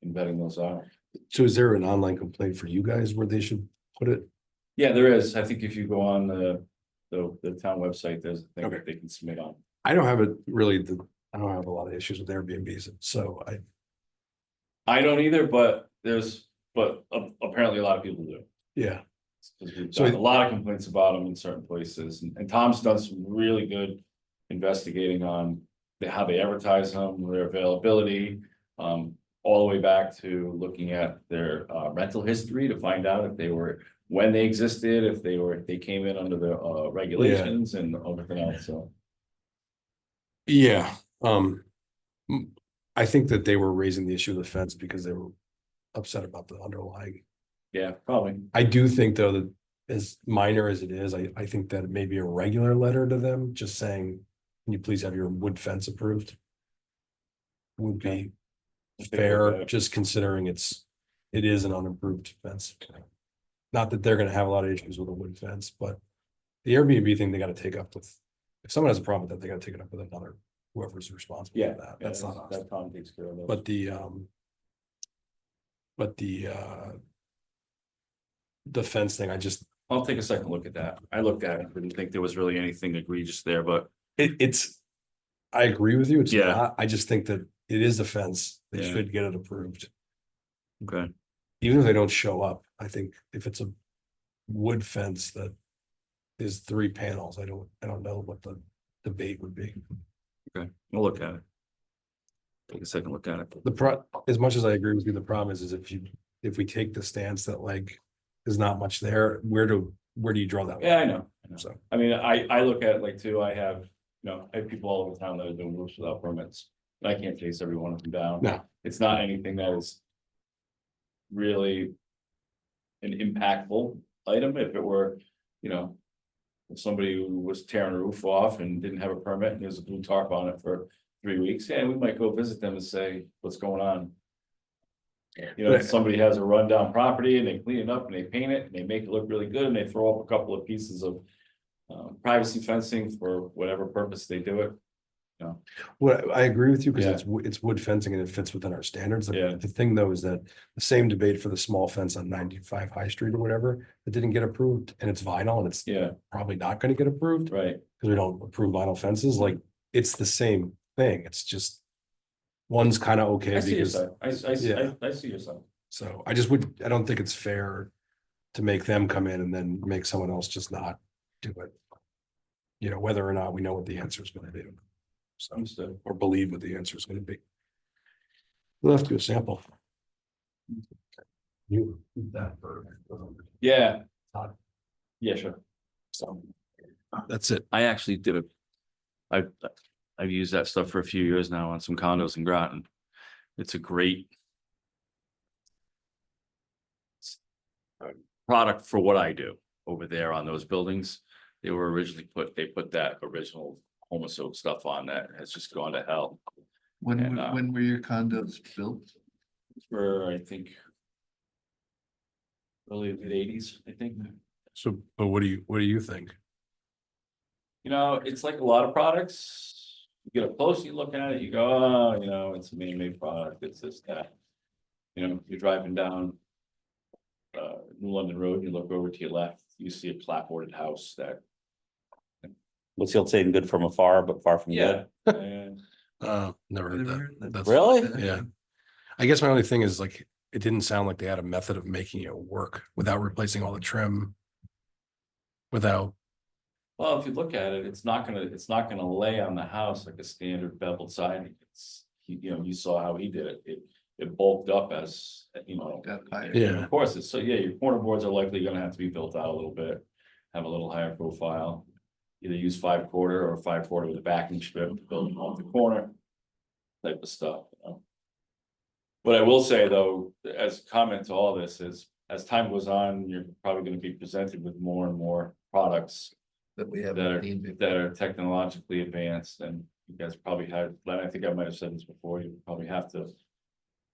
vetting those out. So is there an online complaint for you guys where they should put it? Yeah, there is. I think if you go on the town website, there's a thing Okay. that they can submit on. I don't have I don't have a lot of issues with Airbnbs, so I don't either, but apparently a lot of people do. yeah. 'Cause we've So- got a lot of complaints about them in certain places, and Tom's done some really good investigating on how they advertise them, their availability. All the way back to looking at their rental history to find out if they were, when they existed, if they came in under the regulations and everything else, so. Yeah, I think that they were raising the issue of the fence because they were upset about the underlying. Yeah, probably. I do think though that as minor as it is, I think that it may be a regular letter to them, just saying, can you please have your wood fence approved? Would be fair, just considering it is an unapproved fence. Not that they're gonna have a lot of issues with a wood fence, but the Airbnb thing, they gotta take up with, if someone has a problem with that, they gotta take it up with another, whoever's responsible Yeah, for that, that's not us. that Tom takes care of those. But the fence thing, I'll take a second look at that. I looked at it, didn't think there was really anything egregious there, but I agree with you, it's Yeah. not, I just think that it is a fence, they Yeah. should get it approved. okay. Even if they don't show up, I think if it's a wood fence that is 3 panels, I don't know what the debate would be. Okay, we'll look at it. Take a second look at it. As much as I agree with you, the problem is if we take the stance that like, there's not much there, where do you draw that line? Yeah, I know. So, I mean, I look at it like too, I have people all over town that are doing roofs without permits. And I can't chase every one of them down. no, It's not anything that is really an impactful item. If it were, if somebody who was tearing a roof off and didn't have a permit and there's a blue tarp on it for 3 weeks, yeah, we might go visit them and say, what's going on? If somebody has a rundown property and they clean it up and they paint it and they make it look really good and they throw up a couple of pieces of privacy fencing for whatever purpose they do it. what I agree with you, because Yeah. it's wood fencing and it fits within our standards. Yeah. The thing though is that the same debate for the small fence on 95 High Street or whatever, it didn't get approved and it's vinyl and it's Yeah, probably not gonna get approved. right. Because we don't approve vinyl fences, like, it's the same thing, it's just. One's kind of okay I see your because, side. Yeah. I see your side. so I don't think it's fair. To make them come in and then make someone else just not do it. Whether or not we know what the answer is gonna be. So, Understood. or believe what the answer is gonna be. We'll have to do a sample. You, that for. Yeah. Todd. Yeah, sure. So, that's it. I actually did I've used that stuff for a few years now on some condos in Groton. It's a great product for what I do over there on those buildings. They were originally they put that original homosoap stuff on that has just gone to hell. When were your condos built? For, I think, early mid-80s, I think. So, but what do you think? It's like a lot of products. You get up close, you look at it, you go, oh, it's a man-made product, it's this, that. You're driving down New London Road, you look over to your left, you see a clapboarded house that. What's the old saying, good from afar, but far from good? And Never heard that. That's- Really? Yeah. I guess my only thing is like, it didn't sound like they had a method of making it work without replacing all the trim. Without, well, if you look at it, it's not gonna lay on the house like a standard beveled siding. You saw how he did it. It bulked up as, Yeah. Of course, your corner boards are likely gonna have to be built out a little bit, have a little higher profile. Either use 5/4 or 5/4 with a backing strip to build them off the corner. Type of stuff. What I will say though, as a comment to all this is, as time goes on, you're probably gonna be presented with more and more products That we have. that are technologically advanced, and you guys probably had, I think I might have said this before, you probably have to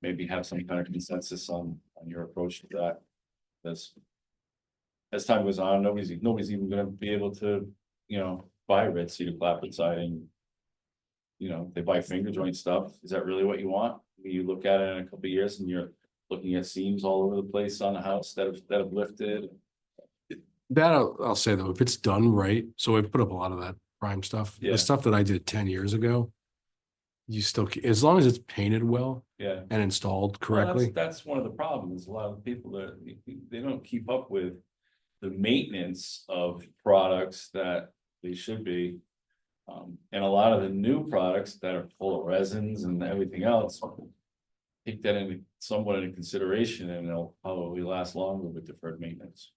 maybe have some kind of consensus on your approach to that. Because as time goes on, nobody's even gonna be able to, buy red cedar clapboard siding. They buy finger joint stuff. Is that really what you want? You look at it in a couple of years and you're looking at seams all over the place on the house that have lifted. That I'll say though, if it's done right, so I put up a lot of that prime stuff, Yeah. the stuff that I did 10 years ago. You still, as long as it's painted well Yeah. and installed Well, correctly. That's one of the problems. A lot of people that they don't keep up with the maintenance of products that they should be. And a lot of the new products that are full of resins and everything else. Take that into somewhat into consideration and they'll probably last longer with deferred maintenance.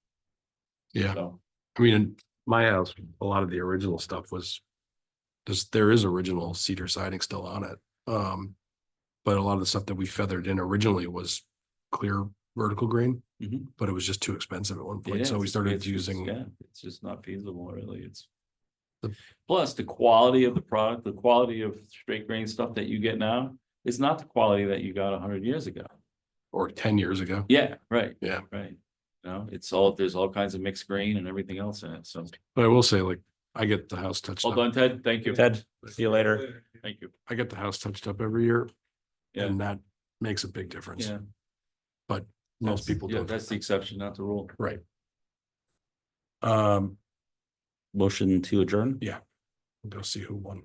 Yeah, So, I mean, in my house, a lot of the original stuff was. There is original cedar siding still on it. But a lot of the stuff that we feathered in originally was clear vertical grain, mhm. but it was just too expensive at one It point. So we is. started It's- using. Yeah, it's just not feasible, really. It's. The- Plus, the quality of the product, the quality of straight grain stuff that you get now is not the quality that you got 100 years ago. Or 10 years ago. Yeah, right. Yeah. Right. There's all kinds of mixed grain and everything else in it, so. But I will say, like, I get the house touched All up. done, Ted, thank you. Ted, see you later. Thank you. I get the house touched up every year. Yeah. And that makes a big difference. Yeah. But most That's- people yeah, don't. That's the exception, not the rule. Right. Motion to adjourn? Yeah. Go see who won.